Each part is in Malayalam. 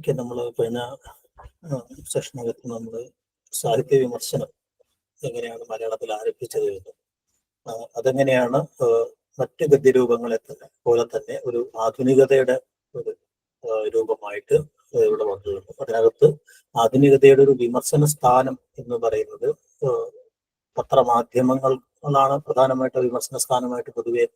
ഓക്കെ, നമ്മൾ കഴിഞ്ഞ സെഷനകത്ത് നമ്മൾ സാഹിത്യ വിമർശനം എങ്ങനെയാണ് മലയാളത്തിൽ ആരംഭിച്ചത് എന്ന്, അതെങ്ങനെയാണ് മറ്റ് ഗദ്യരൂപങ്ങളെ പോലെ തന്നെ ഒരു ആധുനികതയുടെ ഒരു രൂപമായിട്ട് ഇവിടെ വന്നിട്ടുണ്ട്. അതിനകത്ത് ആധുനികതയുടെ ഒരു വിമർശന സ്ഥാനം എന്ന് പറയുന്നത് പത്രമാധ്യമങ്ങളാണ് പ്രധാനമായിട്ട് വിമർശന സ്ഥാനമായിട്ട് പൊതുവെ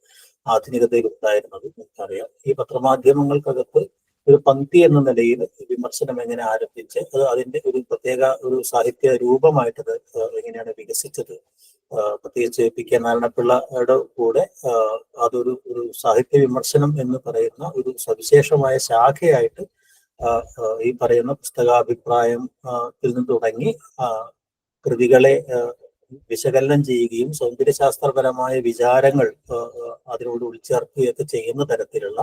ആധുനികതയിൽ ഉണ്ടായിരുന്നത്. നമുക്കറിയാം, ഈ പത്രമാധ്യമങ്ങൾക്കകത്ത് ഒരു പങ്ക്തി എന്ന നിലയിൽ വിമർശനം എങ്ങനെ ആരംഭിച്ച് അത് അതിന്റെ ഒരു പ്രത്യേക ഒരു സാഹിത്യ രൂപമായിട്ടത് എങ്ങനെയാണ് വികസിച്ചത്, പ്രത്യേകിച്ച് പി കെ നാരായണപിള്ളയുടെ കൂടെ അതൊരു സാഹിത്യ വിമർശനം എന്ന് പറയുന്ന ഒരു സവിശേഷമായ ശാഖയായിട്ട് ഈ പറയുന്ന പുസ്തകാഭിപ്രായത്തിൽ നിന്ന് തുടങ്ങി കൃതികളെ വിശകലനം ചെയ്യുകയും സൗന്ദര്യശാസ്ത്രപരമായ വിചാരങ്ങൾ അതിനോട് ഉൾച്ചേർക്കുകയൊക്കെ ചെയ്യുന്ന തരത്തിലുള്ള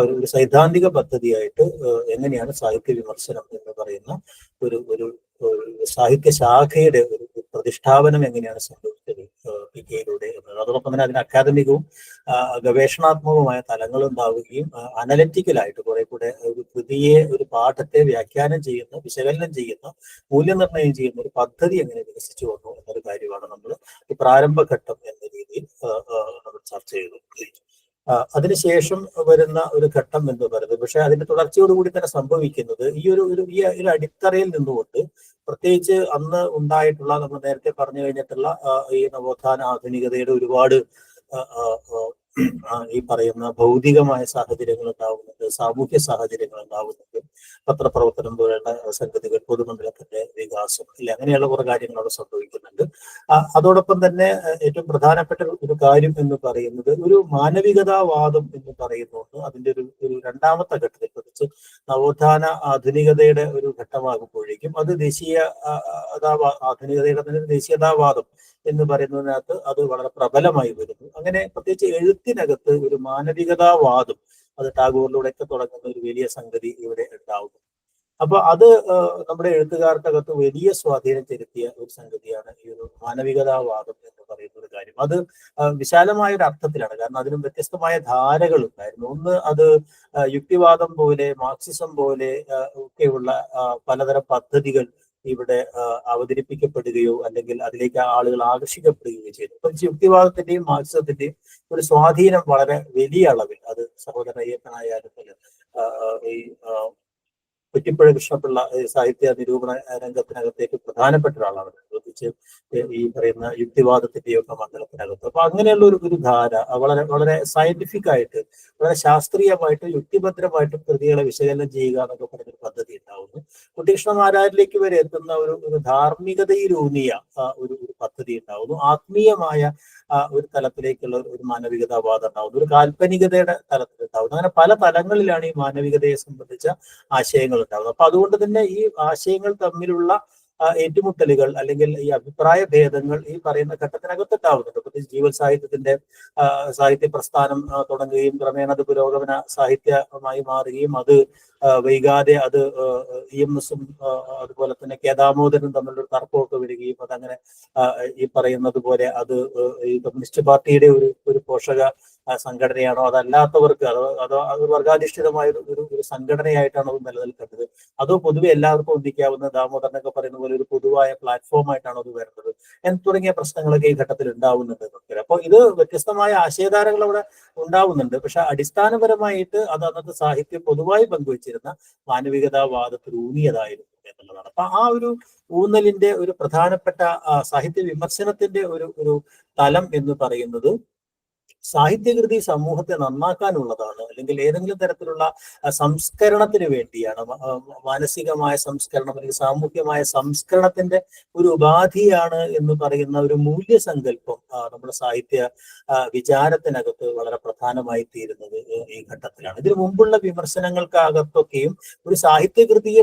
ഒരു സൈദ്ധാന്തിക പദ്ധതിയായിട്ട് എങ്ങനെയാണ് സാഹിത്യ വിമർശനം എന്ന് പറയുന്ന ഒരു സാഹിത്യ ശാഖയുടെ ഒരു പ്രതിഷ്ഠാപനം എങ്ങനെയാണ് സംഭവിച്ചത് പി കെയിലൂടെ എന്നത്. അതോടൊപ്പം തന്നെ അതിന് അക്കാദമികവും ഗവേഷണാത്മകവുമായ തലങ്ങൾ ഉണ്ടാവുകയും അനലറ്റിക്കലായിട്ട് കുറെ കൂടെ ഒരു കൃതിയെ ഒരു പാഠത്തെ വ്യാഖ്യാനം ചെയ്യുന്ന, വിശകലനം ചെയ്യുന്ന, മൂല്യനിർണ്ണയം ചെയ്യുന്ന ഒരു പദ്ധതി എങ്ങനെ വികസിച്ചു വന്നു എന്നൊരു കാര്യമാണ് നമ്മൾ ഈ പ്രാരംഭഘട്ടം എന്ന രീതിയിൽ നമ്മൾ ചർച്ച ചെയ്തു. അതിനുശേഷം വരുന്ന ഒരു ഘട്ടം എന്ന് പറയുന്നത്, പക്ഷെ അതിന്റെ തുടർച്ചയോടുകൂടി തന്നെ സംഭവിക്കുന്നത് ഈ ഒരു അടിത്തറയിൽ നിന്നുകൊണ്ട്, പ്രത്യേകിച്ച് അന്ന് ഉണ്ടായിട്ടുള്ള, നമ്മൾ നേരത്തെ പറഞ്ഞു കഴിഞ്ഞിട്ടുള്ള ഈ നവോത്ഥാന ആധുനികതയുടെ ഒരുപാട് ഈ പറയുന്ന ഭൗതികമായ സാഹചര്യങ്ങൾ ഉണ്ടാവുന്നുണ്ട്, സാമൂഹ്യ സാഹചര്യങ്ങൾ ഉണ്ടാവുന്നുണ്ട്, പത്രപ്രവർത്തനം പോലുള്ള സംഗതികൾ, പൊതുമണ്ഡലത്തിന്റെ വികാസം ഇല്ല, അങ്ങനെയുള്ള കുറെ കാര്യങ്ങൾ അവിടെ സംഭവിക്കുന്നുണ്ട്. അതോടൊപ്പം തന്നെ ഏറ്റവും പ്രധാനപ്പെട്ട ഒരു കാര്യം എന്ന് പറയുന്നത് ഒരു മാനവികതാവാദം എന്ന് പറയുന്നുണ്ട്. അതിന്റെ ഒരു രണ്ടാമത്തെ ഘട്ടത്തിൽ, പ്രത്യേകിച്ച് നവോത്ഥാന ആധുനികതയുടെ ഒരു ഘട്ടമാകുമ്പോഴേക്കും അത് ആധുനികതയുടെ തന്നെ ദേശീയതാവാദം എന്ന് പറയുന്നതിനകത്ത് അത് വളരെ പ്രബലമായി വരുന്നു. അങ്ങനെ പ്രത്യേകിച്ച് എഴുത്തിനകത്ത് ഒരു മാനവികതാവാദം, അത് ടാഗോറിലൂടെയൊക്കെ തുടങ്ങുന്ന ഒരു വലിയ സംഗതി ഇവിടെ ഉണ്ടാവുന്നു. അപ്പൊ അത് നമ്മുടെ എഴുത്തുകാർക്കകത്ത് വലിയ സ്വാധീനം ചെലുത്തിയ ഒരു സംഗതിയാണ് ഈ ഒരു മാനവികതാവാദം എന്ന് പറയുന്ന ഒരു കാര്യം. അത് വിശാലമായ ഒരു അർത്ഥത്തിലാണ്, കാരണം അതിനും വ്യത്യസ്തമായ ധാരകൾ ഉണ്ടായിരുന്നു. ഒന്ന്, അത് യുക്തിവാദം പോലെ, മാർക്സിസം പോലെ ഒക്കെയുള്ള പലതരം പദ്ധതികൾ ഇവിടെ അവതരിപ്പിക്കപ്പെടുകയോ അല്ലെങ്കിൽ അതിലേക്ക് ആളുകൾ ആകർഷിക്കപ്പെടുകയോ ചെയ്തു. അപ്പൊ യുക്തിവാദത്തിന്റെയും മാർക്സിസത്തിന്റെയും ഒരു സ്വാധീനം വളരെ വലിയ അളവിൽ, അത് സഹോദരൻ അയ്യപ്പനായാലും ഈ കുറ്റിപ്പുഴ കൃഷ്ണപിള്ള സാഹിത്യ നിരൂപണ രംഗത്തിനകത്തേക്ക് പ്രധാനപ്പെട്ട ഒരാളാണ്, പ്രത്യേകിച്ച് ഈ പറയുന്ന യുക്തിവാദത്തിന്റെയൊക്കെ മണ്ഡലത്തിനകത്ത്. അപ്പൊ അങ്ങനെയുള്ള ഒരു ധാര വളരെ വളരെ സയന്റിഫിക് ആയിട്ട്, വളരെ ശാസ്ത്രീയമായിട്ട്, യുക്തിഭദ്രമായിട്ടും കൃതികളെ വിശകലനം ചെയ്യുക എന്നൊക്കെ പറഞ്ഞൊരു പദ്ധതി ഉണ്ടാവുന്നു. കുട്ടികൃഷ്ണമാരാരിലേക്ക് വരെ എത്തുന്ന ഒരു ധാർമ്മികതയിലൂന്നിയ ഒരു പദ്ധതി ഉണ്ടാവുന്നു. ആത്മീയമായ ഒരു തലത്തിലേക്കുള്ള ഒരു മാനവികതാവാദം ഉണ്ടാവുന്നു, ഒരു കാൽപ്പനികതയുടെ തലത്തിൽ ഉണ്ടാവുന്നു. അങ്ങനെ പല തലങ്ങളിലാണ് ഈ മാനവികതയെ സംബന്ധിച്ച ആശയങ്ങൾ ഉണ്ടാവുന്നത്. അപ്പൊ അതുകൊണ്ട് തന്നെ ഈ ആശയങ്ങൾ തമ്മിലുള്ള ഏറ്റുമുട്ടലുകൾ അല്ലെങ്കിൽ ഈ അഭിപ്രായ ഭേദങ്ങൾ ഈ പറയുന്ന ഘട്ടത്തിനകത്തുണ്ടാവുന്നുണ്ട്. പ്രത്യേകിച്ച് ജീവൽ സാഹിത്യത്തിന്റെ സാഹിത്യ പ്രസ്ഥാനം തുടങ്ങുകയും ക്രമേണ അത് പുരോഗമന സാഹിത്യമായി മാറുകയും അത് വൈകാതെ അത് EMS-ഉം അതുപോലെ തന്നെ കെ ദാമോദരനും തമ്മിലൊരു തർക്കമൊക്കെ വരികയും അതങ്ങനെ ഈ പറയുന്നത് പോലെ അത് ഈ കമ്മ്യൂണിസ്റ്റ് പാർട്ടിയുടെ ഒരു പോഷക സംഘടനയാണോ അതല്ലാത്തവർക്ക് അതോ അത് വർഗാധിഷ്ഠിതമായ ഒരു സംഘടനയായിട്ടാണ് അത് നിലനിൽക്കുന്നത്, അതോ പൊതുവെ എല്ലാവർക്കും ഒന്നിക്കാവുന്ന ദാമോദരനൊക്കെ പറയുന്ന പോലെ ഒരു പൊതുവായ പ്ലാറ്റ്ഫോം ആയിട്ടാണ് അത് വരുന്നത് എന്ന് തുടങ്ങിയ പ്രശ്നങ്ങളൊക്കെ ഈ ഘട്ടത്തിൽ ഉണ്ടാവുന്നുണ്ട്. അപ്പോൾ ഇത് വ്യത്യസ്തമായ ആശയധാരകൾ അവിടെ ഉണ്ടാവുന്നുണ്ട്. പക്ഷെ അടിസ്ഥാനപരമായിട്ട് അത് അന്നത്തെ സാഹിത്യം പൊതുവായി പങ്കുവച്ചിരുന്ന മാനവികതാവാദത്തിൽ ഊന്നിയതായിരുന്നു എന്നുള്ളതാണ്. അപ്പൊ ആ ഒരു ഊന്നലിന്റെ ഒരു പ്രധാനപ്പെട്ട സാഹിത്യ വിമർശനത്തിന്റെ ഒരു തലം എന്ന് പറയുന്നത് സാഹിത്യകൃതി സമൂഹത്തെ നന്നാക്കാനുള്ളതാണ്, അല്ലെങ്കിൽ ഏതെങ്കിലും തരത്തിലുള്ള സംസ്കരണത്തിന് വേണ്ടിയാണ്, മാനസികമായ സംസ്കരണം അല്ലെങ്കിൽ സാമൂഹ്യമായ സംസ്കരണത്തിന്റെ ഒരു ഉപാധിയാണ് എന്ന് പറയുന്ന ഒരു മൂല്യസങ്കല്പം നമ്മുടെ സാഹിത്യ വിചാരത്തിനകത്ത് വളരെ പ്രധാനമായി തീരുന്നത് ഈ ഘട്ടത്തിലാണ്. ഇതിനു മുമ്പുള്ള വിമർശനങ്ങൾക്കകത്തൊക്കെയും ഒരു സാഹിത്യകൃതി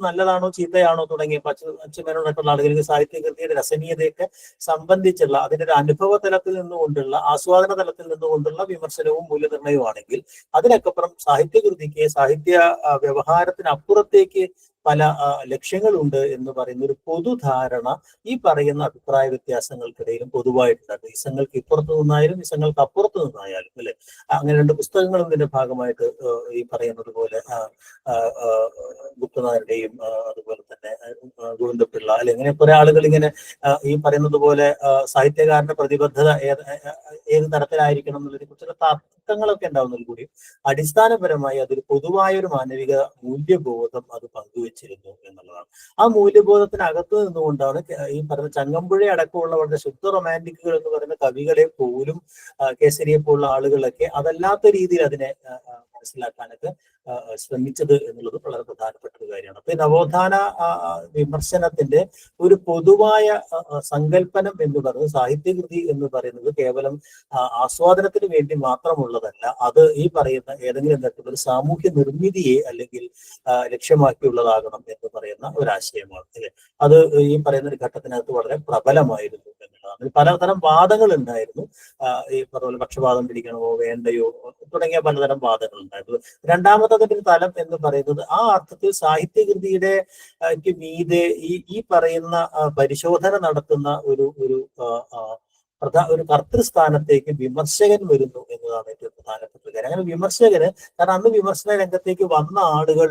നല്ലതാണോ ചീത്തയാണോ തുടങ്ങിയ അച്ഛനോടൊക്കെയുള്ള ആളുകൾക്ക് സാഹിത്യകൃതിയുടെ രസനീയതയൊക്കെ സംബന്ധിച്ചുള്ള അതിന്റെ ഒരു അനുഭവ തലത്തിൽ നിന്നുകൊണ്ടുള്ള ആസ്വാദന തലത്തിൽ നിന്നുകൊണ്ടുള്ള വിമർശനവും മൂല്യനിർണ്ണയവും ആണെങ്കിൽ, അതിനൊക്കപ്പുറം സാഹിത്യകൃതിക്ക് സാഹിത്യ വ്യവഹാരത്തിനപ്പുറത്തേക്ക് പല ലക്ഷ്യങ്ങളുണ്ട് എന്ന് പറയുന്ന ഒരു പൊതുധാരണ ഈ പറയുന്ന അഭിപ്രായ വ്യത്യാസങ്ങൾക്കിടയിലും പൊതുവായിട്ടുണ്ട്. ഇസങ്ങൾക്ക് ഇപ്പുറത്ത് നിന്നായാലും ഇസങ്ങൾക്ക് അപ്പുറത്ത് നിന്നായാലും അല്ലെ. അങ്ങനെ രണ്ട് പുസ്തകങ്ങളും ഇതിന്റെ ഭാഗമായിട്ട് ഈ പറയുന്നത് പോലെ ബുദ്ധനാരുടെയും അതുപോലെ തന്നെ ഗോവിന്ദപിള്ള അല്ലെ, ഇങ്ങനെ കുറെ ആളുകൾ ഇങ്ങനെ ഈ പറയുന്നത് പോലെ സാഹിത്യകാരന്റെ പ്രതിബദ്ധത ഏത് തരത്തിലായിരിക്കണം എന്നുള്ളതിനെ കുറിച്ചുള്ള തർക്കങ്ങളൊക്കെ ഉണ്ടാവുന്നതിൽ കൂടി അടിസ്ഥാനപരമായി അതൊരു പൊതുവായ ഒരു മാനവിക മൂല്യബോധം അത് പങ്കുവച്ചിരുന്നു എന്നുള്ളതാണ്. ആ മൂല്യബോധത്തിനകത്ത് നിന്നുകൊണ്ടാണ് ഈ പറയുന്ന ചങ്ങമ്പുഴ അടക്കമുള്ള വളരെ ശുദ്ധ റൊമാൻറ്റിക്കുകൾ എന്ന് പറയുന്ന കവികളെ പോലും കേസരിയെ പോലുള്ള ആളുകളൊക്കെ അതല്ലാത്ത രീതിയിൽ അതിനെ മനസ്സിലാക്കാനൊക്കെ ശ്രമിച്ചത് എന്നുള്ളത് വളരെ പ്രധാനപ്പെട്ട ഒരു കാര്യമാണ്. അപ്പൊ ഈ നവോത്ഥാന വിമർശനത്തിന്റെ ഒരു പൊതുവായ സങ്കല്പനം എന്ന് പറയുന്നത്, സാഹിത്യകൃതി എന്ന് പറയുന്നത് കേവലം ആസ്വാദനത്തിന് വേണ്ടി മാത്രമുള്ളതല്ല. അത് ഈ പറയുന്ന ഏതെങ്കിലും തരത്തിലുള്ള സാമൂഹ്യ നിർമ്മിതിയെ അല്ലെങ്കിൽ ലക്ഷ്യമാക്കിയുള്ളതാകണം എന്ന് പറയുന്ന ഒരാശയമാണ് അല്ലെ. അത് ഈ പറയുന്ന ഒരു ഘട്ടത്തിനകത്ത് വളരെ പ്രബലമായിരുന്നു എന്നുള്ളതാണ്. പലതരം വാദങ്ങൾ ഉണ്ടായിരുന്നു. ഈ പറഞ്ഞ പക്ഷപാതം പിടിക്കണമോ വേണ്ടയോ തുടങ്ങിയ പലതരം വാദങ്ങൾ ഉണ്ടായിരുന്നു. രണ്ടാമത്തെ ഒരു തലം എന്ന് പറയുന്നത് ആ അർത്ഥത്തിൽ സാഹിത്യകൃതിയുടെ മീതെ ഈ പറയുന്ന പരിശോധന നടത്തുന്ന ഒരു കർത്തൃസ്ഥാനത്തേക്ക് വിമർശകൻ വരുന്നു എന്നതാണ് ഏറ്റവും പ്രധാനപ്പെട്ട കാര്യം. അങ്ങനെ വിമർശകന്, കാരണം അന്ന് വിമർശന രംഗത്തേക്ക് വന്ന ആളുകൾ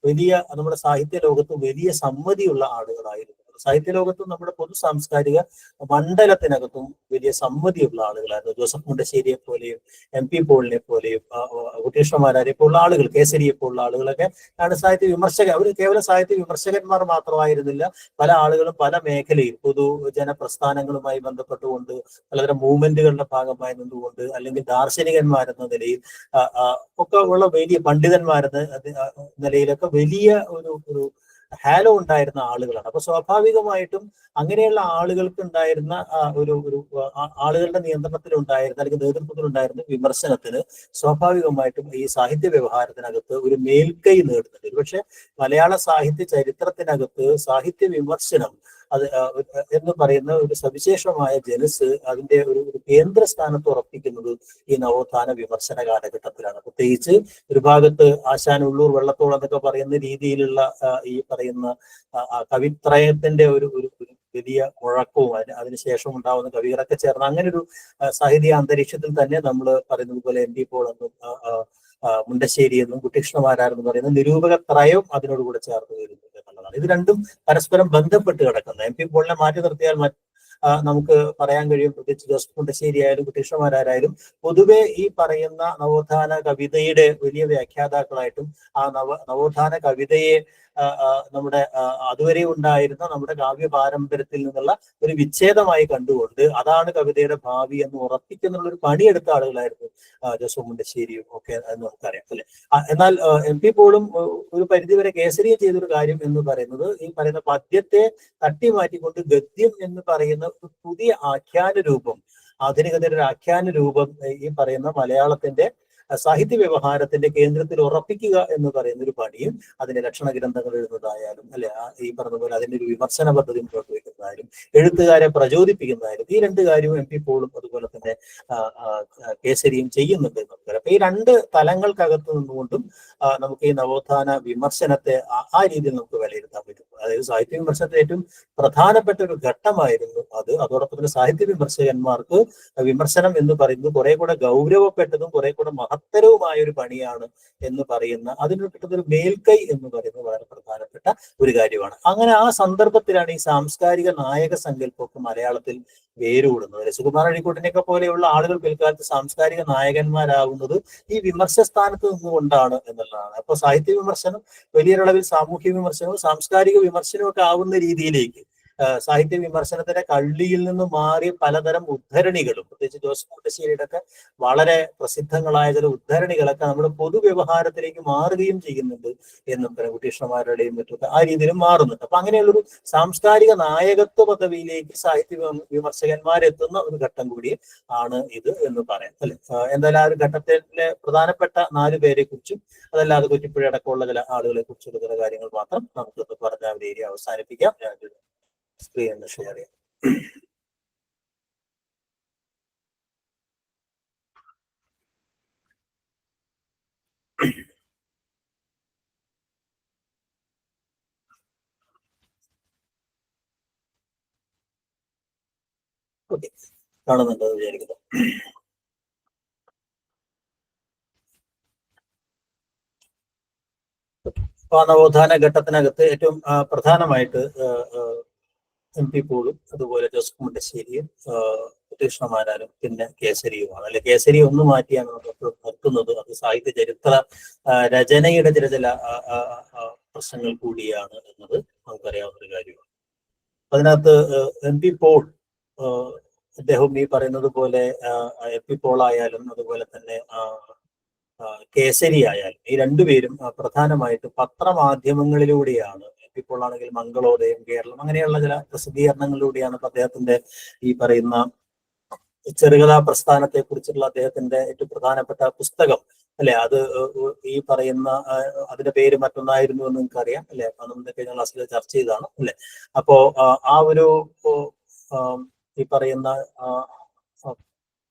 വലിയ നമ്മുടെ സാഹിത്യ ലോകത്ത് വലിയ സമ്മതിയുള്ള ആളുകളായിരുന്നു. സാഹിത്യ ലോകത്തും നമ്മുടെ പൊതു സാംസ്കാരിക മണ്ഡലത്തിനകത്തും വലിയ സമ്മതിയുള്ള ആളുകളായിരുന്നു. ജോസഫ് മുണ്ടശ്ശേരിയെ പോലെയും MP പോളിനെ പോലെയും കുട്ടികൃഷ്ണമാരാരെ പോലുള്ള ആളുകൾ, കേസരിയെ പോലുള്ള ആളുകളൊക്കെ ആണ് സാഹിത്യ വിമർശകർ. അവർ കേവലം സാഹിത്യ വിമർശകന്മാർ മാത്രമായിരുന്നില്ല. പല ആളുകളും പല മേഖലയിൽ പൊതുജന പ്രസ്ഥാനങ്ങളുമായി ബന്ധപ്പെട്ടുകൊണ്ട് പലതരം മൂവ്മെന്റുകളുടെ ഭാഗമായി നിന്നുകൊണ്ട് അല്ലെങ്കിൽ ദാർശനികന്മാരെന്ന നിലയിൽ ഒക്കെ ഉള്ള വലിയ പണ്ഡിതന്മാരെന്ന നിലയിലൊക്കെ വലിയ ഒരു ഹാലോ ഉണ്ടായിരുന്ന ആളുകളാണ്. അപ്പൊ സ്വാഭാവികമായിട്ടും അങ്ങനെയുള്ള ആളുകൾക്ക് ഉണ്ടായിരുന്ന ആളുകളുടെ നിയന്ത്രണത്തിൽ ഉണ്ടായിരുന്ന അല്ലെങ്കിൽ നേതൃത്വത്തിൽ ഉണ്ടായിരുന്ന വിമർശനത്തിന് സ്വാഭാവികമായിട്ടും ഈ സാഹിത്യ വ്യവഹാരത്തിനകത്ത് ഒരു മേൽക്കൈ നേടുന്നുണ്ട്. പക്ഷെ മലയാള സാഹിത്യ ചരിത്രത്തിനകത്ത് സാഹിത്യ വിമർശനം എന്ന് പറയുന്ന ഒരു സവിശേഷമായ ജനസ് അതിന്റെ ഒരു കേന്ദ്ര സ്ഥാനത്ത് ഉറപ്പിക്കുന്നത് ഈ നവോത്ഥാന വിമർശന കാലഘട്ടത്തിലാണ്. പ്രത്യേകിച്ച് ഒരു ഭാഗത്ത് ആശാൻ ഉള്ളൂർ വെള്ളത്തോൾ എന്നൊക്കെ പറയുന്ന രീതിയിലുള്ള ഈ പറയുന്ന കവിത്രയത്തിന്റെ ഒരു വലിയ മുഴക്കവും അതിനുശേഷം ഉണ്ടാവുന്ന കവികളൊക്കെ ചേർന്ന് അങ്ങനെ ഒരു സാഹിത്യ അന്തരീക്ഷത്തിൽ തന്നെ നമ്മൾ പറയുന്നത് പോലെ MP പോൾ എന്നും മുണ്ടശ്ശേരി എന്നും കുട്ടികൃഷ്ണമാരാരെന്ന് പറയുന്ന നിരൂപക ത്രയം അതിനോടുകൂടെ ചേർന്ന് വരുന്നു എന്നുള്ളതാണ്. ഇത് രണ്ടും പരസ്പരം ബന്ധപ്പെട്ട് കിടക്കുന്നത്. MP പോളിനെ മാറ്റി നിർത്തിയാൽ നമുക്ക് പറയാൻ കഴിയും, പ്രത്യേകിച്ച് ജോസഫ് മുണ്ടശ്ശേരി ആയാലും കുട്ടികൃഷ്ണമാരായാലും പൊതുവെ ഈ പറയുന്ന നവോത്ഥാന കവിതയുടെ വലിയ വ്യാഖ്യാതാക്കളായിട്ടും ആ നവോത്ഥാന കവിതയെ നമ്മുടെ അതുവരെ ഉണ്ടായിരുന്ന നമ്മുടെ കാവ്യ പാരമ്പര്യത്തിൽ നിന്നുള്ള ഒരു വിച്ഛേദമായി കണ്ടുകൊണ്ട് അതാണ് കവിതയുടെ ഭാവി എന്ന് ഉറപ്പിക്കുന്നുള്ള ഒരു പണിയെടുത്ത ആളുകളായിരുന്നു ജോസഫ് മുണ്ടശ്ശേരിയും ഒക്കെ എന്ന് നമുക്കറിയാം അല്ലെ. എന്നാൽ MP പോളും ഒരു പരിധിവരെ കേസരിയും ചെയ്തൊരു കാര്യം എന്ന് പറയുന്നത് ഈ പറയുന്ന പദ്യത്തെ തട്ടി മാറ്റിക്കൊണ്ട് ഗദ്യം എന്ന് പറയുന്ന ഒരു പുതിയ ആഖ്യാന രൂപം, ആധുനികതയുടെ ഒരു ആഖ്യാന രൂപം ഈ പറയുന്ന മലയാളത്തിന്റെ സാഹിത്യ വ്യവഹാരത്തിന്റെ കേന്ദ്രത്തിൽ ഉറപ്പിക്കുക എന്ന് പറയുന്ന ഒരു പണിയും അതിന്റെ ലക്ഷണ ഗ്രന്ഥങ്ങൾ എഴുതുന്നതായാലും അല്ലെ ഈ പറഞ്ഞ പോലെ അതിന്റെ ഒരു വിമർശന പദ്ധതി മുന്നോട്ട് വയ്ക്കുന്നതായാലും എഴുത്തുകാരെ പ്രചോദിപ്പിക്കുന്നതായാലും ഈ രണ്ട് കാര്യവും MP പോളും അതുപോലെ തന്നെ കേസരിയും ചെയ്യുന്നുണ്ട് എന്ന് നമുക്കറിയാം. അപ്പൊ ഈ രണ്ട് തലങ്ങൾക്കകത്ത് നിന്നുകൊണ്ടും നമുക്ക് ഈ നവോത്ഥാന വിമർശനത്തെ ആ രീതിയിൽ നമുക്ക് വിലയിരുത്താൻ പറ്റും. അതായത് സാഹിത്യ വിമർശനത്തെ ഏറ്റവും പ്രധാനപ്പെട്ട ഒരു ഘട്ടമായിരുന്നു അത്. അതോടൊപ്പം തന്നെ സാഹിത്യ വിമർശകന്മാർക്ക് വിമർശനം എന്ന് പറയുന്നത് കുറെ കൂടെ ഗൗരവപ്പെട്ടതും കുറെ കൂടെ മഹത്തരവുമായ ഒരു പണിയാണ് എന്ന് പറയുന്ന അതിന് കിട്ടുന്ന ഒരു മേൽക്കൈ എന്ന് പറയുന്നത് വളരെ പ്രധാനപ്പെട്ട ഒരു കാര്യമാണ്. അങ്ങനെ ആ സന്ദർഭത്തിലാണ് ഈ സാംസ്കാരിക നായക സങ്കല്പമൊക്കെ മലയാളത്തിൽ വേരൂടുന്നത്. സുകുമാരൻ അഴീക്കോടിനെയൊക്കെ പോലെയുള്ള ആളുകൾ പിൽക്കാലത്ത് സാംസ്കാരിക നായകന്മാരാകുന്നത് ഈ വിമർശ സ്ഥാനത്ത് നിന്നുകൊണ്ടാണ് എന്നുള്ളതാണ്. അപ്പൊ സാഹിത്യ വിമർശനം വലിയൊരളവിൽ സാമൂഹ്യ വിമർശനവും സാംസ്കാരിക വിമർശനവും ഒക്കെ ആവുന്ന രീതിയിലേക്ക് സാഹിത്യ വിമർശനത്തിന്റെ കള്ളിയിൽ നിന്ന് മാറി പലതരം ഉദ്ധരണികളും, പ്രത്യേകിച്ച് ജോസഫ് മുണ്ടശ്ശേരിയുടെ ഒക്കെ വളരെ പ്രസിദ്ധങ്ങളായ ചില ഉദ്ധരണികളൊക്കെ നമ്മുടെ പൊതുവ്യവഹാരത്തിലേക്ക് മാറുകയും ചെയ്യുന്നുണ്ട് എന്നും കുട്ടികൃഷ്ണമാരുടെയും മറ്റൊക്കെ ആ രീതിയിലും മാറുന്നുണ്ട്. അപ്പൊ അങ്ങനെയുള്ളൊരു സാംസ്കാരിക നായകത്വ പദവിയിലേക്ക് സാഹിത്യ വിമർശകന്മാരെത്തുന്ന ഒരു ഘട്ടം കൂടി ആണ് ഇത് എന്ന് പറയാം അല്ലെ. എന്തായാലും ആ ഒരു ഘട്ടത്തിലെ പ്രധാനപ്പെട്ട 4 പേരെ കുറിച്ചും അതല്ലാതെ കുറ്റിപ്പുഴ അടക്കമുള്ള ചില ആളുകളെ കുറിച്ചുള്ള ചില കാര്യങ്ങൾ മാത്രം നമുക്ക് പറഞ്ഞ ഒരു ഏരിയ അവസാനിപ്പിക്കാം. സ്ക്രീൻ ഒന്ന് ഷെയർ ചെയ്യാം. ഓക്കെ, കാണുന്നുണ്ടെന്ന് വിചാരിക്കുന്നു. അപ്പൊ നവോത്ഥാന ഘട്ടത്തിനകത്ത് ഏറ്റവും പ്രധാനമായിട്ട് എം പി പോളും അതുപോലെ ജോസഫ് മുണ്ടശ്ശേരിയും കൃഷ്ണമാരാരും പിന്നെ കേസരിയുമാണ്. അല്ലെ, കേസരി ഒന്ന് മാറ്റിയാണ് നമ്മൾ നിർത്തുന്നത്. അത് സാഹിത്യ ചരിത്ര രചനയുടെ ചില പ്രശ്നങ്ങൾ കൂടിയാണ് എന്നത് നമുക്കറിയാവുന്ന ഒരു കാര്യമാണ്. അതിനകത്ത് എം പി പോൾ, അദ്ദേഹം ഈ പറയുന്നത് പോലെ എം പി പോൾ ആയാലും അതുപോലെ തന്നെ കേസരി ആയാലും ഈ രണ്ടുപേരും പ്രധാനമായിട്ട് പത്രമാധ്യമങ്ങളിലൂടെയാണ്, ഇപ്പോൾ ആണെങ്കിൽ മംഗളോദയം, കേരളം, അങ്ങനെയുള്ള ചില പ്രസിദ്ധീകരണങ്ങളിലൂടെയാണ് അദ്ദേഹത്തിന്റെ ഈ പറയുന്ന ചെറുകഥാ പ്രസ്ഥാനത്തെ കുറിച്ചുള്ള അദ്ദേഹത്തിന്റെ ഏറ്റവും പ്രധാനപ്പെട്ട പുസ്തകം, അല്ലെ, അത് ഈ പറയുന്ന അതിന്റെ പേര് മറ്റൊന്നായിരുന്നു എന്ന് നിങ്ങൾക്കറിയാം, അല്ലെ, അന്ന് കഴിഞ്ഞ ക്ലാസ്സിൽ ചർച്ച ചെയ്തതാണ്, അല്ലെ. അപ്പോ ആ ഒരു ഈ പറയുന്ന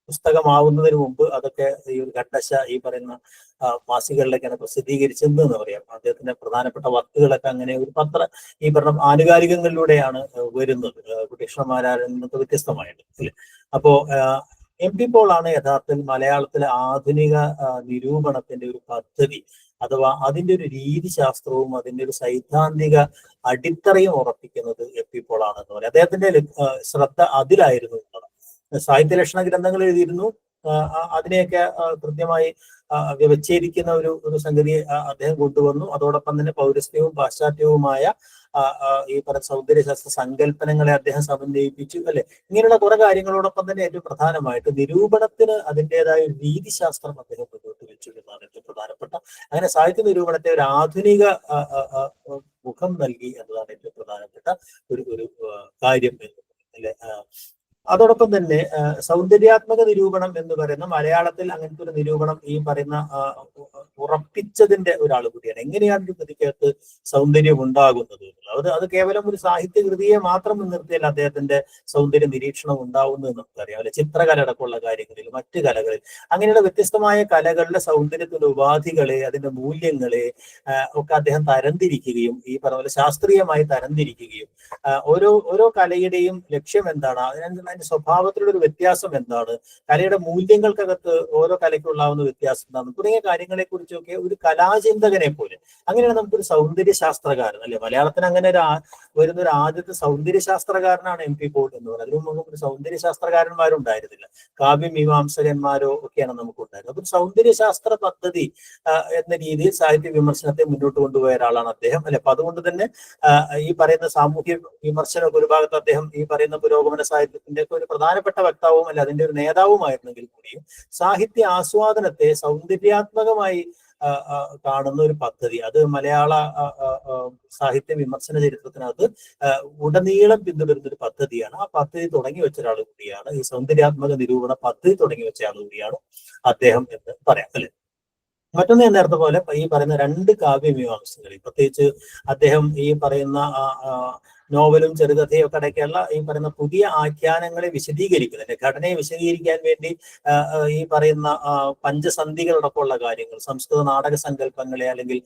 പുസ്തകമാവുന്നതിന് മുമ്പ് അതൊക്കെ ഈ ഒരു ഘട്ടശ ഈ പറയുന്ന മാസികകളിലൊക്കെയാണ് പ്രസിദ്ധീകരിച്ചതെന്ന് പറയാം. അദ്ദേഹത്തിന്റെ പ്രധാനപ്പെട്ട വർക്കുകളൊക്കെ അങ്ങനെ ഒരു ഈ പറഞ്ഞ ആനുകാലികങ്ങളിലൂടെയാണ് വരുന്നത്, കൃഷ്ണമാരാരിൽ നിന്നൊക്കെ വ്യത്യസ്തമായിട്ട്, അല്ലെ. അപ്പോ എം പി പോളാണ് യഥാർത്ഥത്തിൽ മലയാളത്തിലെ ആധുനിക നിരൂപണത്തിന്റെ ഒരു പദ്ധതി, അഥവാ അതിന്റെ ഒരു രീതിശാസ്ത്രവും അതിന്റെ ഒരു സൈദ്ധാന്തിക അടിത്തറയും ഉറപ്പിക്കുന്നത് എം പി പോളാണെന്ന് പറയാം. അദ്ദേഹത്തിന്റെ ശ്രദ്ധ അതിലായിരുന്നു. സാഹിത്യ ലക്ഷണ ഗ്രന്ഥങ്ങൾ എഴുതിയിരുന്നു, അതിനെയൊക്കെ കൃത്യമായി വ്യവച്ഛേദിക്കുന്ന ഒരു സംഗതിയെ അദ്ദേഹം കൊണ്ടുവന്നു. അതോടൊപ്പം തന്നെ പൗരസ്ത്യവും പാശ്ചാത്യവുമായ ഈ പറയുന്ന സൗന്ദര്യശാസ്ത്ര സങ്കല്പനങ്ങളെ അദ്ദേഹം സമന്വയിപ്പിച്ചു, അല്ലെ. ഇങ്ങനെയുള്ള കുറെ കാര്യങ്ങളോടൊപ്പം തന്നെ ഏറ്റവും പ്രധാനമായിട്ട് നിരൂപണത്തിന് അതിൻ്റെതായ ഒരു രീതിശാസ്ത്രം അദ്ദേഹം മുന്നോട്ട് വെച്ചു എന്നാണ് ഏറ്റവും പ്രധാനപ്പെട്ട. അങ്ങനെ സാഹിത്യ നിരൂപണത്തെ ഒരു ആധുനിക മുഖം നൽകി എന്നതാണ് ഏറ്റവും പ്രധാനപ്പെട്ട ഒരു കാര്യം എന്ന്, അല്ലെ. അതോടൊപ്പം തന്നെ സൗന്ദര്യാത്മക നിരൂപണം എന്ന് പറയുന്ന മലയാളത്തിൽ അങ്ങനത്തെ ഒരു നിരൂപണം ഈ പറയുന്ന ഉറപ്പിച്ചതിന്റെ ഒരാൾ കൂടിയാണ്. എങ്ങനെയാണ് ഒരു കൃതിക്കകത്ത് സൗന്ദര്യം ഉണ്ടാകുന്നത്, അത് കേവലം ഒരു സാഹിത്യകൃതിയെ മാത്രം മുൻനിർത്തിയല്ല അദ്ദേഹത്തിന്റെ സൗന്ദര്യ നിരീക്ഷണം ഉണ്ടാവുന്നത് നമുക്കറിയാം, അല്ലെ. ചിത്രകല അടക്കമുള്ള കാര്യങ്ങളിൽ, മറ്റു കലകളിൽ, അങ്ങനെയുള്ള വ്യത്യസ്തമായ കലകളുടെ സൗന്ദര്യത്തിന്റെ ഉപാധികളെ, അതിന്റെ മൂല്യങ്ങളെ ഒക്കെ അദ്ദേഹം തരംതിരിക്കുകയും ഈ പറഞ്ഞ പോലെ ശാസ്ത്രീയമായി തരംതിരിക്കുകയും ഓരോ കലയുടെയും ലക്ഷ്യം എന്താണ്, അതിന്റെ സ്വഭാവത്തിലുള്ള ഒരു വ്യത്യാസം എന്താണ്, കലയുടെ മൂല്യങ്ങൾക്കകത്ത് ഓരോ കലയ്ക്കുള്ളാവുന്ന വ്യത്യാസം എന്താണ്, തുടങ്ങിയ കാര്യങ്ങളെ കുറിച്ചൊക്കെ ഒരു കലാചിന്തകനെ പോലെ, അങ്ങനെയാണ് നമുക്കൊരു സൗന്ദര്യ ശാസ്ത്രകാരൻ, അല്ലെ. മലയാളത്തിന് അങ്ങനെ വരുന്ന ഒരു ആദ്യത്തെ സൗന്ദര്യ ശാസ്ത്രകാരനാണ് എം പി പോൾ എന്ന് പറയുന്നത്. അതിനു മുമ്പ് ഒരു സൗന്ദര്യ ശാസ്ത്രകാരന്മാരും ഉണ്ടായിരുന്നില്ല, കാവ്യമീമാംസകന്മാരോ ഒക്കെയാണ് നമുക്ക് ഉണ്ടായിരുന്നത്. അപ്പൊ സൗന്ദര്യ ശാസ്ത്ര പദ്ധതി എന്ന രീതിയിൽ സാഹിത്യ വിമർശനത്തെ മുന്നോട്ട് കൊണ്ടുപോയ ഒരാളാണ് അദ്ദേഹം, അല്ലെ. അപ്പൊ അതുകൊണ്ട് തന്നെ ഈ പറയുന്ന സാമൂഹ്യ വിമർശനമൊക്കെ ഒരു ഭാഗത്ത് അദ്ദേഹം ഈ പറയുന്ന പുരോഗമന സാഹിത്യത്തിന്റെ ഒരു പ്രധാനപ്പെട്ട വക്താവും, അല്ല, അതിന്റെ ഒരു നേതാവുമായിരുന്നെങ്കിൽ കൂടിയും സാഹിത്യ ആസ്വാദനത്തെ സൗന്ദര്യാത്മകമായി കാണുന്ന ഒരു പദ്ധതി, അത് മലയാള സാഹിത്യ വിമർശന ചരിത്രത്തിനകത്ത് ഉടനീളം പിന്തുടരുന്ന ഒരു പദ്ധതിയാണ്. ആ പദ്ധതി തുടങ്ങി വെച്ച ഒരാൾ കൂടിയാണ്, ഈ സൗന്ദര്യാത്മക നിരൂപണ പദ്ധതി തുടങ്ങി വെച്ച ആൾ കൂടിയാണ് അദ്ദേഹം എന്ന് പറയാം, അല്ലെ. മറ്റൊന്ന് ഞാൻ നേരത്തെ പോലെ ഈ പറയുന്ന രണ്ട് കാവ്യമീമാംസകളിൽ, പ്രത്യേകിച്ച് അദ്ദേഹം ഈ പറയുന്ന നോവലും ചെറുകഥയും ഒക്കെ അടയ്ക്കുള്ള ഈ പറയുന്ന പുതിയ ആഖ്യാനങ്ങളെ വിശദീകരിക്കുന്നതിന്റെ ഘടനയെ വിശദീകരിക്കാൻ വേണ്ടി ഈ പറയുന്ന പഞ്ചസന്ധികളടക്കമുള്ള കാര്യങ്ങൾ, സംസ്കൃത നാടക സങ്കല്പങ്ങളെ അല്ലെങ്കിൽ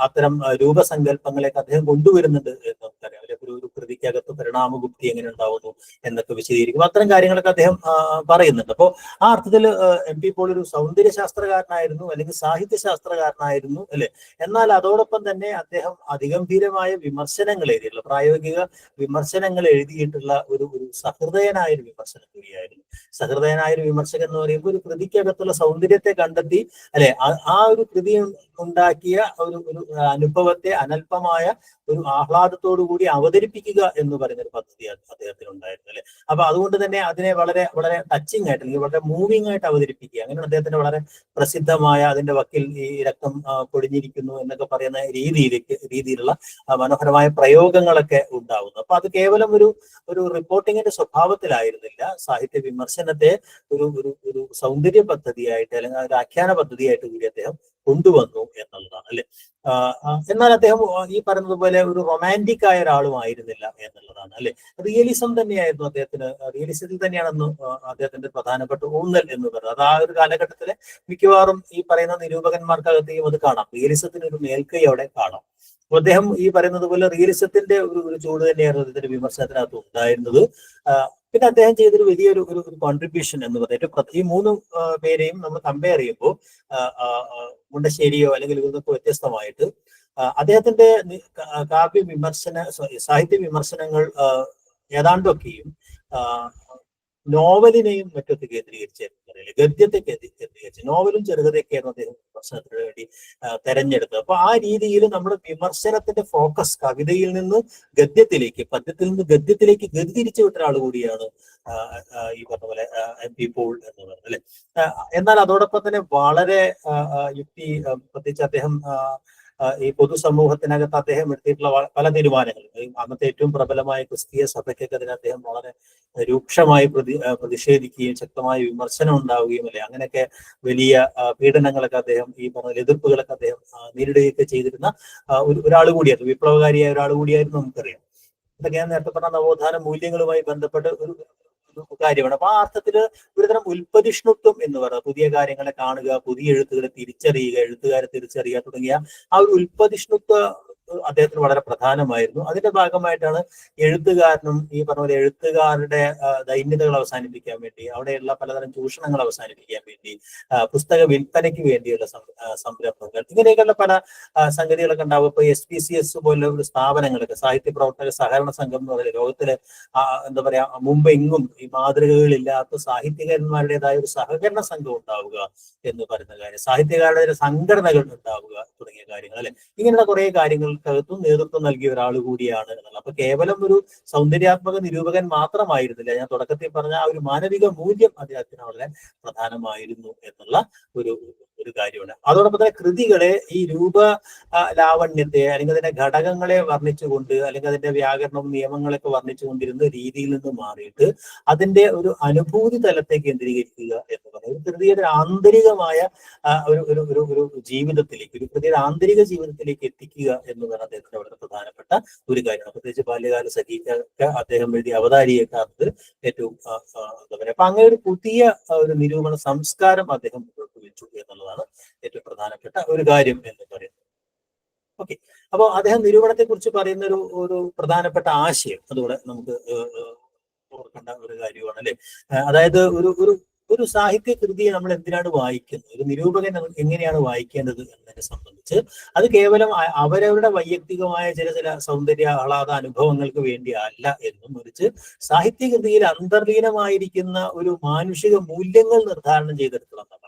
അത്തരം രൂപസങ്കല്പങ്ങളെയൊക്കെ അദ്ദേഹം കൊണ്ടുവരുന്നുണ്ട് എന്ന് നമുക്കറിയാം, അല്ലെ. ഒരു കൃതിക്കകത്ത് പരിണാമഗുപ്തി എങ്ങനെ ഉണ്ടാവുന്നു എന്നൊക്കെ വിശദീകരിക്കും. അത്തരം കാര്യങ്ങളൊക്കെ അദ്ദേഹം പറയുന്നുണ്ട്. അപ്പോൾ ആ അർത്ഥത്തിൽ എം പി പോൾ ഒരു സൗന്ദര്യ ശാസ്ത്രകാരനായിരുന്നു, അല്ലെങ്കിൽ സാഹിത്യ ശാസ്ത്രകാരനായിരുന്നു, അല്ലെ. എന്നാൽ അതോടൊപ്പം തന്നെ അദ്ദേഹം അതിഗംഭീരമായ വിമർശനങ്ങൾ എഴുതിയിട്ടുള്ള, പ്രായോഗിക വിമർശനങ്ങൾ എഴുതിയിട്ടുള്ള ഒരു സഹൃദയനായ ഒരു വിമർശനം കൂടിയായിരുന്നു. സഹൃദയനായ ഒരു വിമർശകൻ എന്ന് പറയുമ്പോൾ ഒരു കൃതിക്കകത്തുള്ള സൗന്ദര്യത്തെ കണ്ടെത്തി, അല്ലെ, ആ ഒരു കൃതി ഉണ്ടാക്കിയ ഒരു അനുഭവത്തെ അനൽപമായ ഒരു ആഹ്ലാദത്തോടു കൂടി അവതരിപ്പിക്കുക എന്ന് പറയുന്ന ഒരു പദ്ധതി അദ്ദേഹത്തിന് ഉണ്ടായിരുന്നു, അല്ലെ. അപ്പൊ അതുകൊണ്ട് തന്നെ അതിനെ വളരെ വളരെ ടച്ചിങ് ആയിട്ട്, അല്ലെങ്കിൽ വളരെ മൂവിങ് ആയിട്ട് അവതരിപ്പിക്കുക, അങ്ങനെയാണ് അദ്ദേഹത്തിന്റെ വളരെ പ്രസിദ്ധമായ അതിന്റെ വക്കിൽ ഈ രക്തം പൊടിഞ്ഞിരിക്കുന്നു എന്നൊക്കെ പറയുന്ന രീതിയിലുള്ള മനോഹരമായ പ്രയോഗങ്ങളൊക്കെ ഉണ്ടാവുന്നു. അപ്പൊ അത് കേവലം ഒരു റിപ്പോർട്ടിങ്ങിന്റെ സ്വഭാവത്തിലായിരുന്നില്ല, സാഹിത്യ വിമർശനത്തെ ഒരു സൗന്ദര്യ പദ്ധതിയായിട്ട്, അല്ലെങ്കിൽ ഒരു ആഖ്യാന പദ്ധതിയായിട്ട് കൂടി അദ്ദേഹം കൊണ്ടുവന്നു എന്നുള്ളതാണ്, അല്ലെ. എന്നാൽ അദ്ദേഹം ഈ പറയുന്നത് പോലെ ഒരു റൊമാൻറ്റിക് ആയ ഒരാളും ആയിരുന്നില്ല എന്നുള്ളതാണ്, അല്ലെ. റിയലിസം തന്നെയായിരുന്നു അദ്ദേഹത്തിന്, റിയലിസത്തിൽ തന്നെയാണെന്ന് അദ്ദേഹത്തിന്റെ പ്രധാനപ്പെട്ട ഊന്നൽ എന്ന് പറയുന്നത്. അത് ആ ഒരു കാലഘട്ടത്തിലെ മിക്കവാറും ഈ പറയുന്ന നിരൂപകന്മാർക്കകത്തെയും അത് കാണാം, റിയലിസത്തിന് ഒരു മേൽക്കൈ അവിടെ കാണാം. അപ്പൊ അദ്ദേഹം ഈ പറയുന്നത് പോലെ റിയലിസത്തിന്റെ ഒരു ചൂട് തന്നെയായിരുന്നു അദ്ദേഹത്തിന്റെ വിമർശനത്തിനകത്ത് ഉണ്ടായിരുന്നത്. പിന്നെ അദ്ദേഹം ചെയ്തൊരു വലിയൊരു ഒരു കോൺട്രിബ്യൂഷൻ എന്ന് പറഞ്ഞിട്ട് ഈ മൂന്ന് പേരെയും നമ്മൾ കമ്പയർ ചെയ്യുമ്പോൾ മുണ്ടശ്ശേരിയോ അല്ലെങ്കിൽ ഇതൊക്കെ വ്യത്യസ്തമായിട്ട് അദ്ദേഹത്തിന്റെ കാവ്യ വിമർശന സാഹിത്യ വിമർശനങ്ങൾ ഏതാണ്ടൊക്കെയും നോവലിനെയും മറ്റൊക്കെ കേന്ദ്രീകരിച്ചായിരുന്നു പറയില്ല, ഗദ്യത്തെ കേന്ദ്രീകരിച്ച് നോവലും ചെറുകഥയൊക്കെയായിരുന്നു അദ്ദേഹം വിമർശനത്തിന് വേണ്ടി തെരഞ്ഞെടുത്തത്. അപ്പൊ ആ രീതിയിൽ നമ്മുടെ വിമർശനത്തിന്റെ ഫോക്കസ് കവിതയിൽ നിന്ന് ഗദ്യത്തിലേക്ക്, പദ്യത്തിൽ നിന്ന് ഗദ്യത്തിലേക്ക് ഗതി തിരിച്ചു വിട്ട ഒരാൾ കൂടിയാണ് ഈ പറഞ്ഞ പോലെ MP പോൾ എന്ന് പറയുന്നത് അല്ലെ. എന്നാൽ അതോടൊപ്പം തന്നെ വളരെ യുക്തി, പ്രത്യേകിച്ച് അദ്ദേഹം ഈ പൊതുസമൂഹത്തിനകത്ത് അദ്ദേഹം എടുത്തിട്ടുള്ള പല തീരുമാനങ്ങളും, അന്നത്തെ ഏറ്റവും പ്രബലമായ ക്രിസ്തീയ സഭയ്ക്കൊക്കെ അതിന് അദ്ദേഹം വളരെ രൂക്ഷമായി പ്രതിഷേധിക്കുകയും ശക്തമായ വിമർശനം ഉണ്ടാവുകയും അല്ലെ, അങ്ങനെയൊക്കെ വലിയ പീഡനങ്ങളൊക്കെ അദ്ദേഹം, ഈ പറഞ്ഞ എതിർപ്പുകളൊക്കെ അദ്ദേഹം നേരിടുകയൊക്കെ ചെയ്തിരുന്ന ഒരാൾ കൂടിയായിരുന്നു, വിപ്ലവകാരിയായ ഒരാൾ കൂടിയായിരുന്നു നമുക്കറിയാം. ഇതൊക്കെ ഞാൻ നേരത്തെ പറഞ്ഞ നവോത്ഥാന മൂല്യങ്ങളുമായി ബന്ധപ്പെട്ട് ഒരു കാര്യമാണ്. അപ്പൊ ആ അർത്ഥത്തില് ഒരുതരം ഉൽപ്പതിഷ്ണുത്വം എന്ന് പറയുന്നത്, പുതിയ കാര്യങ്ങളെ കാണുക, പുതിയ എഴുത്തുകളെ തിരിച്ചറിയുക, എഴുത്തുകാരെ തിരിച്ചറിയുക തുടങ്ങിയ ആ ഒരു ഉൽപ്പതിഷ്ണുത്വ അദ്ദേഹത്തിന് വളരെ പ്രധാനമായിരുന്നു. അതിന്റെ ഭാഗമായിട്ടാണ് എഴുത്തുകാരനും ഈ പറഞ്ഞ പോലെ എഴുത്തുകാരുടെ ദൈന്യതകൾ അവസാനിപ്പിക്കാൻ വേണ്ടി, അവിടെയുള്ള പലതരം ചൂഷണങ്ങൾ അവസാനിപ്പിക്കാൻ വേണ്ടി, പുസ്തക വിൽപ്പനയ്ക്ക് വേണ്ടിയുള്ള സംരംഭങ്ങൾ, ഇങ്ങനെയൊക്കെയുള്ള പല സംഗതികളൊക്കെ ഉണ്ടാവും. ഇപ്പൊ SPCS പോലുള്ള ഒരു സ്ഥാപനങ്ങളൊക്കെ, സാഹിത്യ പ്രവർത്തക സഹകരണ സംഘം എന്ന് പറയുന്നത് ലോകത്തിലെ എന്താ പറയാ മുമ്പ് എങ്ങും ഈ മാതൃകകളില്ലാത്ത സാഹിത്യകാരന്മാരുടേതായ ഒരു സഹകരണ സംഘം ഉണ്ടാവുക എന്ന് പറയുന്ന കാര്യം, സാഹിത്യകാരുടെ സംഘടനകൾ ഉണ്ടാവുക തുടങ്ങിയ കാര്യങ്ങൾ അല്ലെ, ഇങ്ങനെയുള്ള കുറെ കാര്യങ്ങൾക്കകത്തും നേതൃത്വം നൽകിയ ഒരാൾ കൂടിയാണ് എന്നുള്ളത്. അപ്പൊ കേവലം ഒരു സൗന്ദര്യാത്മക നിരൂപകൻ മാത്രമായിരുന്നില്ല, ഞാൻ തുടക്കത്തിൽ പറഞ്ഞ ആ ഒരു മാനവിക മൂല്യം അദ്ദേഹത്തിന് വളരെ പ്രധാനമായിരുന്നു എന്നുള്ള ഒരു കാര്യമാണ്. അതോടൊപ്പം തന്നെ കൃതികളെ ഈ രൂപ ലാവണ്യത്തെ അല്ലെങ്കിൽ അതിന്റെ ഘടകങ്ങളെ വർണ്ണിച്ചുകൊണ്ട്, അല്ലെങ്കിൽ അതിന്റെ വ്യാകരണവും നിയമങ്ങളൊക്കെ വർണ്ണിച്ചുകൊണ്ടിരുന്ന രീതിയിൽ നിന്ന് മാറിയിട്ട് അതിന്റെ ഒരു അനുഭൂതി തലത്തെ കേന്ദ്രീകരിക്കുക എന്ന് പറയുന്നത്, ഒരു കൃതിയുടെ ആന്തരികമായ ഒരു ജീവിതത്തിലേക്ക്, ഒരു കൃതിയുടെ ആന്തരിക ജീവിതത്തിലേക്ക് എത്തിക്കുക എന്ന് പറയുന്നത് അദ്ദേഹത്തിന്റെ വളരെ പ്രധാനപ്പെട്ട ഒരു കാര്യമാണ്. പ്രത്യേകിച്ച് ബാല്യകാല സഖിയൊക്കെ അദ്ദേഹം എഴുതിയ അവതാരിയൊക്കെ അത് ഏറ്റവും എന്താ പറയുക, അപ്പൊ അങ്ങനെ ഒരു പുതിയ ഒരു നിരൂപണ സംസ്കാരം അദ്ദേഹം മുന്നോട്ട് വെച്ചു എന്നുള്ളതാണ് ഏറ്റവും പ്രധാനപ്പെട്ട ഒരു കാര്യം എന്ന് പറയുന്നത്. ഓക്കെ, അപ്പോൾ അദ്ദേഹം നിരൂപണത്തെ കുറിച്ച് പറയുന്ന ഒരു പ്രധാനപ്പെട്ട ആശയം അതുകൂടെ നമുക്ക് ഓർക്കേണ്ട ഒരു കാര്യമാണ് അല്ലെ. അതായത് ഒരു സാഹിത്യ കൃതിയെ നമ്മൾ എന്തിനാണ് വായിക്കുന്നത്, ഒരു നിരൂപകൻ എങ്ങനെയാണ് വായിക്കേണ്ടത് എന്നതിനെ സംബന്ധിച്ച് അത് കേവലം അവരവരുടെ വൈയക്തികമായ ചില സൗന്ദര്യ ആഹ്ലാദ അനുഭവങ്ങൾക്ക് വേണ്ടി അല്ല എന്നും, മറിച്ച് സാഹിത്യകൃതിയിൽ അന്തർലീനമായിരിക്കുന്ന ഒരു മാനുഷിക മൂല്യങ്ങൾ നിർദ്ധാരണം ചെയ്തെടുക്കണം എന്നാണ്.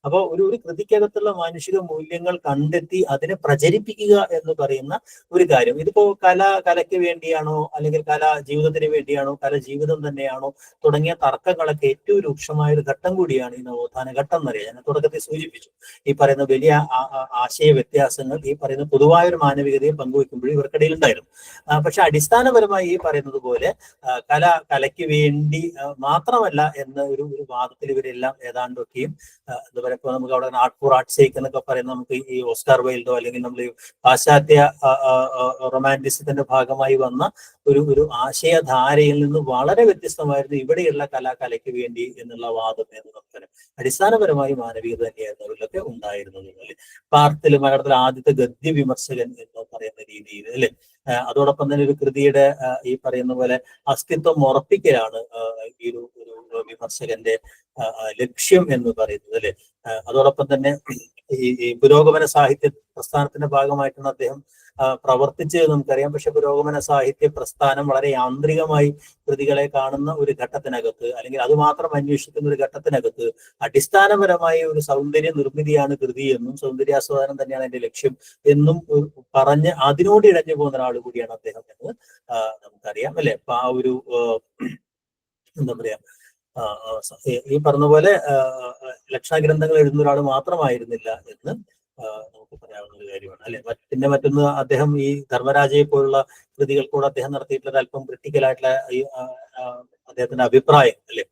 അപ്പോൾ ഒരു കൃതിക്കകത്തുള്ള മാനുഷിക മൂല്യങ്ങൾ കണ്ടെത്തി അതിനെ പ്രചരിപ്പിക്കുക എന്ന് പറയുന്ന ഒരു കാര്യം, ഇതിപ്പോ കലയ്ക്ക് വേണ്ടിയാണോ, അല്ലെങ്കിൽ കല ജീവിതത്തിന് വേണ്ടിയാണോ, കല ജീവിതം തന്നെയാണോ തുടങ്ങിയ തർക്കങ്ങളൊക്കെ ഏറ്റവും രൂക്ഷമായ ഒരു ഘട്ടം കൂടിയാണ് ഈ നവോത്ഥാന ഘട്ടം എന്നറിയാം. ഞാൻ തുടക്കത്തിൽ സൂചിപ്പിച്ചു, ഈ പറയുന്ന വലിയ ആശയ വ്യത്യാസങ്ങൾ ഈ പറയുന്ന പൊതുവായ ഒരു മാനവികതയെ പങ്കുവെക്കുമ്പോഴും ഇവർക്കിടയിൽ ഉണ്ടായിരുന്നു. പക്ഷെ അടിസ്ഥാനപരമായി ഈ പറയുന്നത് പോലെ കലയ്ക്ക് വേണ്ടി മാത്രമല്ല എന്ന ഒരു വാദത്തിൽ ഇവരെല്ലാം ഏതാണ്ടൊക്കെയും എന്താ പറയുക, ഇപ്പൊ നമുക്ക് അവിടെ ആർട്ട് ഫോർ ആർട്ട് സേക്ക് എന്നൊക്കെ പറയുന്ന, നമുക്ക് ഈ ഓസ്കാർ വൈൽഡോ അല്ലെങ്കിൽ നമ്മൾ പാശ്ചാത്യ റൊമാന്റിസത്തിന്റെ ഭാഗമായി വന്ന ഒരു ആശയധാരയിൽ നിന്ന് വളരെ വ്യത്യസ്തമായിരുന്നു ഇവിടെയുള്ള കലയ്ക്ക് വേണ്ടി എന്നുള്ള വാദം എന്ന് നമുക്ക് അടിസ്ഥാനപരമായി മാനവികത തന്നെയായിരുന്നു അവരിലൊക്കെ ഉണ്ടായിരുന്നത് അല്ലെ. പാർത്തിൽ മലയാളത്തിലെ ആദ്യത്തെ ഗദ്യ വിമർശകൻ എന്ന് പറയുന്ന രീതിയിൽ അല്ലെ. അതോടൊപ്പം തന്നെ ഒരു കൃതിയുടെ ഈ പറയുന്ന പോലെ അസ്തിത്വം ഉറപ്പിക്കലാണ് ഈ ഒരു വിമർശകന്റെ ലക്ഷ്യം എന്ന് പറയുന്നത് അല്ലെ. അതോടൊപ്പം തന്നെ ഈ പുരോഗമന സാഹിത്യ പ്രസ്ഥാനത്തിന്റെ ഭാഗമായിട്ടാണ് അദ്ദേഹം പ്രവർത്തിച്ചത് നമുക്കറിയാം. പക്ഷെ പുരോഗമന സാഹിത്യ പ്രസ്ഥാനം വളരെ യാന്ത്രികമായി കൃതികളെ കാണുന്ന ഒരു ഘട്ടത്തിനകത്ത്, അല്ലെങ്കിൽ അത് മാത്രം അന്വേഷിക്കുന്ന ഒരു ഘട്ടത്തിനകത്ത് അടിസ്ഥാനപരമായ ഒരു സൗന്ദര്യ നിർമ്മിതിയാണ് കൃതി എന്നും സൗന്ദര്യാസ്വാദനം തന്നെയാണ് എന്റെ ലക്ഷ്യം എന്നും പറഞ്ഞ് അതിനോട് ഇഴഞ്ഞു പോകുന്ന ഒരാൾ കൂടിയാണ് അദ്ദേഹം എന്ന് നമുക്കറിയാം അല്ലെ. അപ്പൊ ആ ഒരു എന്താ പറയാ, ഈ പറഞ്ഞ പോലെ ലക്ഷഗ്രന്ഥങ്ങൾ എഴുതുന്ന ഒരാൾ മാത്രമായിരുന്നില്ല എന്ന് നമുക്ക് പറയാവുന്ന ഒരു കാര്യമാണ് അല്ലെ. പിന്നെ മറ്റൊന്ന്, അദ്ദേഹം ഈ ധർമ്മരാജയെ പോലുള്ള കൃതികൾ കൂടെ അദ്ദേഹം നടത്തിയിട്ടുള്ള അല്പം ക്രിട്ടിക്കലായിട്ടുള്ള ഈ അദ്ദേഹത്തിന്റെ അഭിപ്രായം അല്ലെ.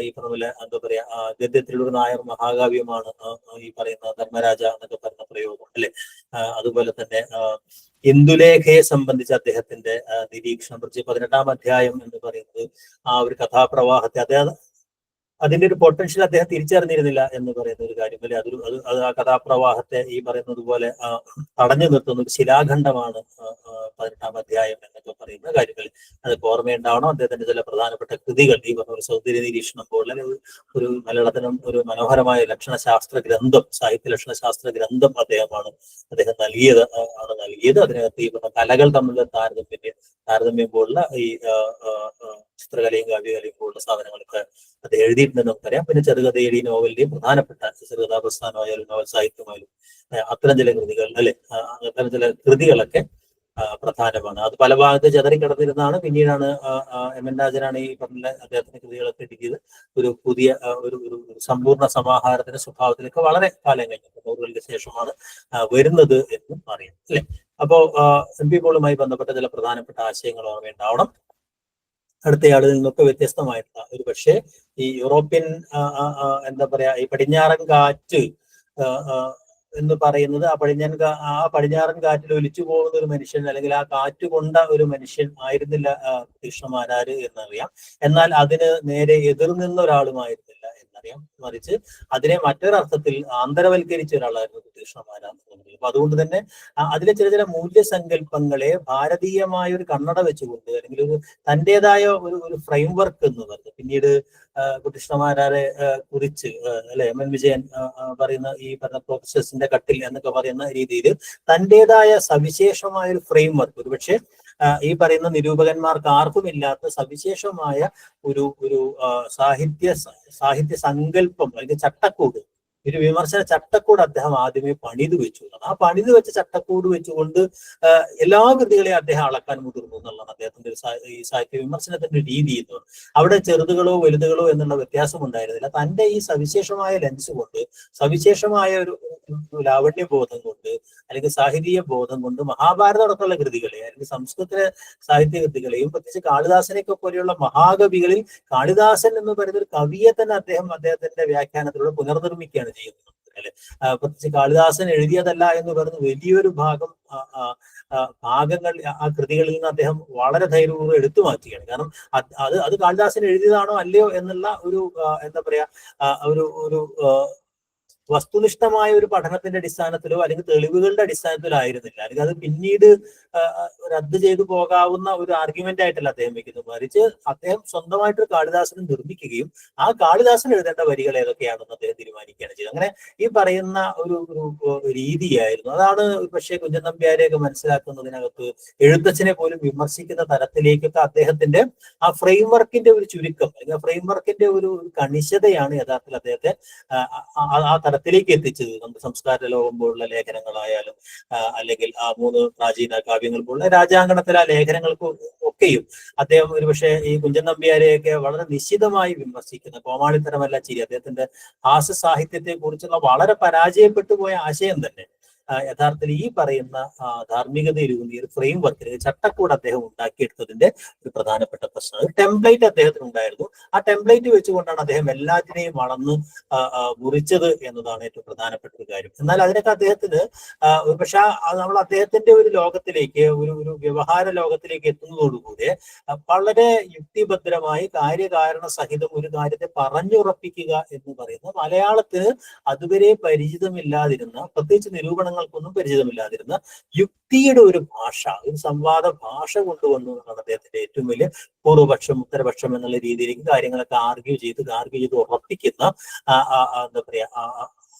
ഈ പറഞ്ഞ പോലെ എന്താ പറയാ, ഗദ്യത്തിലൊരു നായർ മഹാകാവ്യമാണ് ഈ പറയുന്ന ധർമ്മരാജ എന്നൊക്കെ പറയുന്ന പ്രയോഗം അല്ലെ. അതുപോലെ തന്നെ ഇന്ദുലേഖയെ സംബന്ധിച്ച് അദ്ദേഹത്തിന്റെ നിരീക്ഷണം, പ്രത്യേകിച്ച് 18-ാം അധ്യായം എന്ന് പറയുന്നത് ആ ഒരു കഥാപ്രവാഹത്തെ അതിന്റെ ഒരു പൊട്ടൻഷ്യൽ അദ്ദേഹം തിരിച്ചറിഞ്ഞിരുന്നില്ല എന്ന് പറയുന്ന ഒരു കാര്യം അല്ലെ. അത് ആ കഥാപ്രവാഹത്തെ ഈ പറയുന്നത് പോലെ തടഞ്ഞു നിർത്തുന്ന ഒരു ശിലാഖണ്ഡമാണ് 18-ാം അധ്യായം എന്നൊക്കെ പറയുന്ന കാര്യങ്ങൾ അതൊക്കെ ഓർമ്മയുണ്ടാവണം. അദ്ദേഹത്തിന്റെ ചില പ്രധാനപ്പെട്ട കൃതികൾ ഈ പറഞ്ഞ ഒരു സൗന്ദര്യ നിരീക്ഷണം പോലെ ഒരു മലയാളത്തിനും ഒരു മനോഹരമായ ലക്ഷണശാസ്ത്ര ഗ്രന്ഥം, സാഹിത്യ ലക്ഷണശാസ്ത്ര ഗ്രന്ഥം അദ്ദേഹം നൽകിയത്. അതിനകത്ത് ഈ പറഞ്ഞ കലകൾ തമ്മിലുള്ള താരതമ്യം പോലുള്ള ഈ ചിത്രകലയും കാവ്യകലയും പോലുള്ള സാധനങ്ങളൊക്കെ അത് എഴുതിയിട്ടുണ്ടെന്ന് നമുക്കറിയാം. പിന്നെ ചെറുകഥയുടെയും നോവലിന്റെയും പ്രധാനപ്പെട്ട ചെറുകഥാ പ്രസ്ഥാനമായാലും നോവൽ സാഹിത്യമായാലും അത്തരം ചില കൃതികൾ അത്തരം ചില കൃതികളൊക്കെ പ്രധാനമാണ്. അത് പല ഭാഗത്ത് ചെതറിക്കിടന്നിരുന്നാണ്. പിന്നീടാണ് എം.എൻ. രാജനാണ് ഈ പറഞ്ഞ അദ്ദേഹത്തിന്റെ കൃതികളൊക്കെ എഴുതിയത് ഒരു പുതിയ ഒരു സമ്പൂർണ്ണ സമാഹാരത്തിന്റെ സ്വഭാവത്തിലേക്ക് വളരെ കാലം കഴിഞ്ഞു 100 ശേഷമാണ് വരുന്നത് എന്നും അറിയാം, അല്ലെ? അപ്പോ എം.പി. പോളുമായി ബന്ധപ്പെട്ട ചില പ്രധാനപ്പെട്ട ആശയങ്ങൾ ഓർമ്മയുണ്ടാവണം. അടുത്തയാളിൽ നിന്നൊക്കെ വ്യത്യസ്തമായിട്ടുള്ള ഒരു പക്ഷേ ഈ യൂറോപ്യൻ എന്താ പറയാ ഈ പടിഞ്ഞാറൻ കാറ്റ് എന്ന് പറയുന്നത് ആ പടിഞ്ഞാറൻ കാറ്റിൽ ഒലിച്ചു പോകുന്ന ഒരു മനുഷ്യൻ, അല്ലെങ്കിൽ ആ കാറ്റ് കൊണ്ട ഒരു മനുഷ്യൻ ആയിരുന്നില്ല കൃഷ്ണമാരാര് എന്നറിയാം. എന്നാൽ അതിന് നേരെ എതിർനിന്ന ഒരാളുമായിരുന്നില്ല എന്നറിയാം. മറിച്ച് അതിനെ മറ്റൊരർത്ഥത്തിൽ ആന്തരവൽക്കരിച്ച ഒരാളായിരുന്നു കൃഷ്ണമാരാർ. അപ്പൊ അതുകൊണ്ട് തന്നെ അതിലെ ചില മൂല്യസങ്കല്പങ്ങളെ ഭാരതീയമായ ഒരു കണ്ണട വെച്ചുകൊണ്ട്, അല്ലെങ്കിൽ ഒരു തന്റേതായ ഒരു ഫ്രെയിം വർക്ക് എന്ന് പറഞ്ഞ് പിന്നീട് കൃഷ്ണമാരാരെ കുറിച്ച് അല്ലെ എം.എൻ. വിജയൻ പറയുന്ന ഈ പറഞ്ഞ പ്രൊഫസേഴ്സിന്റെ കട്ടിൽ എന്നൊക്കെ പറയുന്ന രീതിയിൽ തന്റേതായ സവിശേഷമായ ഒരു ഫ്രെയിം വർക്ക്, ഒരുപക്ഷെ ഈ പറയുന്ന നിരൂപകന്മാർക്ക് ആർക്കും ഇല്ലാത്ത സവിശേഷമായ ഒരു സാഹിത്യ സങ്കല്പം അല്ലെങ്കിൽ ചട്ടക്കൂട്, ഒരു വിമർശന ചട്ടക്കൂട് അദ്ദേഹം ആദ്യമേ പണിതു വെച്ചു. ആ പണിതു വെച്ച ചട്ടക്കൂട് വെച്ചുകൊണ്ട് എല്ലാ കൃതികളെയും അദ്ദേഹം അളക്കാൻ മുതിർന്നു എന്നുള്ളതാണ് അദ്ദേഹത്തിന്റെ ഈ സാഹിത്യ വിമർശനത്തിന്റെ രീതി എന്ന് പറയുന്നത്. അവിടെ ചെറുതുകളോ വലുതുകളോ എന്നുള്ള വ്യത്യാസം ഉണ്ടായിരുന്നില്ല. തന്റെ ഈ സവിശേഷമായ ലെൻസ് കൊണ്ട്, സവിശേഷമായ ഒരു ലാവണ്യബോധം കൊണ്ട്, അല്ലെങ്കിൽ സാഹിത്യ ബോധം കൊണ്ട് മഹാഭാരതം അടക്കമുള്ള കൃതികളെ, അല്ലെങ്കിൽ സംസ്കൃത സാഹിത്യ കൃതികളെയും പ്രത്യേകിച്ച് കാളിദാസനെയൊക്കെ പോലെയുള്ള മഹാകവികളിൽ കാളിദാസൻ എന്ന് പറയുന്ന ഒരു കവിയെ തന്നെ അദ്ദേഹത്തിന്റെ വ്യാഖ്യാനത്തിലൂടെ പുനർനിർമ്മിക്കുകയാണ് ചെയ്യുന്നത്, അല്ലെ? പ്രത്യേകിച്ച് കാളിദാസൻ എഴുതിയതല്ല എന്ന് പറയുന്ന വലിയൊരു ഭാഗങ്ങൾ ആ കൃതികളിൽ നിന്ന് അദ്ദേഹം വളരെ ധൈര്യപൂർവ്വം എടുത്തു മാറ്റുകയാണ്. കാരണം അത് കാളിദാസൻ എഴുതിയതാണോ അല്ലയോ എന്നുള്ള ഒരു എന്താ പറയാ ഒരു വസ്തുനിഷ്ഠമായ ഒരു പഠനത്തിന്റെ അടിസ്ഥാനത്തിലോ അല്ലെങ്കിൽ തെളിവുകളുടെ അടിസ്ഥാനത്തിലോ ആയിരുന്നില്ല, അല്ലെങ്കിൽ അത് പിന്നീട് റദ്ദ് ചെയ്തു പോകാവുന്ന ഒരു ആർഗ്യുമെന്റ് ആയിട്ടല്ല അദ്ദേഹം വെക്കുന്നത്. മറിച്ച് അദ്ദേഹം സ്വന്തമായിട്ട് കാളിദാസനെ നിർമ്മിക്കുകയും ആ കാളിദാസൻ എഴുതേണ്ട വരികൾ ഏതൊക്കെയാണെന്ന് അദ്ദേഹം തീരുമാനിക്കുകയാണ് ചെയ്തത്. അങ്ങനെ ഈ പറയുന്ന ഒരു രീതിയായിരുന്നു. അതാണ് പക്ഷേ കുഞ്ചൻ നമ്പ്യാരെയൊക്കെ മനസ്സിലാക്കുന്നതിനകത്ത് എഴുത്തച്ഛനെ പോലും വിമർശിക്കുന്ന തരത്തിലേക്കൊക്കെ അദ്ദേഹത്തിന്റെ ആ ഫ്രെയിം വർക്കിന്റെ ഒരു ചുരുക്കം, അല്ലെങ്കിൽ ആ ഫ്രെയിം വർക്കിന്റെ ഒരു കണിശതയാണ് യഥാർത്ഥത്തിൽ അദ്ദേഹത്തെ ആ തലത്തിലേക്ക് എത്തിച്ചത്. നമ്മുടെ സംസ്കാര ലോകം പോലുള്ള ലേഖനങ്ങളായാലും അല്ലെങ്കിൽ ആ 3 പ്രാചീന കാവ്യങ്ങൾ പോലുള്ള രാജാങ്കണത്തിലെ ആ ലേഖനങ്ങൾക്ക് ഒക്കെയും അദ്ദേഹം ഒരുപക്ഷെ ഈ കുഞ്ചൻ നമ്പ്യാരെയൊക്കെ വളരെ നിശ്ചിതമായി വിമർശിക്കുന്ന, കോമാളിത്തരമല്ല ചിരി, അദ്ദേഹത്തിന്റെ ഹാസ്യ സാഹിത്യത്തെ കുറിച്ചുള്ള വളരെ പരാജയപ്പെട്ടു പോയ ആശയം തന്നെ യഥാർത്ഥത്തിൽ ഈ പറയുന്ന ധാർമ്മികതയിലൂന്നിയ ഒരു ഫ്രെയിം വർക്കിന് ചട്ടക്കൂട് അദ്ദേഹം ഉണ്ടാക്കിയെടുത്തതിന്റെ ഒരു പ്രധാനപ്പെട്ട പ്രശ്നം. ഒരു ടെംപ്ലേറ്റ് അദ്ദേഹത്തിന് ഉണ്ടായിരുന്നു. ആ ടെംപ്ലേറ്റ് വെച്ചുകൊണ്ടാണ് അദ്ദേഹം എല്ലാത്തിനെയും വളർന്ന് മുറിച്ചത് എന്നതാണ് ഏറ്റവും പ്രധാനപ്പെട്ട ഒരു കാര്യം. എന്നാൽ അതിനൊക്കെ അദ്ദേഹത്തിന് പക്ഷെ നമ്മൾ അദ്ദേഹത്തിന്റെ ഒരു ലോകത്തിലേക്ക്, ഒരു വ്യവഹാര ലോകത്തിലേക്ക് എത്തുന്നതോടുകൂടി വളരെ യുക്തിഭദ്രമായി കാര്യകാരണ സഹിതം ഒരു കാര്യത്തെ പറഞ്ഞുറപ്പിക്കുക എന്ന് പറയുന്ന മലയാളത്തിന് അതുവരെ പരിചിതമില്ലാതിരുന്ന, പ്രത്യേകിച്ച് നിരൂപണങ്ങൾക്കൊന്നും പരിചിതമില്ലാതിരുന്ന യുക്തിയുടെ ഒരു ഭാഷ, ഒരു സംവാദ ഭാഷ കൊണ്ടുവന്നു എന്നാണ് അദ്ദേഹത്തിന്റെ ഏറ്റവും വലിയ പൂർവപക്ഷം ഉത്തരപക്ഷം എന്നുള്ള രീതിയിലേക്ക് കാര്യങ്ങളൊക്കെ ആർഗ്യൂ ചെയ്ത് ഉറപ്പിക്കുന്ന എന്താ പറയാ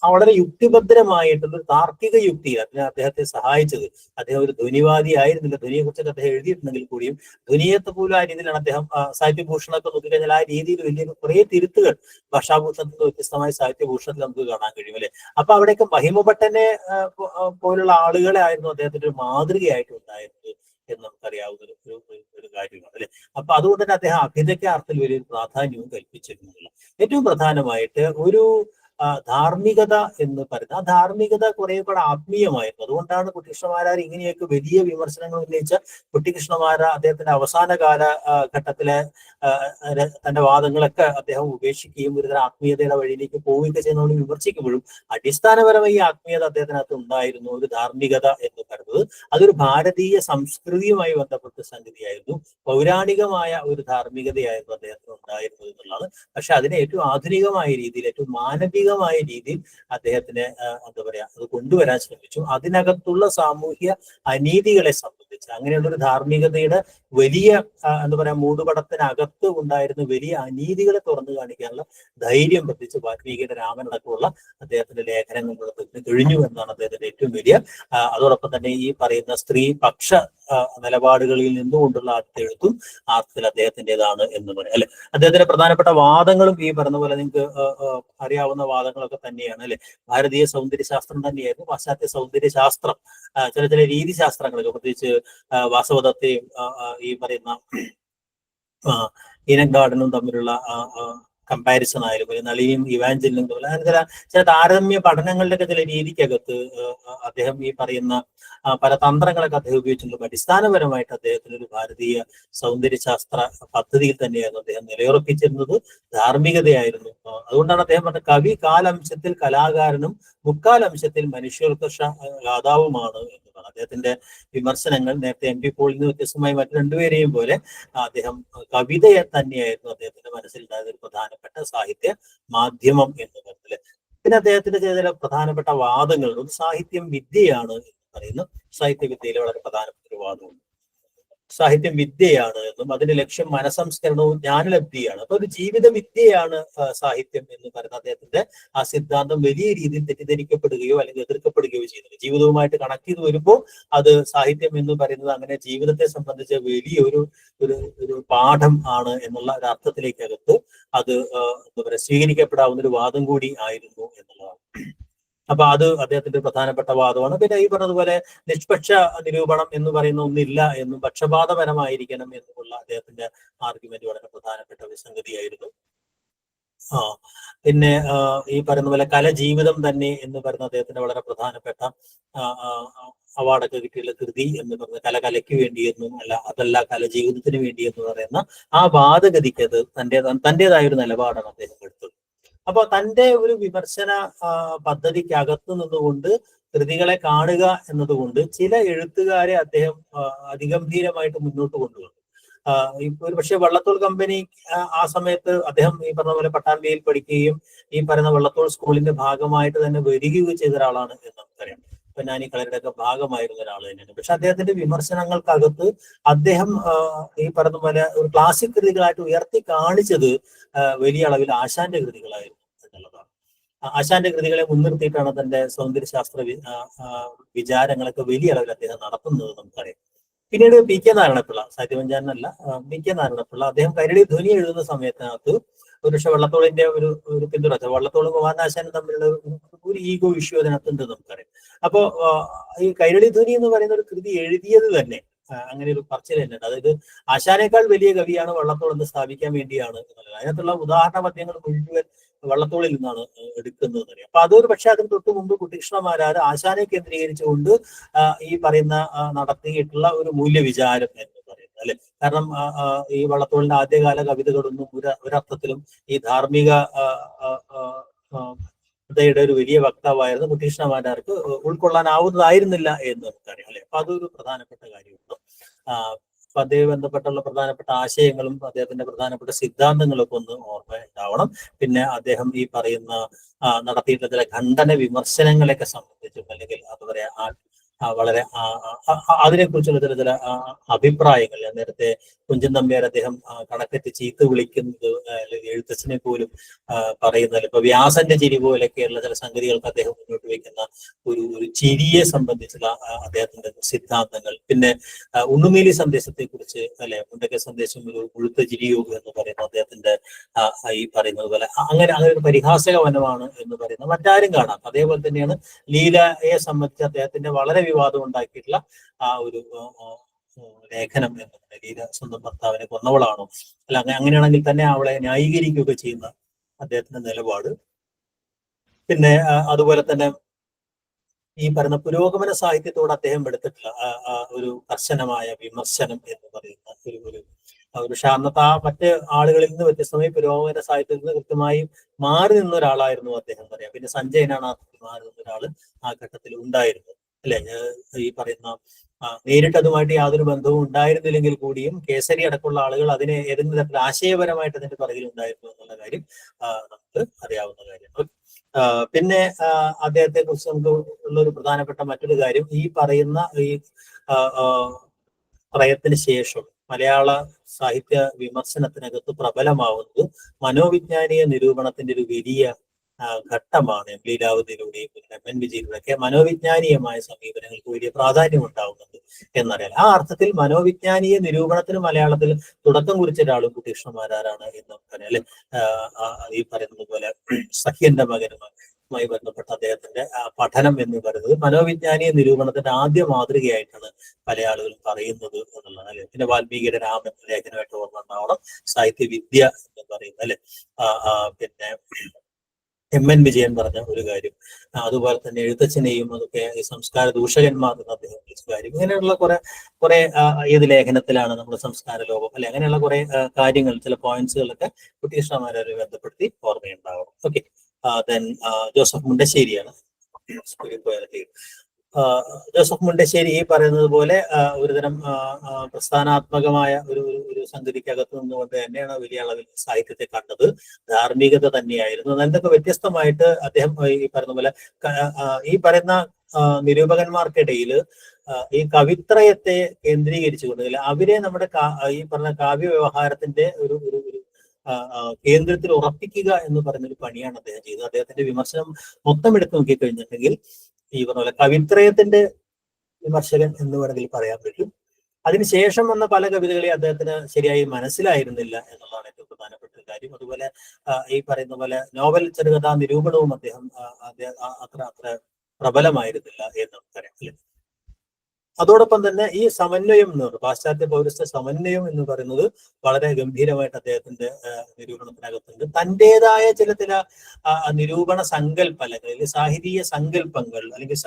വളരെ യുക്തിഭദ്രമായിട്ടുള്ള ഒരു താർക്കിക യുക്തി അതിനെ അദ്ദേഹത്തെ സഹായിച്ചത്. അദ്ദേഹം ഒരു ധ്വനിവാദി ആയിരുന്നില്ല. ധ്വനിയെ കുറിച്ചൊക്കെ അദ്ദേഹം എഴുതിയിട്ടുണ്ടെങ്കിൽ കൂടിയും ധ്വനിയത്തെ പോലും ആ രീതിയിലാണ് അദ്ദേഹം സാഹിത്യഭൂഷണമൊക്കെ നോക്കിക്കഴിഞ്ഞാൽ ആ രീതിയിൽ വലിയ കുറേ തിരുത്തുകൾ ഭാഷാഭൂഷണത്തിൽ നിന്ന് വ്യത്യസ്തമായ സാഹിത്യഭൂഷണത്തിൽ നമുക്ക് കാണാൻ കഴിയും, അല്ലെ? അപ്പൊ അവിടെയൊക്കെ മഹിമഭട്ടനെ പോലുള്ള ആളുകളെ ആയിരുന്നു അദ്ദേഹത്തിന്റെ ഒരു മാതൃകയായിട്ട് ഉണ്ടായിരുന്നത് എന്ന് നമുക്കറിയാവുന്ന ഒരു കാര്യമാണ്, അല്ലെ? അപ്പൊ അതുകൊണ്ട് തന്നെ അദ്ദേഹം അഭിനയക്കാർത്ഥത്തിൽ വലിയൊരു പ്രാധാന്യവും കൽപ്പിച്ചിരുന്നില്ല. ഏറ്റവും പ്രധാനമായിട്ട് ഒരു ധാർമ്മികത എന്ന് പറയുന്നത്, ആ ധാർമ്മികത കുറെ കൂടെ ആത്മീയമായിരുന്നു. അതുകൊണ്ടാണ് കുട്ടിക്കൃഷ്ണമാരാർ ഇങ്ങനെയൊക്കെ വലിയ വിമർശനങ്ങൾ ഉന്നയിച്ച കുട്ടിക്കൃഷ്ണമാരാർ അദ്ദേഹത്തിന്റെ അവസാന ഘട്ടത്തിലെ തന്റെ വാദങ്ങളൊക്കെ അദ്ദേഹം ഉപേക്ഷിക്കുകയും ഒരു ആത്മീയതയുടെ വഴിയിലേക്ക് പോവുകയൊക്കെ ചെയ്യുന്നവർ വിമർശിക്കുമ്പോഴും അടിസ്ഥാനപരമായി ഈ ആത്മീയത അദ്ദേഹത്തിനകത്ത് ഉണ്ടായിരുന്നു. ഒരു ധാർമ്മികത എന്ന് പറയുന്നത് അതൊരു ഭാരതീയ സംസ്കൃതിയുമായി ബന്ധപ്പെട്ട സംഗതിയായിരുന്നു. പൗരാണികമായ ഒരു ധാർമ്മികതയായിരുന്നു അദ്ദേഹത്തിന് ഉണ്ടായിരുന്നത് എന്നുള്ളതാണ്. പക്ഷെ അതിനെ ഏറ്റവും ആധുനികമായ രീതിയിൽ, ഏറ്റവും മാനവികമായ രീതിയിൽ അദ്ദേഹത്തിന് എന്താ പറയാ അത് കൊണ്ടുവരാൻ ശ്രമിച്ചു. അതിനകത്തുള്ള സാമൂഹ്യ അനീതികളെ സംബന്ധിച്ച്, വെച്ച് അങ്ങനെയുള്ള ഒരു ധാർമ്മികതയുടെ വലിയ എന്താ പറയാ മൂടുപടത്തിനകത്ത് ഉണ്ടായിരുന്ന വലിയ അനീതികളെ തുറന്നു കാണിക്കാനുള്ള ധൈര്യം പ്രത്യേകിച്ച് വാൽമീകിയുടെ രാമനടക്കമുള്ള അദ്ദേഹത്തിന്റെ ലേഖനങ്ങളിലൂടെ കഴിഞ്ഞു എന്നാണ് അദ്ദേഹത്തിന്റെ ഏറ്റവും വലിയ അതോടൊപ്പം തന്നെ ഈ പറയുന്ന സ്ത്രീ പക്ഷ നിലപാടുകളിൽ നിന്നുകൊണ്ടുള്ള ആദ്യത്തെ എഴുത്തും ആർത്തിൽ അദ്ദേഹത്തിൻ്റെതാണ് എന്ന് പറയാം അല്ലെ. അദ്ദേഹത്തിന്റെ പ്രധാനപ്പെട്ട വാദങ്ങളും ഈ പറഞ്ഞ പോലെ നിങ്ങൾക്ക് അറിയാവുന്ന വാദങ്ങളൊക്കെ തന്നെയാണ് അല്ലെ. ഭാരതീയ സൗന്ദര്യശാസ്ത്രം തന്നെയായിരുന്നു പാശ്ചാത്യ സൗന്ദര്യശാസ്ത്രം. ചില ചില രീതിശാസ്ത്രങ്ങളൊക്കെ പ്രത്യേകിച്ച് വാസവദത്തെയും ഈ പറയുന്ന ഈനൻ ഗാർഡനും തമ്മിലുള്ള കമ്പാരിസൺ ആയാലും നളിനിയും ഇവാഞ്ചലിനും തമ്മിൽ അങ്ങനെ ചില താരതമ്യ പഠനങ്ങളുടെയൊക്കെ ചില രീതിക്കകത്ത് അദ്ദേഹം ഈ പറയുന്ന പല തന്ത്രങ്ങളൊക്കെ അദ്ദേഹം ഉപയോഗിച്ചിട്ടുള്ള അടിസ്ഥാനപരമായിട്ട് അദ്ദേഹത്തിന് ഒരു ഭാരതീയ സൗന്ദര്യശാസ്ത്ര പദ്ധതിയിൽ തന്നെയായിരുന്നു അദ്ദേഹം നിലയുറപ്പിച്ചിരുന്നത്. ധാർമ്മികതയായിരുന്നു. അതുകൊണ്ടാണ് അദ്ദേഹം പറഞ്ഞത് കവി കാലംശത്തിൽ കലാകാരനും മുക്കാലംശത്തിൽ മനുഷ്യർക്ക് ഗാതാവുമാണ് എന്ന് പറഞ്ഞത്. അദ്ദേഹത്തിന്റെ വിമർശനങ്ങൾ നേരത്തെ എം പി പോളിൽ നിന്ന് വ്യത്യസ്തമായി മറ്റു രണ്ടുപേരെയും പോലെ അദ്ദേഹം കവിതയെ തന്നെയായിരുന്നു അദ്ദേഹത്തിന്റെ മനസ്സിലുണ്ടായത് ഒരു പ്രധാനപ്പെട്ട സാഹിത്യ മാധ്യമം എന്ന് പറഞ്ഞത്. പിന്നെ അദ്ദേഹത്തിന്റെ ചില പ്രധാനപ്പെട്ട വാദങ്ങളുണ്ട്. സാഹിത്യം വിദ്യയാണ് എന്ന് പറയുന്നു. സാഹിത്യ വിദ്യയിലെ വളരെ പ്രധാനപ്പെട്ട ഒരു വാദമുണ്ട്. സാഹിത്യം വിദ്യയാണ് എന്നും അതിന്റെ ലക്ഷ്യം മനസംസ്കരണവും ജ്ഞാനലബ്ധിയാണ്. അപ്പൊ ഒരു ജീവിത വിദ്യയാണ് സാഹിത്യം എന്ന് പറയുന്ന അദ്ദേഹത്തിന്റെ ആ സിദ്ധാന്തം വലിയ രീതിയിൽ തെറ്റിദ്ധരിക്കപ്പെടുകയോ അല്ലെങ്കിൽ എതിർക്കപ്പെടുകയോ ചെയ്യുന്നത്. ജീവിതവുമായിട്ട് കണക്ട് ചെയ്ത് വരുമ്പോൾ അത് സാഹിത്യം എന്ന് പറയുന്നത് അങ്ങനെ ജീവിതത്തെ സംബന്ധിച്ച വലിയൊരു ഒരു പാഠം ആണ് എന്നുള്ള ഒരു അർത്ഥത്തിലേക്കകത്ത് അത് എന്താ പറയുക സ്വീകരിക്കപ്പെടാവുന്ന ഒരു വാദം കൂടി ആയിരുന്നു എന്നുള്ളതാണ്. അപ്പൊ അത് അദ്ദേഹത്തിന്റെ പ്രധാനപ്പെട്ട വാദമാണ്. പിന്നെ ഈ പറഞ്ഞതുപോലെ നിഷ്പക്ഷ നിരൂപണം എന്ന് പറയുന്ന ഒന്നില്ല എന്നും പക്ഷപാതപരമായിരിക്കണം എന്നുമുള്ള അദ്ദേഹത്തിന്റെ ആർഗ്യുമെന്റ് വളരെ പ്രധാനപ്പെട്ട ഒരു സംഗതിയായിരുന്നു. പിന്നെ ഈ പറയുന്ന പോലെ കല ജീവിതം തന്നെ എന്ന് പറയുന്ന അദ്ദേഹത്തിന്റെ വളരെ പ്രധാനപ്പെട്ട അവാർഡൊക്കെ കിട്ടിയുള്ള കൃതി എന്ന് പറയുന്നത് കലയ്ക്ക് വേണ്ടിയെന്നും അല്ല, അതല്ല കല ജീവിതത്തിന് വേണ്ടി എന്ന് പറയുന്ന ആ വാദഗതിക്ക് അത് തന്റേതായ ഒരു നിലപാടാണ് അദ്ദേഹം എടുത്തത്. അപ്പൊ തന്റെ ഒരു വിമർശന പദ്ധതിക്കകത്ത് നിന്നുകൊണ്ട് കൃതികളെ കാണുക എന്നതുകൊണ്ട് ചില എഴുത്തുകാരെ അദ്ദേഹം അതിഗംഭീരമായിട്ട് മുന്നോട്ട് കൊണ്ടുവന്നു. ഒരു പക്ഷെ വള്ളത്തോൾ കമ്പനി ആ സമയത്ത് അദ്ദേഹം ഈ പറഞ്ഞ പോലെ പട്ടാമ്പിയിൽ പഠിക്കുകയും ഈ പറയുന്ന വള്ളത്തോൾ സ്കൂളിന്റെ ഭാഗമായിട്ട് തന്നെ വരികയും ചെയ്ത ഒരാളാണ് എന്ന് നമുക്കറിയാം. പൊന്നാനി കളരിയുടെയൊക്കെ ഭാഗമായിരുന്ന ഒരാൾ തന്നെയാണ്. പക്ഷെ അദ്ദേഹത്തിന്റെ വിമർശനങ്ങൾക്കകത്ത് അദ്ദേഹം ഈ പറഞ്ഞ പോലെ ഒരു ക്ലാസിക് കൃതികളായിട്ട് ഉയർത്തി കാണിച്ചത് വലിയ അളവിൽ ആശാന്റെ കൃതികളായിരുന്നു എന്നുള്ളതാണ്. ആശാന്റെ കൃതികളെ മുൻനിർത്തിയിട്ടാണ് തന്റെ സൗന്ദര്യശാസ്ത്ര വിചാരങ്ങളൊക്കെ വലിയ അളവിൽ അദ്ദേഹം നടത്തുന്നത് നമുക്കറിയാം. പിന്നീട് പി കെ നാരായണപിള്ള, സാഹിത്യവഞ്ചാരനല്ല, പി കെ നാരായണപിള്ള അദ്ദേഹം കൈരളി ധ്വനി എഴുതുന്ന സമയത്തിനകത്ത് ഒരുപക്ഷെ വള്ളത്തോളിന്റെ ഒരു പിന്തുണ, വള്ളത്തോളും കുമാരനാശാനും തമ്മിലുള്ള ഒരു ഈഗോ ഇഷ്യൂ അതിനകത്തുണ്ട് നമുക്കറിയാം. അപ്പോ ഈ കൈരളി ധ്വനി എന്ന് പറയുന്ന ഒരു കൃതി എഴുതിയത് തന്നെ അങ്ങനെ ഒരു പറച്ചിൽ തന്നെ ഉണ്ട്. അതായത് ആശാനേക്കാൾ വലിയ കവിയാണ് വള്ളത്തോൾ എന്ന് സ്ഥാപിക്കാൻ വേണ്ടിയാണ് എന്നുള്ളത്. അതിനകത്തുള്ള ഉദാഹരണ പദ്യങ്ങൾ മുഴുവൻ വള്ളത്തോളിൽ നിന്നാണ് എടുക്കുന്നത്. അപ്പൊ അതൊരു പക്ഷെ അതിന് തൊട്ട് മുമ്പ് കുട്ടികൃഷ്ണമാരാർ ആശാനെ കേന്ദ്രീകരിച്ചുകൊണ്ട് ഈ പറയുന്ന നടത്തിയിട്ടുള്ള ഒരു മൂല്യവിചാരം എന്ന് പറയുന്നത് അല്ലെ. കാരണം ഈ വള്ളത്തോളിന്റെ ആദ്യകാല കവിതകളൊന്നും ഒരർത്ഥത്തിലും ഈ ധാർമ്മിക യുടെ ഒരു വലിയ വക്താവായിരുന്നു കുട്ടികൃഷ്ണമാരാർക്ക് ഉൾക്കൊള്ളാനാവുന്നതായിരുന്നില്ല എന്ന് നമുക്കറിയാം അല്ലെ. അപ്പൊ അതൊരു പ്രധാനപ്പെട്ട കാര്യമുണ്ട്. അപ്പൊ അദ്ദേഹം ബന്ധപ്പെട്ടുള്ള പ്രധാനപ്പെട്ട ആശയങ്ങളും അദ്ദേഹത്തിന്റെ പ്രധാനപ്പെട്ട സിദ്ധാന്തങ്ങളൊക്കെ ഒന്ന് ഓർമ്മ ഉണ്ടാവണം. പിന്നെ അദ്ദേഹം ഈ പറയുന്ന നടത്തിയിട്ടുള്ള ചില ഖണ്ഡന വിമർശനങ്ങളെയൊക്കെ സംബന്ധിച്ചും അല്ലെങ്കിൽ എന്താ പറയാ വളരെ അതിനെക്കുറിച്ചുള്ള ചില അഭിപ്രായങ്ങൾ നേരത്തെ കുഞ്ചൻ നമ്പ്യാർ അദ്ദേഹം കണക്കെത്തി ചീത്ത വിളിക്കുന്നത് അല്ലെങ്കിൽ എഴുത്തച്ഛനെ പോലും പറയുന്നത് ഇപ്പൊ വ്യാസന്റെ ചിരി പോലെയൊക്കെയുള്ള ചില സംഗതികൾക്ക് അദ്ദേഹം മുന്നോട്ട് വയ്ക്കുന്ന ഒരു ചിരിയെ സംബന്ധിച്ചുള്ള അദ്ദേഹത്തിന്റെ സിദ്ധാന്തങ്ങൾ. പിന്നെ ഉണ്ണുമേലി സന്ദേശത്തെ കുറിച്ച് അല്ലെ, മുണ്ടക്ക സന്ദേശം ഒരു മുഴുത്ത ചിരിയോഗം എന്ന് പറയുന്ന അദ്ദേഹത്തിന്റെ ഈ പറയുന്നത് പോലെ അങ്ങനെ ഒരു പരിഹാസക വനമാണ് എന്ന് പറയുന്നത് മറ്റാരും കാണാം. അതേപോലെ തന്നെയാണ് ലീലയെ സംബന്ധിച്ച് അദ്ദേഹത്തിന്റെ വളരെ വിവാദം ഉണ്ടാക്കിയിട്ടുള്ള ആ ഒരു ലേഖനം എന്ന് പറയുന്നത്. ലീല സ്വന്തം ഭർത്താവിനെ കൊന്നവളാണോ അല്ല, അങ്ങനെയാണെങ്കിൽ തന്നെ അവളെ ന്യായീകരിക്കുകയൊക്കെ ചെയ്യുന്ന അദ്ദേഹത്തിന്റെ നിലപാട്. പിന്നെ അതുപോലെ തന്നെ ഈ പറയുന്ന പുരോഗമന സാഹിത്യത്തോട് അദ്ദേഹം എടുത്തിട്ടുള്ള ഒരു കർശനമായ വിമർശനം എന്ന് പറയുന്ന പക്ഷെ അന്നത്തെ മറ്റ് ആളുകളിൽ നിന്ന് വ്യത്യസ്തമായി പുരോഗമന സാഹിത്യത്തിൽ നിന്ന് കൃത്യമായി മാറി നിന്ന ഒരാളായിരുന്നു അദ്ദേഹം പറയാം. പിന്നെ സഞ്ജയനാണ് മാറി നിന്ന ഒരാൾ ആ ഘട്ടത്തിൽ ഉണ്ടായിരുന്നത് അല്ലെ. ഈ പറയുന്ന നേരിട്ട് അതുമായിട്ട് യാതൊരു ബന്ധവും ഉണ്ടായിരുന്നില്ലെങ്കിൽ കൂടിയും കേസരി അടക്കമുള്ള ആളുകൾ അതിനെ ഏതെങ്കിലും തരത്തിൽ ആശയപരമായിട്ട് അതിന്റെ പിറകിൽ ഉണ്ടായിരുന്നു എന്നുള്ള കാര്യം നമുക്ക് അറിയാവുന്ന കാര്യമാണ്. പിന്നെ അദ്ദേഹത്തെ കുറിച്ച് നമുക്ക് ഉള്ള ഒരു പ്രധാനപ്പെട്ട മറ്റൊരു കാര്യം ഈ പറയുന്ന ഈ പ്രയത്തിന് ശേഷം മലയാള സാഹിത്യ വിമർശനത്തിനകത്ത് പ്രബലമാവുന്നത് മനോവിജ്ഞാനീയ നിരൂപണത്തിന്റെ ഒരു വലിയ ഘട്ടമാണ്. ലീലാവതിയിലൂടെയും എം.എൻ. വിജയനിലൂടെയൊക്കെ മനോവിജ്ഞാനീയമായ സമീപനങ്ങൾക്ക് വലിയ പ്രാധാന്യം ഉണ്ടാവുന്നുണ്ട് എന്നറിയാം. ആ അർത്ഥത്തിൽ മനോവിജ്ഞാനീയ നിരൂപണത്തിന് മലയാളത്തിൽ തുടക്കം കുറിച്ച ഒരാളും കുട്ടികൃഷ്ണമാരാരാണ് എന്ന് നമുക്കറിയാം അല്ലെ. ഈ പറയുന്നത് പോലെ സഖ്യന്റെ മകനുമായി ബന്ധപ്പെട്ട അദ്ദേഹത്തിന്റെ പഠനം എന്ന് പറയുന്നത് മനോവിജ്ഞാനീയ നിരൂപണത്തിന്റെ ആദ്യ മാതൃകയായിട്ടാണ് പല ആളുകളും പറയുന്നത് എന്നുള്ളതാണ് അല്ലെ. പിന്നെ വാൽമീകിയുടെ രാമൻ ലേഖനമായിട്ട് ഓർമ്മ ഉണ്ടാവണം, സാഹിത്യവിദ്യ എന്ന് പറയുന്നത് അല്ലെ. പിന്നെ എം.എൻ. വിജയൻ പറഞ്ഞ ഒരു കാര്യം, അതുപോലെ തന്നെ എഴുത്തച്ഛനെയും അതൊക്കെ ഈ സംസ്കാര ദൂഷകന്മാർ എന്ന് അദ്ദേഹം വിളിച്ച കാര്യം, ഇങ്ങനെയുള്ള കുറെ ഏത് ലേഖനത്തിലാണ് നമ്മുടെ സംസ്കാര ലോകം അല്ലെ, അങ്ങനെയുള്ള കുറെ കാര്യങ്ങൾ, ചില പോയിന്റ്സുകളൊക്കെ കുട്ടികൃഷ്ണമാരെ ബന്ധപ്പെടുത്തി ഓർമ്മയുണ്ടാവണം. ഓക്കെ, ദെൻ ജോസഫ് മുണ്ടശ്ശേരിയാണ്. ജോസഫ് മുണ്ടശ്ശേരി ഈ പറയുന്നത് പോലെ ഒരുതരം പ്രസ്ഥാനാത്മകമായ ഒരു സംഗതിക്കകത്ത് നിന്നുകൊണ്ട് തന്നെയാണ് വലിയ അളവിൽ സാഹിത്യത്തെ കണ്ടത്. ധാർമ്മികത തന്നെയായിരുന്നു. അതിനൊക്കെ വ്യത്യസ്തമായിട്ട് അദ്ദേഹം ഈ പറയുന്ന പോലെ ഈ പറയുന്ന നിരൂപകന്മാർക്കിടയിൽ ഈ കവിത്രയത്തെ കേന്ദ്രീകരിച്ചുകൊണ്ട് അവരെ നമ്മുടെ ഈ പറഞ്ഞ കാവ്യ വ്യവഹാരത്തിന്റെ ഒരു കേന്ദ്രത്തിൽ ഉറപ്പിക്കുക എന്ന് പറയുന്നൊരു പണിയാണ് അദ്ദേഹം ചെയ്തത്. അദ്ദേഹത്തിന്റെ വിമർശനം മൊത്തം എടുത്തു നോക്കിക്കഴിഞ്ഞിട്ടുണ്ടെങ്കിൽ ഈ പറഞ്ഞ പോലെ കവിത്രയത്തിന്റെ വിമർശകൻ എന്ന് വേണമെങ്കിൽ പറയാൻ പറ്റും. അതിനുശേഷം വന്ന പല കവിതകളെ അദ്ദേഹത്തിന് ശരിയായി മനസ്സിലായിരുന്നില്ല എന്നുള്ളതാണ് ഏറ്റവും പ്രധാനപ്പെട്ട കാര്യം. അതുപോലെ ഈ പറയുന്ന പോലെ നോവൽ ചെറുകഥാ നിരൂപണവും അദ്ദേഹം അത്ര പ്രബലമായിരുന്നില്ല എന്ന് നമുക്കറിയാം അല്ലെ. അതോടൊപ്പം തന്നെ ഈ സമന്വയം എന്ന് പറയുന്നത്, പാശ്ചാത്യ പൗരസ്ത്യ സമന്വയം എന്ന് പറയുന്നത് വളരെ ഗംഭീരമായിട്ട് അദ്ദേഹത്തിന്റെ നിരൂപണത്തിനകത്തുണ്ട്. തൻ്റെതായ ചില നിരൂപണ സങ്കല്പങ്ങൾ അല്ലെങ്കിൽ സാഹിതീയ സങ്കല്പങ്ങൾ അല്ലെങ്കിൽ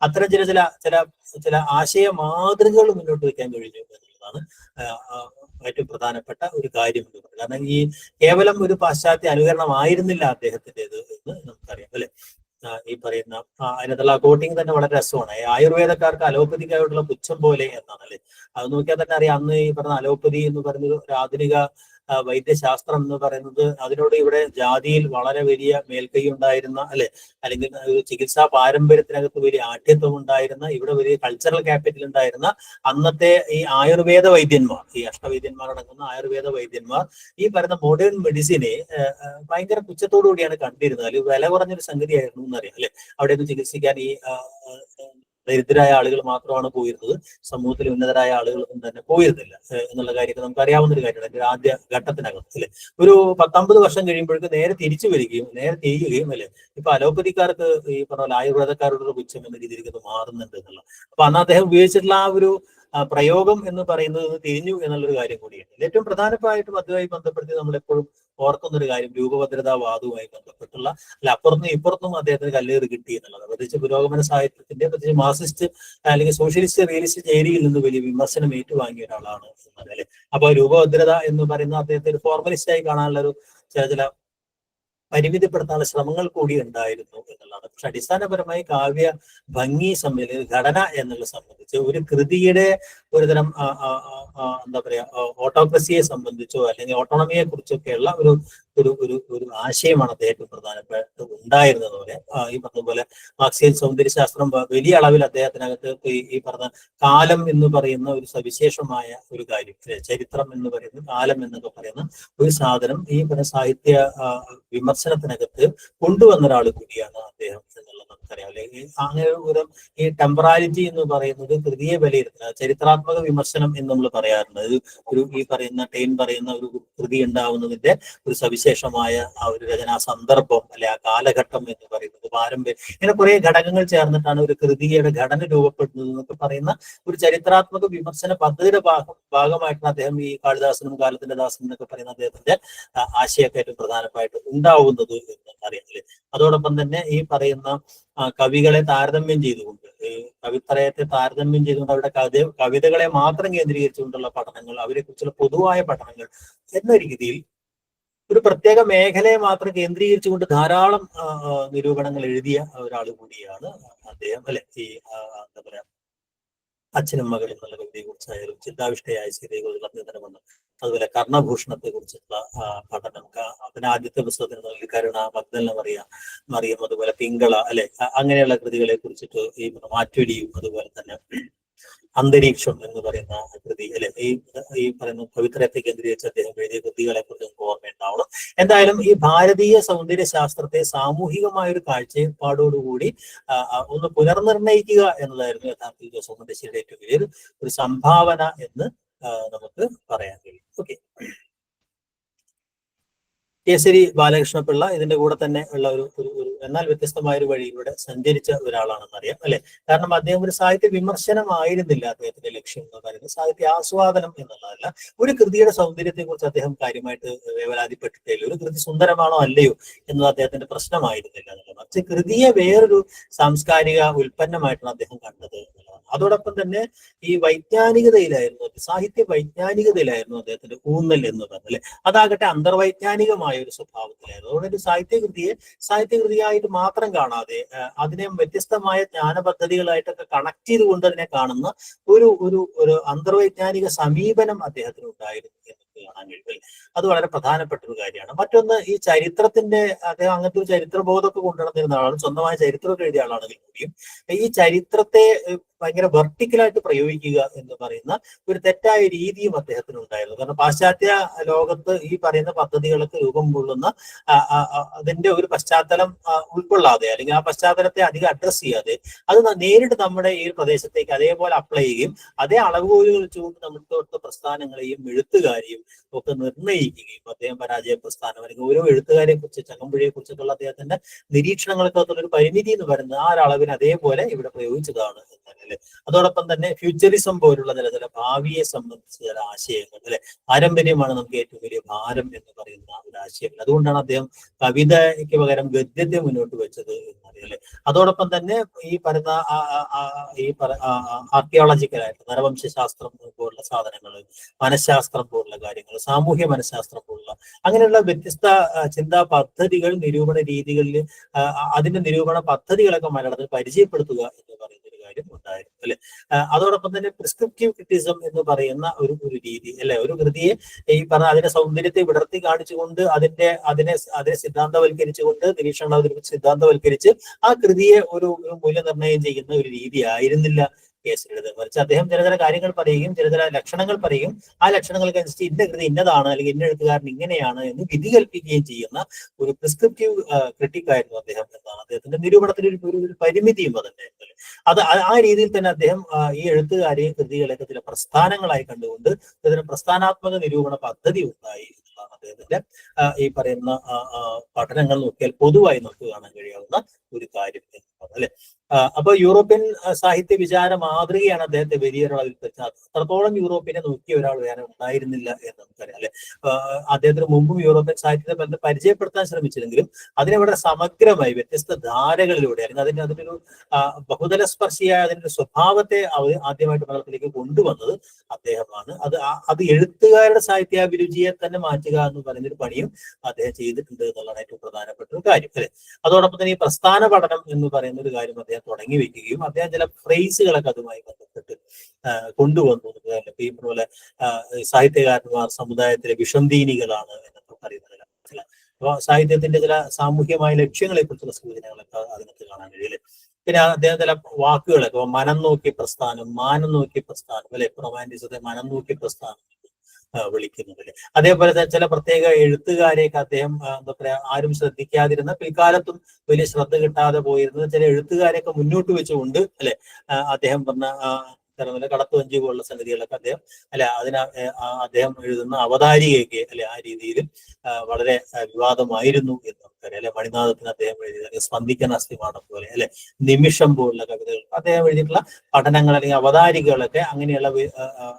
അത്തരം ചില ആശയ മാതൃകകൾ മുന്നോട്ട് വയ്ക്കാൻ കഴിഞ്ഞു എന്നുള്ളതാണ് ഏറ്റവും പ്രധാനപ്പെട്ട ഒരു കാര്യം എന്ന് പറയുന്നത്. കാരണം ഈ കേവലം ഒരു പാശ്ചാത്യ അനുകരണമായിരുന്നില്ല അദ്ദേഹത്തിൻ്റെത് എന്ന് നമുക്കറിയാം അല്ലെ. ഈ പറയുന്ന അതിനകത്തുള്ള കോട്ടിങ് തന്നെ വളരെ രസമാണ്. ആയുർവേദക്കാർക്ക് അലോപ്പതിക്കായിട്ടുള്ള പുച്ഛം പോലെ എന്നാണ് അല്ലെ. അത് നോക്കിയാൽ തന്നെ അറിയാം, അന്ന് ഈ പറഞ്ഞ അലോപ്പതി എന്ന് പറയുന്നത് ഒരു ആധുനിക വൈദ്യശാസ്ത്രം എന്ന് പറയുന്നത് അതിനോട് ഇവിടെ ജാതിയിൽ വളരെ വലിയ മേൽക്കൈ ഉണ്ടായിരുന്ന അല്ലെ, അല്ലെങ്കിൽ ചികിത്സാ പാരമ്പര്യത്തിനകത്ത് വലിയ ആഠ്യത്വം ഉണ്ടായിരുന്ന, ഇവിടെ വലിയ കൾച്ചറൽ ക്യാപിറ്റൽ ഉണ്ടായിരുന്ന അന്നത്തെ ഈ ആയുർവേദ വൈദ്യന്മാർ, ഈ അഷ്ടവൈദ്യന്മാർ അടങ്ങുന്ന ആയുർവേദ വൈദ്യന്മാർ ഈ പറയുന്ന മോഡേൺ മെഡിസിനെ ഭയങ്കര പുച്ഛത്തോടു കൂടിയാണ് കണ്ടിരുന്നത്. അല്ലെങ്കിൽ വില കുറഞ്ഞൊരു സംഗതിയായിരുന്നു എന്നറിയാം അല്ലെ. അവിടെ നിന്ന് ചികിത്സിക്കാൻ ഈ ദരിദ്രരായ ആളുകൾ മാത്രമാണ് പോയിരുന്നത്, സമൂഹത്തിൽ ഉന്നതരായ ആളുകളൊന്നും തന്നെ പോയിരുന്നില്ല എന്നുള്ള കാര്യമൊക്കെ നമുക്ക് അറിയാവുന്ന ഒരു കാര്യമാണ്. എൻ്റെ ആദ്യ ഘട്ടത്തിനകത്ത് അല്ലെ. ഒരു 10-50 വർഷം കഴിയുമ്പോഴേക്ക് നേരെ തിരിച്ചു വരികയും നേരെ തിരിയുകയും അല്ലെ. ഇപ്പൊ അലോപ്പതിക്കാർക്ക് ഈ പറഞ്ഞ ആയുർവേദക്കാരുടെ പുച്ഛം എന്ന രീതിയിലേക്ക് അത് മാറുന്നുണ്ട് എന്നുള്ള. അപ്പൊ അന്ന് അദ്ദേഹം ഉപയോഗിച്ചിട്ടുള്ള ആ ഒരു പ്രയോഗം എന്ന് പറയുന്നത് തിരിഞ്ഞു എന്നുള്ളൊരു കാര്യം കൂടിയാണ്. ഏറ്റവും പ്രധാനമായിട്ടും അതുമായി ബന്ധപ്പെടുത്തി നമ്മൾ എപ്പോഴും ഓർക്കുന്ന ഒരു കാര്യം രൂപഭദ്രതാവാദവുമായി ബന്ധപ്പെട്ടുള്ള അല്ല അപ്പുറത്തും ഇപ്പുറത്തും അദ്ദേഹത്തിന് കല്ലേറ് കിട്ടി എന്നുള്ളത്. പ്രത്യേകിച്ച് പുരോഗമന സാഹിത്യത്തിന്റെ പ്രത്യേകിച്ച് മാർക്സിസ്റ്റ് അല്ലെങ്കിൽ സോഷ്യലിസ്റ്റ് റിയലിസ്റ്റ് ഏരിയയിൽ നിന്ന് വലിയ വിമർശനം ഏറ്റുവാങ്ങിയ ഒരാളാണ് അല്ലെ. അപ്പൊ രൂപഭദ്രത എന്ന് പറയുന്ന അദ്ദേഹത്തെ ഒരു ഫോർമലിസ്റ്റായി കാണാനുള്ള ഒരു ചില പരിമിതിപ്പെടുത്താനുള്ള ശ്രമങ്ങൾ കൂടി ഉണ്ടായിരുന്നു എന്നുള്ളതാണ്. പക്ഷെ അടിസ്ഥാനപരമായി കാവ്യ ഭംഗി ഘടന എന്നുള്ള സംബന്ധിച്ച് ഒരു കൃതിയുടെ ഒരുതരം എന്താ പറയാ ഓട്ടോക്രസിയെ സംബന്ധിച്ചോ അല്ലെങ്കിൽ ഓട്ടോണമിയെ കുറിച്ചൊക്കെയുള്ള ഒരു ആശയമാണ് അദ്ദേഹത്തിന് പ്രധാനപ്പെട്ട് ഉണ്ടായിരുന്നത് പോലെ ഈ പറഞ്ഞതുപോലെ മാർക്സിയൻ സൗന്ദര്യശാസ്ത്രം വലിയ അളവിൽ അദ്ദേഹത്തിനകത്ത് ഈ പറഞ്ഞ കാലം എന്ന് പറയുന്ന ഒരു സവിശേഷമായ ഒരു കാര്യം, ചരിത്രം എന്ന് പറയുന്ന കാലം എന്നൊക്കെ പറയുന്ന ഒരു സാധനം ഈ പറഞ്ഞ സാഹിത്യ വിമർശനത്തിനകത്ത് കൊണ്ടുവന്ന ഒരാൾ കൂടിയാണ് അദ്ദേഹം എന്നുള്ളത് നമുക്കറിയാം. അല്ലെങ്കിൽ അങ്ങനെ ഒരു ഈ ടെമ്പറാലിറ്റി എന്ന് പറയുന്നത് കൃതിയെ വിലയിരുത്തുന്നത് ചരിത്രാത്മക വിമർശനം എന്ന് നമ്മൾ പറയാറുണ്ട്. ഈ പറയുന്ന ടെയിൻ പറയുന്ന ഒരു കൃതി ഉണ്ടാവുന്നതിന്റെ ഒരു സവിശേഷമായ ആ ഒരു രചനാ സന്ദർഭം അല്ലെ ആ കാലഘട്ടം എന്ന് പറയുന്നത് പാരമ്പര്യം, ഇങ്ങനെ കുറെ ഘടകങ്ങൾ ചേർന്നിട്ടാണ് ഒരു കൃതിയുടെ ഘടന രൂപപ്പെടുന്നത് എന്നൊക്കെ പറയുന്ന ഒരു ചരിത്രാത്മക വിമർശന പദ്ധതിയുടെ ഭാഗമായിട്ടാണ് അദ്ദേഹം ഈ കാളിദാസനും കാലത്തിന്റെ ദാസനും എന്നൊക്കെ പറയുന്ന അദ്ദേഹത്തിന്റെ ആശയമൊക്കെ ഏറ്റവും പ്രധാനമായിട്ട് ഉണ്ടാവുന്നത് എന്ന് അറിയാം. അതോടൊപ്പം തന്നെ ഈ പറയുന്ന കവികളെ താരതമ്യം ചെയ്തുകൊണ്ട് കവിത്രയത്തെ താരതമ്യം ചെയ്തുകൊണ്ട് അവരുടെ കവിതകളെ മാത്രം കേന്ദ്രീകരിച്ചുകൊണ്ടുള്ള പഠനങ്ങൾ, അവരെ കുറിച്ചുള്ള പൊതുവായ പഠനങ്ങൾ എന്ന രീതിയിൽ ഒരു പ്രത്യേക മേഖലയെ മാത്രം കേന്ദ്രീകരിച്ചുകൊണ്ട് ധാരാളം നിരൂപണങ്ങൾ എഴുതിയ ഒരാൾ കൂടിയാണ് അദ്ദേഹം അല്ലെ. ഈ എന്താ പറയാ അച്ഛനും മകളും എന്നുള്ള കവിതയെ കുറിച്ചായാലും ചിന്താവിഷ്ടയായ സീതയെ കുറിച്ചുള്ള അതുപോലെ കർണഭൂഷണത്തെ കുറിച്ചുള്ള പഠനം, അതിന് ആദ്യത്തെ പുസ്തകത്തിന് നൽകി കരുണ, മഗ്ദലന മറിയം, അതുപോലെ പിങ്കള അല്ലെ, അങ്ങനെയുള്ള കൃതികളെ കുറിച്ചിട്ട് ഈ മാറ്റുവലിയും അതുപോലെ തന്നെ അന്തരീക്ഷം എന്ന് പറയുന്ന കൃതി കൃതി അല്ലെ, ഈ പറയുന്ന പവിത്രത്തെ കേന്ദ്രീകരിച്ച് അദ്ദേഹം എഴുതിയ കൃതികളെ കുറിച്ച് നമുക്ക് ഓർമ്മയുണ്ടാവണം. എന്തായാലും ഈ ഭാരതീയ സൗന്ദര്യ ശാസ്ത്രത്തെ സാമൂഹികമായ ഒരു കാഴ്ചപ്പാടോടുകൂടി ഒന്ന് പുനർനിർണയിക്കുക എന്നതായിരുന്നു യഥാർത്ഥത്തിൽ ജോസഫ് മുണ്ടശ്ശേരിയുടെ ഏറ്റവും വലിയൊരു ഒരു സംഭാവന എന്ന് നമുക്ക് പറയാൻ കഴിയും. ഓക്കെ, കേസരി ബാലകൃഷ്ണപിള്ള ഇതിന്റെ കൂടെ തന്നെ ഉള്ള ഒരു എന്നാൽ വ്യത്യസ്തമായ ഒരു വഴിയിലൂടെ സഞ്ചരിച്ച ഒരാളാണെന്ന് അറിയാം അല്ലെ. കാരണം അദ്ദേഹം ഒരു സാഹിത്യ വിമർശനമായിരുന്നില്ല അദ്ദേഹത്തിന്റെ ലക്ഷ്യം എന്ന് പറയുന്നത്, സാഹിത്യ ആസ്വാദനം എന്നുള്ളതല്ല. ഒരു കൃതിയുടെ സൗന്ദര്യത്തെ കുറിച്ച് അദ്ദേഹം കാര്യമായിട്ട് വേവലാതിപ്പെട്ടിട്ടില്ല. ഒരു കൃതി സുന്ദരമാണോ അല്ലയോ എന്നത് അദ്ദേഹത്തിന്റെ പ്രശ്നമായിരുന്നില്ല എന്നുള്ളത്. പക്ഷെ കൃതിയെ വേറൊരു സാംസ്കാരിക ഉൽപ്പന്നമായിട്ടാണ് അദ്ദേഹം കണ്ടത് എന്നുള്ളതാണ്. അതോടൊപ്പം തന്നെ ഈ വൈജ്ഞാനികതയിലായിരുന്നു, സാഹിത്യ വൈജ്ഞാനികതയിലായിരുന്നു അദ്ദേഹത്തിന്റെ ഊന്നൽ എന്ന് പറഞ്ഞത് അല്ലെ. അതാകട്ടെ അന്തർവൈജ്ഞാനികമായ ഒരു സ്വഭാവത്തിലായിരുന്നു. അതുകൊണ്ട് ഒരു സാഹിത്യകൃതിയായിട്ട് മാത്രം കാണാതെ അതിനെ വ്യത്യസ്തമായ ജ്ഞാന പദ്ധതികളായിട്ടൊക്കെ കണക്ട് ചെയ്തുകൊണ്ട് അതിനെ കാണുന്ന ഒരു അന്തർവൈജ്ഞാനിക സമീപനം അദ്ദേഹത്തിന് ഉണ്ടായിരുന്നു എന്ന് കാണാൻ കഴിയും. അത് വളരെ പ്രധാനപ്പെട്ട ഒരു കാര്യമാണ്. മറ്റൊന്ന്, ഈ ചരിത്രത്തിന്റെ അദ്ദേഹം അങ്ങനത്തെ ഒരു ചരിത്രബോധമൊക്കെ കൊണ്ടുവന്നിരുന്ന ആളാണ്, സ്വന്തമായ ചരിത്രമൊക്കെ എഴുതിയ ആളാണെങ്കിൽ കൂടിയും ഈ ചരിത്രത്തെ ഭയങ്കര വെർട്ടിക്കലായിട്ട് പ്രയോഗിക്കുക എന്ന് പറയുന്ന ഒരു തെറ്റായ രീതിയും അദ്ദേഹത്തിന് ഉണ്ടായിരുന്നു. കാരണം പാശ്ചാത്യ ലോകത്ത് ഈ പറയുന്ന പദ്ധതികൾക്ക് രൂപം കൊള്ളുന്ന അതിന്റെ ഒരു പശ്ചാത്തലം ഉൾക്കൊള്ളാതെ അല്ലെങ്കിൽ ആ പശ്ചാത്തലത്തെ അധികം അഡ്രസ് ചെയ്യാതെ അത് നേരിട്ട് നമ്മുടെ ഈ പ്രദേശത്തേക്ക് അതേപോലെ അപ്ലൈ ചെയ്യുകയും അതേ അളവുകോലുകൾ വെച്ചുകൊണ്ട് നമ്മുടെ പ്രസ്ഥാനങ്ങളെയും എഴുത്തുകാരെയും ഒക്കെ നിർണ്ണയിക്കുകയും അദ്ദേഹം പരാജയ പ്രസ്ഥാനം അല്ലെങ്കിൽ ഓരോ എഴുത്തുകാരെ കുറിച്ച് ചങ്ങമ്പുഴയെ കുറിച്ചൊക്കെയുള്ള അദ്ദേഹത്തിന്റെ നിരീക്ഷണങ്ങൾക്കകത്തുള്ള ഒരു പരിമിതി എന്ന് പറയുന്നത് ആ ഒരളവിന് അതേപോലെ ഇവിടെ പ്രയോഗിച്ചതാണ് എന്നല്ലേ. അതോടൊപ്പം തന്നെ ഫ്യൂച്ചറിസം പോലുള്ള ചില ഭാവിയെ സംബന്ധിച്ച ചില ആശയങ്ങൾ അല്ലെ, പാരമ്പര്യമാണ് നമുക്ക് ഏറ്റവും വലിയ ഭാരം എന്ന് പറയുന്ന ഒരു ആശയങ്ങൾ. അതുകൊണ്ടാണ് അദ്ദേഹം കവിതയ്ക്ക് പകരം ഗദ്യത്തെ മുന്നോട്ട് വെച്ചത് എന്നറിയാം. അതോടൊപ്പം തന്നെ ഈ പറയുന്ന ആർക്കിയോളജിക്കലായിട്ട് നരവംശാസ്ത്രം പോലുള്ള സാധനങ്ങൾ, മനഃശാസ്ത്രം പോലുള്ള കാര്യങ്ങൾ, സാമൂഹ്യ മനഃശാസ്ത്രം പോലുള്ള അങ്ങനെയുള്ള വ്യത്യസ്ത ചിന്താ പദ്ധതികൾ, നിരൂപണ രീതികളിൽ അതിന്റെ നിരൂപണ പദ്ധതികളൊക്കെ മലയാളത്തിൽ പരിചയപ്പെടുത്തുക എന്ന് പറയുന്ന ഒരു കാര്യം ഉണ്ടായിരുന്നു അല്ലെ. അതോടൊപ്പം തന്നെ പ്രിസ്ക്രിപ്റ്റീവ് ക്രിറ്റിസം എന്ന് പറയുന്ന ഒരു രീതി അല്ലെ, ഒരു കൃതിയെ ഈ പറഞ്ഞ അതിന്റെ സൗന്ദര്യത്തെ വിടർത്തി കാണിച്ചുകൊണ്ട് അതിനെ സിദ്ധാന്തവൽക്കരിച്ചുകൊണ്ട് നിരീക്ഷണം സിദ്ധാന്തവൽക്കരിച്ച് ആ കൃതിയെ ഒരു മൂല്യനിർണ്ണയം ചെയ്യുന്ന ഒരു രീതി ആയിരുന്നില്ല കേസരിയുടേത്. മറിച്ച് അദ്ദേഹം ചില കാര്യങ്ങൾ പറയുകയും ചില ലക്ഷണങ്ങൾ പറയുകയും ആ ലക്ഷണങ്ങൾക്കനുസരിച്ച് ഇന്ന കൃതി ഇന്നതാണ് അല്ലെങ്കിൽ ഇന്ന എഴുത്തുകാരൻ ഇങ്ങനെയാണ് എന്ന് വിധി കൽപ്പിക്കുകയും ചെയ്യുന്ന ഒരു പ്രിസ്ക്രിപ്റ്റീവ് ക്രിട്ടിക് ആയിരുന്നു അദ്ദേഹം എന്നാണ് അദ്ദേഹത്തിന്റെ നിരൂപണത്തിന് ഒരു പരിമിതിയും അതുണ്ടായിരുന്നു. അത് ആ രീതിയിൽ തന്നെ അദ്ദേഹം ഈ എഴുത്തുകാരെയും കൃതികളെയൊക്കെ ചില പ്രസ്ഥാനങ്ങളായി കണ്ടുകൊണ്ട് ഇതിന് പ്രസ്ഥാനാത്മക നിരൂപണ പദ്ധതി ഉണ്ടായി എന്നുള്ളതാണ് അദ്ദേഹത്തിന്റെ ഈ പറയുന്ന പഠനങ്ങൾ നോക്കിയാൽ പൊതുവായി നമുക്ക് കാണാൻ കഴിയാവുന്ന ഒരു കാര്യം അല്ലെ. അപ്പൊ യൂറോപ്യൻ സാഹിത്യ വിചാര മാതൃകയാണ് അദ്ദേഹത്തെ വലിയ ഒരാളിൽ വെച്ചത്. അത്രത്തോളം യൂറോപ്പിനെ നോക്കിയ ഒരാൾ വേറെ ഉണ്ടായിരുന്നില്ല എന്ന് നമുക്കറിയാം അല്ലെ. അദ്ദേഹത്തിന് മുമ്പും യൂറോപ്യൻ സാഹിത്യത്തെ പരിചയപ്പെടുത്താൻ ശ്രമിച്ചില്ലെങ്കിലും അതിനെ വളരെ സമഗ്രമായി വ്യത്യസ്ത ധാരകളിലൂടെ അല്ലെങ്കിൽ അതിന്റെ ഒരു ബഹുതല സ്പർശിയായ അതിന്റെ സ്വഭാവത്തെ ആദ്യമായിട്ട് മലയാളത്തിലേക്ക് കൊണ്ടുവന്നത് അദ്ദേഹമാണ്. അത് എഴുത്തുകാരുടെ സാഹിത്യാഭിരുചിയെ തന്നെ മാറ്റുക എന്ന് പറയുന്നൊരു പണിയും അദ്ദേഹം ചെയ്തിട്ടുണ്ട് എന്നുള്ളതാണ് ഏറ്റവും പ്രധാനപ്പെട്ട ഒരു കാര്യം അല്ലെ. അതോടൊപ്പം തന്നെ ഈ പ്രസ്ഥാന പഠനം എന്ന് പറയുന്ന ഒരു കാര്യം അദ്ദേഹം തുടങ്ങി വെക്കുകയും അദ്ദേഹം ചില ഫ്രേസുകളൊക്കെ അതുമായി ബന്ധപ്പെട്ട് കൊണ്ടുവന്നു. ഈ പോലെ സാഹിത്യകാരന്മാർ സമുദായത്തിലെ വിഷംദീനികളാണ് എന്നൊക്കെ പറയുന്നത് അപ്പൊ സാഹിത്യത്തിന്റെ ചില സാമൂഹ്യമായ ലക്ഷ്യങ്ങളെ കുറിച്ചുള്ള സൂചനകളൊക്കെ അതിനകത്ത് കാണാൻ കഴിയില്ലേ. പിന്നെ അദ്ദേഹം ചില വാക്കുകളൊക്കെ മനം നോക്കിയ പ്രസ്ഥാനം, മാനം നോക്കിയ പ്രസ്ഥാനം അല്ലെ, റൊമാന്റിസത്തെ മനം നോക്കിയ പ്രസ്ഥാനം വിളിക്കുന്നത്. അതേപോലെ ചില പ്രത്യേക എഴുത്തുകാരെയൊക്കെ അദ്ദേഹം എന്താ പറയാ ആരും ശ്രദ്ധിക്കാതിരുന്ന പിൽക്കാലത്തും വലിയ ശ്രദ്ധ കിട്ടാതെ പോയിരുന്നത് ചില എഴുത്തുകാരെയൊക്കെ മുന്നോട്ട് വെച്ചുകൊണ്ട് അല്ലെ അദ്ദേഹം പറഞ്ഞ കടത്തുവഞ്ചി പോലുള്ള സംഗതികളൊക്കെ അദ്ദേഹം അദ്ദേഹം എഴുതുന്ന അവതാരികയൊക്കെ അല്ലെ ആ രീതിയിൽ വളരെ വിവാദമായിരുന്നു എന്ന് നമുക്കറിയാം അല്ലെ. മണിനാഥത്തിന് അദ്ദേഹം എഴുതിയ സ്പന്ദിക്കുന്ന അസ്ഥിമാനം പോലെ അല്ലെ, നിമിഷം പോലുള്ള കവിതകൾ അദ്ദേഹം എഴുതിയിട്ടുള്ള പഠനങ്ങൾ അല്ലെങ്കിൽ അവതാരികകളൊക്കെ അങ്ങനെയുള്ള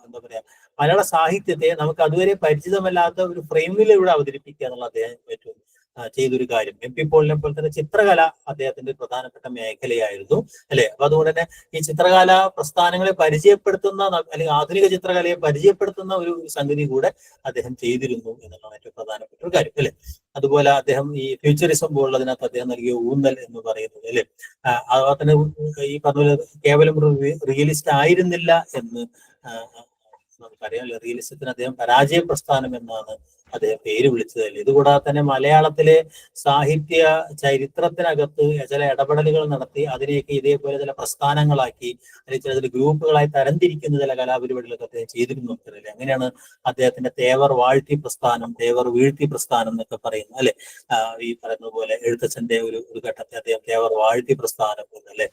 എന്താ പറയാ മലയാള സാഹിത്യത്തെ നമുക്ക് അതുവരെ പരിചിതമല്ലാത്ത ഒരു ഫ്രെയിമിലൂടെ അവതരിപ്പിക്കുക എന്നുള്ള അദ്ദേഹം ഏറ്റവും ചെയ്തൊരു കാര്യം. എം പി പോളിനെ പോലെ തന്നെ ചിത്രകല അദ്ദേഹത്തിന്റെ പ്രധാനപ്പെട്ട മേഖലയായിരുന്നു അല്ലെ. അപ്പൊ അതുകൊണ്ട് തന്നെ ഈ ചിത്രകല പ്രസ്ഥാനങ്ങളെ പരിചയപ്പെടുത്തുന്ന അല്ലെങ്കിൽ ആധുനിക ചിത്രകലയെ പരിചയപ്പെടുത്തുന്ന ഒരു സംഗതി കൂടെ അദ്ദേഹം ചെയ്തിരുന്നു എന്നുള്ളതാണ് ഏറ്റവും പ്രധാനപ്പെട്ട ഒരു കാര്യം അല്ലെ. അതുപോലെ അദ്ദേഹം ഈ ഫ്യൂച്ചറിസം പോലുള്ളതിനകത്ത് അദ്ദേഹം നൽകിയ ഊന്നൽ എന്ന് പറയുന്നത് അല്ലെ, അതുപോലെ തന്നെ ഈ പറഞ്ഞ കേവലം റിയലിസ്റ്റ് ആയിരുന്നില്ല എന്ന് നമുക്കറിയാം. റിയലിസത്തിന് അദ്ദേഹം പരാജയ പ്രസ്ഥാനം എന്നാണ് അദ്ദേഹം പേര് വിളിച്ചതല്ലേ. ഇതുകൂടാതെ തന്നെ മലയാളത്തിലെ സാഹിത്യ ചരിത്രത്തിനകത്ത് ചില ഇടപെടലുകൾ നടത്തി അതിനെയൊക്കെ ഇതേപോലെ ചില പ്രസ്ഥാനങ്ങളാക്കി അല്ലെങ്കിൽ ചില ഗ്രൂപ്പുകളായി തരംതിരിക്കുന്ന ചില കലാപരിപാടികളൊക്കെ അദ്ദേഹം ചെയ്തിരുന്നു അല്ലേ. അങ്ങനെയാണ് അദ്ദേഹത്തിന്റെ തേവർ വാഴ്ത്തി പ്രസ്ഥാനം, തേവർ വീഴ്ത്തി പ്രസ്ഥാനം എന്നൊക്കെ പറയുന്നത് അല്ലെ. ഈ പറയുന്ന പോലെ എഴുത്തച്ഛന്റെ ഒരു ഘട്ടത്തെ അദ്ദേഹം തേവർ വാഴ്ത്തി പ്രസ്ഥാനം എന്നല്ലേ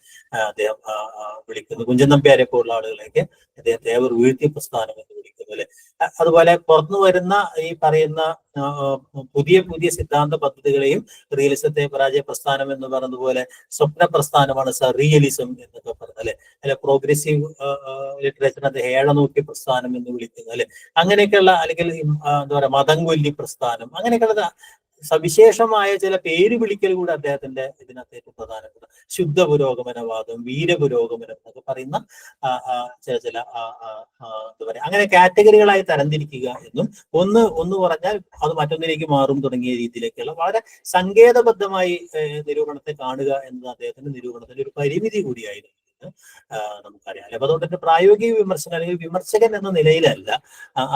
അദ്ദേഹം വിളിക്കുന്നു. കുഞ്ചൻ നമ്പ്യാരെ പോലുള്ള ആളുകളെയൊക്കെ അദ്ദേഹം തേവർ വീഴ്ത്തി പ്രസ്ഥാനം എന്ന് വിളിക്കുന്നു അല്ലെ. അതുപോലെ പുറത്തു വരുന്ന ഈ പറയുന്ന പുതിയ പുതിയ സിദ്ധാന്ത പദ്ധതികളെയും റിയലിസത്തെ പരാജയ പ്രസ്ഥാനം എന്ന് പറഞ്ഞതുപോലെ സ്വപ്ന പ്രസ്ഥാനമാണ് റിയലിസം എന്നൊക്കെ പറഞ്ഞത് അല്ലെ. അല്ലെ പ്രോഗ്രസീവ് ലിറ്ററേച്ചറിനകത്ത് ഏഴനോക്കി പ്രസ്ഥാനം എന്ന് വിളിക്കുന്നത് അല്ലെ. അങ്ങനെയൊക്കെയുള്ള അല്ലെങ്കിൽ എന്താ പറയുക മതംകൊല്ലി പ്രസ്ഥാനം അങ്ങനെയൊക്കെയുള്ള സവിശേഷമായ ചില പേര് വിളിക്കൽ കൂടെ അദ്ദേഹത്തിന്റെ ഇതിനകത്ത് ഏറ്റവും പ്രധാനപ്പെട്ട ശുദ്ധ പുരോഗമനവാദം, വീരപുരോഗമനം എന്നൊക്കെ പറയുന്ന ചില എന്താ പറയുക അങ്ങനെ കാറ്റഗറികളായി തരംതിരിക്കുക എന്നും ഒന്ന് പറഞ്ഞാൽ അത് മറ്റൊന്നിലേക്ക് മാറും തുടങ്ങിയ രീതിയിലേക്കുള്ള വളരെ സങ്കേതബദ്ധമായി നിരൂപണത്തെ കാണുക എന്നത് അദ്ദേഹത്തിന്റെ നിരൂപണത്തിന്റെ ഒരു പരിമിതി കൂടിയായിരുന്നു നമുക്കറിയാം. അപ്പൊ അതുകൊണ്ട് തന്നെ പ്രായോഗിക വിമർശനം അല്ലെങ്കിൽ വിമർശകൻ എന്ന നിലയിലല്ല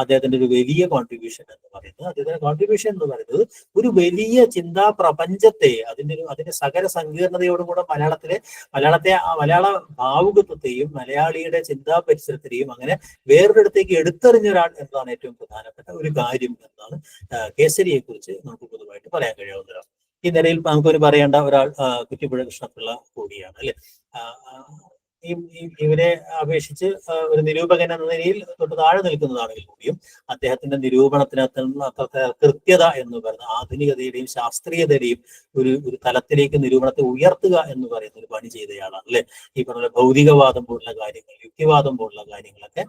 അദ്ദേഹത്തിന്റെ ഒരു വലിയ കോൺട്രിബ്യൂഷൻ എന്ന് പറയുന്നത്. അദ്ദേഹത്തിന്റെ കോൺട്രിബ്യൂഷൻ എന്ന് പറയുന്നത് ഒരു വലിയ ചിന്താ പ്രപഞ്ചത്തെ അതിന്റെ സകല സങ്കീർണതയോടും കൂടെ മലയാള ഭാവുകത്വത്തെയും മലയാളിയുടെ ചിന്താ പരിസരത്തിനെയും അങ്ങനെ വേറൊരിടത്തേക്ക് എടുത്തെറിഞ്ഞ ഒരാൾ എന്നതാണ് ഏറ്റവും പ്രധാനപ്പെട്ട ഒരു കാര്യം എന്നാണ് കേസരിയെ കുറിച്ച് നമുക്ക് പൊതുവായിട്ട് പറയാൻ കഴിയാവുന്ന. ഈ നിലയിൽ നമുക്കൊരു പറയേണ്ട ഒരാൾ കുറ്റിപ്പുഴ കൃഷ്ണപിള്ള കൂടിയാണ് അല്ലെ. ഇവരെ അപേക്ഷിച്ച് ഒരു നിരൂപകൻ എന്ന നിലയിൽ തൊട്ട് താഴെ നിൽക്കുന്നതാണെങ്കിൽ കൂടിയും അദ്ദേഹത്തിന്റെ നിരൂപണത്തിനകത്ത് അത്ര കൃത്യത എന്ന് പറയുന്ന ആധുനികതയുടെയും ശാസ്ത്രീയതയുടെയും ഒരു തലത്തിലേക്ക് നിരൂപണത്തെ ഉയർത്തുക എന്ന് പറയുന്ന ഒരു പണി ചെയ്തയാളാണ് അല്ലെ. ഈ പറഞ്ഞ ഭൗതികവാദം പോലുള്ള കാര്യങ്ങൾ, യുക്തിവാദം പോലുള്ള കാര്യങ്ങളൊക്കെ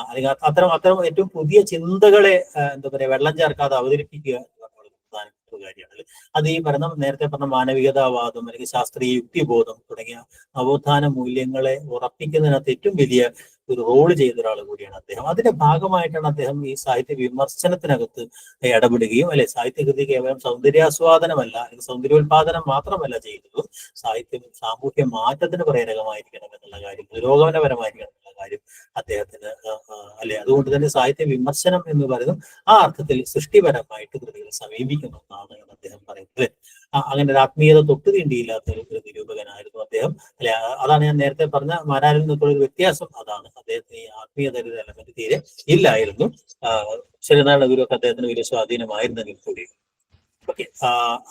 അല്ലെങ്കിൽ അത്തരം ഏറ്റവും പുതിയ ചിന്തകളെ എന്താ പറയുക വെള്ളം ചേർക്കാതെ അവതരിപ്പിക്കുക പ്രധാനപ്പെട്ട കാര്യമാണ്. അത് ഈ പറയുന്ന നേരത്തെ പറഞ്ഞ മാനവികതാവാദം അല്ലെങ്കിൽ ശാസ്ത്രീയ യുക്തിബോധം തുടങ്ങിയ നവോത്ഥാന മൂല്യങ്ങളെ ഉറപ്പിക്കുന്നതിനകത്ത് ഏറ്റവും വലിയ ഒരു റോള് ചെയ്ത ഒരാൾ കൂടിയാണ് അദ്ദേഹം. അതിന്റെ ഭാഗമായിട്ടാണ് അദ്ദേഹം ഈ സാഹിത്യ വിമർശനത്തിനകത്ത് ഇടപെടുകയും അല്ലെ സാഹിത്യകൃതി കേവലം സൗന്ദര്യാസ്വാദനമല്ല അല്ലെങ്കിൽ സൗന്ദര്യോത്പാദനം മാത്രമല്ല ചെയ്തതും സാഹിത്യം സാമൂഹ്യ മാറ്റത്തിന് പ്രേരകമായിരിക്കണം എന്നുള്ള കാര്യം, പുരോഗമനപരമായിരിക്കണം എന്നുള്ള കാര്യം അദ്ദേഹത്തിന് അല്ലെ. അതുകൊണ്ട് തന്നെ സാഹിത്യ വിമർശനം എന്ന് പറയുന്നത് ആ അർത്ഥത്തിൽ സൃഷ്ടിപരമായിട്ട് കൃതികളെ സമീപിക്കുന്ന ഒന്നാണ് എന്ന് അദ്ദേഹം പറയുന്നത്. അങ്ങനെ ഒരു ആത്മീയത തൊട്ടു തീണ്ടിയില്ലാത്ത ഒരു നിരൂപകനായിരുന്നു അദ്ദേഹം അല്ലെ. അതാണ് ഞാൻ നേരത്തെ പറഞ്ഞ മാരാരിൽ നിന്നുള്ള ഒരു വ്യത്യാസം. അതാണ് അദ്ദേഹത്തിന് ഈ ആത്മീയതയുടെ ഒരു എലമെന്റ് തീരെ ഇല്ലായിരുന്നു. ശ്രീനാരായണ ഗുരുവൊക്കെ അദ്ദേഹത്തിന് വലിയ സ്വാധീനമായിരുന്നെങ്കിൽ കൂടി. ഓക്കെ.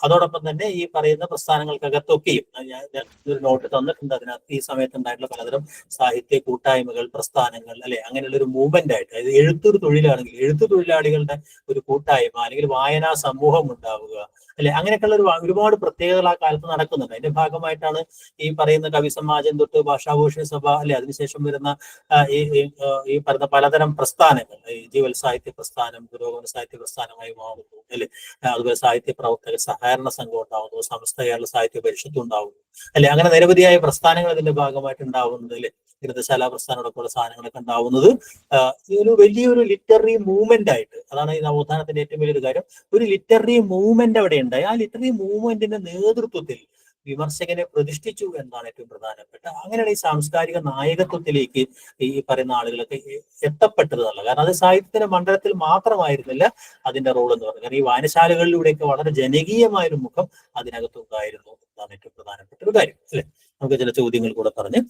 അതോടൊപ്പം തന്നെ ഈ പറയുന്ന പ്രസ്ഥാനങ്ങൾക്കകത്തൊക്കെയും ഞാൻ ഒരു നോട്ട് തന്നിട്ടുണ്ട്. അതിനകത്ത് ഈ സമയത്ത് ഉണ്ടായിട്ടുള്ള പലതരം സാഹിത്യ കൂട്ടായ്മകൾ, പ്രസ്ഥാനങ്ങൾ അല്ലെ അങ്ങനെയുള്ള ഒരു മൂവ്മെന്റ് ആയിട്ട്, അതായത് എഴുത്തൊരു തൊഴിലാണെങ്കിൽ എഴുത്തു തൊഴിലാളികളുടെ ഒരു കൂട്ടായ്മ അല്ലെങ്കിൽ വായനാ സമൂഹം ഉണ്ടാവുക അല്ലെ അങ്ങനെയൊക്കെയുള്ള ഒരുപാട് പ്രത്യേകതകൾ ആ കാലത്ത് നടക്കുന്നുണ്ട്. അതിന്റെ ഭാഗമായിട്ടാണ് ഈ പറയുന്ന കവി സമാജം തൊട്ട് ഭാഷാഭൂഷണ സഭ അല്ലെ അതിനുശേഷം വരുന്ന ഈ പറയുന്ന പലതരം പ്രസ്ഥാനങ്ങൾ, ജീവൽ സാഹിത്യ പ്രസ്ഥാനം പുരോഗമന സാഹിത്യ പ്രസ്ഥാനമായി മാറുന്നു അല്ലെ. അതുപോലെ സാഹിത്യ പ്രവർത്തക സഹകരണ സംഘം ഉണ്ടാവുന്നു, സമസ്ത കേരള സാഹിത്യ പരിഷത്ത് ഉണ്ടാവുന്നു അല്ലെ. അങ്ങനെ നിരവധിയായ പ്രസ്ഥാനങ്ങൾ ഇതിന്റെ ഭാഗമായിട്ട് ഉണ്ടാവുന്നത് അല്ലെ. ഗ്രന്ഥശാല പ്രസ്ഥാനങ്ങളൊക്കെയുള്ള സാധനങ്ങളൊക്കെ ഉണ്ടാവുന്നത് ഒരു വലിയൊരു ലിറ്റററി മൂവ്മെന്റ് ആയിട്ട്. അതാണ് ഈ നവോത്ഥാനത്തിന്റെ ഏറ്റവും വലിയൊരു കാര്യം. ഒരു ലിറ്റററി മൂവ്മെന്റ് അവിടെ ഉണ്ടായി. ആ ലിറ്റററി മൂവ്മെന്റിന്റെ നേതൃത്വത്തിൽ വിമർശകനെ പ്രതിഷ്ഠിച്ചു എന്നാണ് ഏറ്റവും പ്രധാനപ്പെട്ട. അങ്ങനെയാണ് ഈ സാംസ്കാരിക നായകത്വത്തിലേക്ക് ഈ പറയുന്ന ആളുകളൊക്കെ എത്തപ്പെട്ടത് എന്നുള്ള. കാരണം അത് സാഹിത്യത്തിന്റെ മണ്ഡലത്തിൽ മാത്രമായിരുന്നില്ല അതിന്റെ റോൾ എന്ന് പറയുന്നത്. കാരണം ഈ വായനശാലകളിലൂടെയൊക്കെ വളരെ ജനകീയമായൊരു മുഖം അതിനകത്തുണ്ടായിരുന്നു എന്നാണ് ഏറ്റവും പ്രധാനപ്പെട്ട ഒരു കാര്യം അല്ലെ. നമുക്ക് ചില ചോദ്യങ്ങൾ കൂടെ പറഞ്ഞ്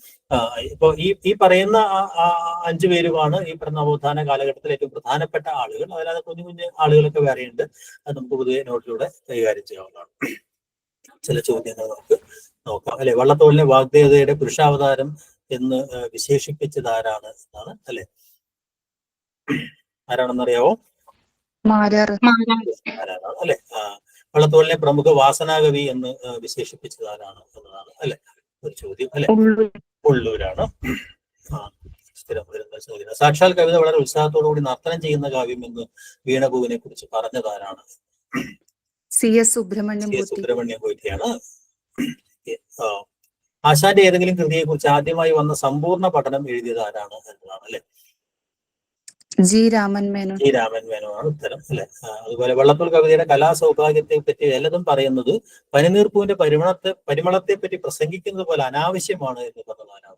ഇപ്പൊ ഈ പറയുന്ന 5 പേരുമാണ് ഈ പറയുന്ന നവോത്ഥാന കാലഘട്ടത്തിൽ ഏറ്റവും പ്രധാനപ്പെട്ട ആളുകൾ. അതിലത് കുഞ്ഞു കുഞ്ഞു ആളുകളൊക്കെ വേറെയുണ്ട്. അത് നമുക്ക് പൊതുവെ നോട്ടിലൂടെ കൈകാര്യം ചെയ്യാവുന്നതാണ്. ചില ചോദ്യങ്ങൾ നമുക്ക് നോക്കാം അല്ലെ. വള്ളത്തോളിനെ വാഗ്ദേവതയുടെ പുരുഷാവതാരം എന്ന് വിശേഷിപ്പിച്ചത് ആരാണ് എന്നാണ് അല്ലെ. ആരാണെന്നറിയാവോ? ആരാണ് അല്ലെ. വള്ളത്തോളിനെ പ്രമുഖ വാസനാകവി എന്ന് വിശേഷിപ്പിച്ചത് ആരാണ് എന്നതാണ് അല്ലെ ഒരു ചോദ്യം അല്ലെ. ഉള്ളൂരാണ്. സ്ഥിരം വരുന്ന ചോദ്യം. സാക്ഷാൽ കവിത വളരെ ഉത്സാഹത്തോടു കൂടി നർത്തനം ചെയ്യുന്ന കാവ്യം എന്ന് വീണപൂവിനെ കുറിച്ച് പറഞ്ഞതാരാണ്? CS സുബ്രഹ്മണ്യം പോയിട്ടാണ്. ആശാന്റെ ഏതെങ്കിലും കൃതിയെ കുറിച്ച് ആദ്യമായി വന്ന സമ്പൂർണ്ണ പഠനം എഴുതിയത് ആരാണ് എന്നതാണ് അല്ലെ. ജി രാമൻ മേനോനാണ് ഉത്തരം അല്ലെ. അതുപോലെ വള്ളത്തോൾ കവിതയുടെ കലാസൗഭാഗ്യത്തെ പറ്റി എല്ലാതും പറയുന്നത് പനിനീർപ്പൂവിന്റെ പരിമളത്തെ പറ്റി പ്രസംഗിക്കുന്നത് പോലെ അനാവശ്യമാണ് എന്ന് പറഞ്ഞതാണ്.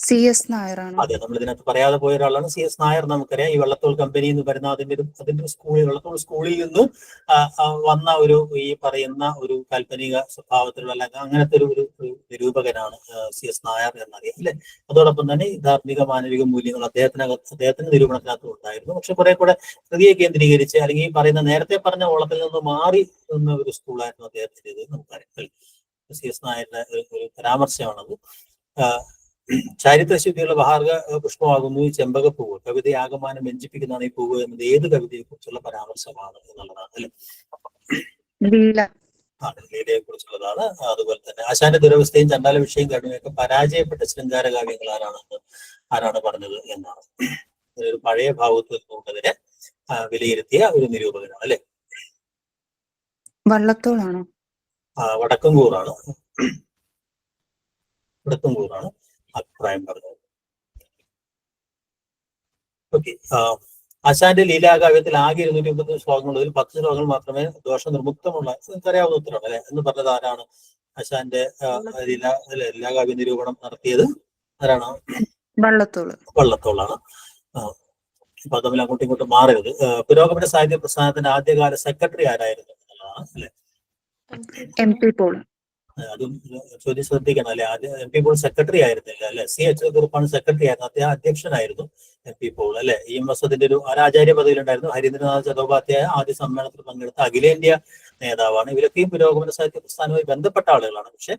CS നായരാണോ? അതെ, നമ്മൾ ഇതിനകത്ത് പറയാതെ പോയ ഒരാളാണ് CS നായർ. നമുക്കറിയാം ഈ വള്ളത്തോൾ കമ്പനി എന്ന് പറയുന്ന അതിന്റെ സ്കൂളിൽ, വള്ളത്തോൾ സ്കൂളിൽ നിന്ന് വന്ന ഈ പറയുന്ന ഒരു കാൽപ്പനിക സ്വഭാവത്തിലുള്ള അല്ലെങ്കിൽ അങ്ങനത്തെ ഒരു നിരൂപകനാണ് CS നായർ എന്നറിയാം അല്ലെ. അതോടൊപ്പം തന്നെ ധാർമ്മിക മാനവിക മൂല്യങ്ങൾ അദ്ദേഹത്തിന്റെ നിരൂപണത്തിനകത്ത് ഉണ്ടായിരുന്നു. പക്ഷെ കുറെ കൂടെ കൃതിയെ കേന്ദ്രീകരിച്ച് അല്ലെങ്കിൽ ഈ പറയുന്ന നേരത്തെ പറഞ്ഞ ഓളത്തിൽ നിന്ന് മാറി നിന്ന ഒരു സ്കൂളായിരുന്നു അദ്ദേഹത്തിൻ്റെത് നമുക്കറിയാം. CS നായരുടെ ഒരു പരാമർശമാണത്. ചാരിത്രശുദ്ധിയുള്ള ബഹാർഗ പുഷ്പമാകുന്നു ഈ ചെമ്പകപ്പൂവ്, കവിതയെ ആകമാനം വ്യഞ്ചിപ്പിക്കുന്നതാണ് ഈ പൂവ് എന്നത് ഏത് കവിതയെ കുറിച്ചുള്ള പരാമർശമാണ് എന്നുള്ളതാണ് അല്ലെ. ലീലയെ കുറിച്ചുള്ളതാണ്. അതുപോലെ തന്നെ ആശാന്റെ ദുരവസ്ഥയും ചണ്ടാല വിഷയം കടുമയൊക്കെ പരാജയപ്പെട്ട ശൃംഗാര കാവ്യങ്ങൾ ആരാണ് പറഞ്ഞത് എന്നാണ്. ഒരു പഴയ ഭാവത്തിൽ നിന്നുള്ളതിനെ വിലയിരുത്തിയ ഒരു നിരൂപകനാണ് അല്ലെ. വള്ളത്തോളാണോ? വടക്കൻകൂറാണ് അഭിപ്രായം പറഞ്ഞത്. ഓക്കെ. ആശാന്റെ ലീലാകാവ്യത്തിൽ ആകെ 250 ശ്ലോകങ്ങളുള്ളതിൽ 10 ശ്ലോകങ്ങൾ മാത്രമേ ദോഷനിർമുക്തമുള്ള, നിങ്ങൾക്കറിയാവുന്ന ഉത്തരമാണ് അല്ലെ. എന്ന് പറഞ്ഞത് ആരാണ്? ആശാന്റെ ലീലാകാവ്യ നിരൂപണം നടത്തിയത് ആരാണ്? വള്ളത്തോളാണ്. അപ്പൊ തമ്മിൽ അങ്ങോട്ടും ഇങ്ങോട്ടും മാറരുത്. പുരോഗമന സാഹിത്യ പ്രസ്ഥാനത്തിന്റെ ആദ്യകാല സെക്രട്ടറി ആരായിരുന്നു എന്നുള്ളതാണ് അല്ലെ. MP Paul. അതും ചോദ്യം ശ്രദ്ധിക്കണം അല്ലെ. ആദ്യം MP പോൾ സെക്രട്ടറി ആയിരുന്നില്ല അല്ലെ. CH കുറുപ്പാണ് സെക്രട്ടറി ആയിരുന്നു. അദ്ദേഹം അധ്യക്ഷനായിരുന്നു MP പോൾ അല്ലെ. EMS അതിന്റെ ഒരു ആചാര്യ പദവിയിലുണ്ടായിരുന്നു. ഹരീന്ദ്രനാഥ് ചതോപാധ്യായ ആദ്യ സമ്മേളനത്തിൽ പങ്കെടുത്ത അഖിലേന്ത്യാ നേതാവാണ്. ഇവരൊക്കെയും പുരോഗമന സാഹിത്യ പ്രസ്ഥാനവുമായി ബന്ധപ്പെട്ട ആളുകളാണ്. പക്ഷെ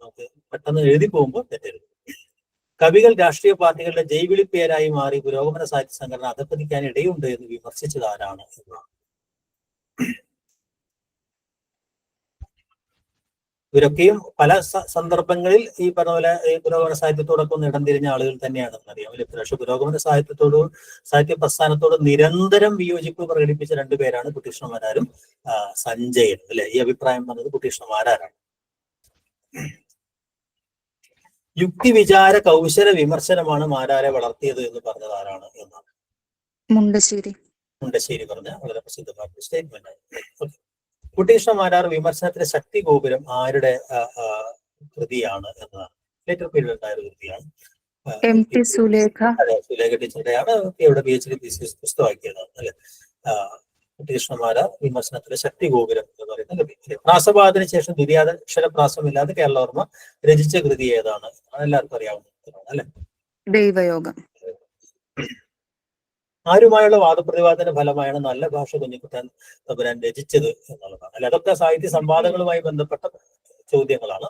നമുക്ക് പെട്ടെന്ന് എഴുതി പോകുമ്പോൾ തെറ്റരുത്. കവികൾ രാഷ്ട്രീയ പാർട്ടികളുടെ ജൈവിളിപ്പേരായി മാറി പുരോഗമന സാഹിത്യ സംഘടന അധപ്പതിക്കാൻ ഇടയുണ്ട് എന്ന് വിമർശിച്ചത് ആരാണ് എന്നാണ്. ഇവരൊക്കെയും പല സന്ദർഭങ്ങളിൽ ഈ പറഞ്ഞ പോലെ ഈ പുരോഗമന സാഹിത്യത്തോടൊപ്പം ഇടം തിരിഞ്ഞ ആളുകൾ തന്നെയാണെന്ന് അറിയാം. പക്ഷെ പുരോഗമന സാഹിത്യ പ്രസ്ഥാനത്തോട് നിരന്തരം വിയോജിപ്പ് പ്രകടിപ്പിച്ച രണ്ടുപേരാണ് കുട്ടികൃഷ്ണമാരാരും സഞ്ജയൻ അല്ലെ. ഈ അഭിപ്രായം പറഞ്ഞത് കുട്ടികൃഷ്ണമാരാരാണ്. യുക്തി വിചാര കൗശല വിമർശനമാണ് മാരാരെ വളർത്തിയത് എന്ന് പറഞ്ഞത് ആരാണ് എന്നാണ്. മുണ്ടശ്ശേരി പറഞ്ഞ വളരെ പ്രസിദ്ധമായ സ്റ്റേറ്റ്മെന്റ് ആണ്. കുട്ടികൃഷ്ണമാരാർ വിമർശനത്തിന്റെ ശക്തി ഗോപുരം ആരുടെ കൃതിയാണ് എന്നതാണ്. ലേറ്റർ പീരീഡ് ഉണ്ടായ കൃതിയാണ്. സുലേഖ ടീച്ചറുടെയാണ്. ഇവിടെ PhD തീസിസ് പുസ്തകമാക്കിയതാണ് അല്ലെ. കുട്ടികൃഷ്ണമാരാർ വിമർശനത്തിന്റെ ശക്തി ഗോപുരം എന്ന് പറയുന്ന കൃതി. പ്രാസവാദത്തിന് ശേഷം ദ്വിതീയാക്ഷരപ്രാസമില്ലാതെ കേരളവർമ്മ രചിച്ച കൃതി ഏതാണ്? എല്ലാവർക്കും അറിയാവുന്ന അല്ലെ. ദൈവയോഗം. ആരുമായുള്ള വാദപ്രതിവാദത്തിന്റെ ഫലമായാണ് നല്ല ഭാഷ കുഞ്ഞിക്കുട്ടൻ തമ്പുരാൻ രചിച്ചത് എന്നുള്ളതാണ് അല്ലെ. അതൊക്കെ സാഹിത്യ സംവാദങ്ങളുമായി ബന്ധപ്പെട്ട ചോദ്യങ്ങളാണ്.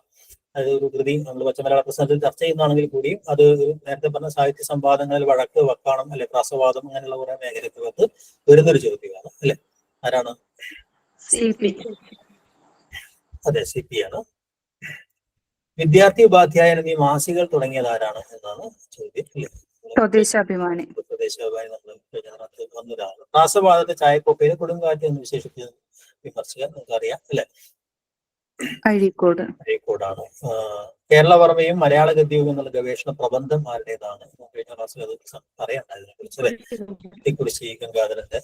അത് ഒരു കൃതി നമ്മൾ പച്ചമലയാള പ്രസ്ഥാനത്തിൽ ചർച്ച ചെയ്യുന്നതാണെങ്കിൽ കൂടിയും അത് നേരത്തെ പറഞ്ഞ സാഹിത്യ സംവാദങ്ങളിൽ വഴക്ക്, വക്കാണം അല്ലെ, പ്രാസവാദം അങ്ങനെയുള്ള കുറെ മേഖലയ്ക്കകത്ത് വരുന്നൊരു ചോദ്യമാണ് അല്ലെ. ആരാണ്? അതെ, CP ആണ്. വിദ്യാർത്ഥി ഉപാധ്യായൻ എന്നീ മാസികൾ തുടങ്ങിയത് ആരാണ് എന്നാണ് ചോദ്യം അല്ലെ. സ്വദേശാഭിമാനി വന്നതാണ്. പ്രാസവാദത്തെ ചായക്കോപ്പയിലെ കൊടുങ്കാറ്റ് എന്ന് വിശേഷിപ്പിച്ച വിമർശകൻ നമുക്കറിയാം അല്ലെ. അഴീക്കോടാണ്. കേരളവർമ്മയും മലയാള ഗദ്യവും എന്നുള്ള ഗവേഷണ പ്രബന്ധം ആരുടേതാണ്? കഴിഞ്ഞ ക്ലാസ്സിൽ അത് പറയാനുണ്ട്. ഇതിനെക്കുറിച്ച് ഗംഗാധരന്റെ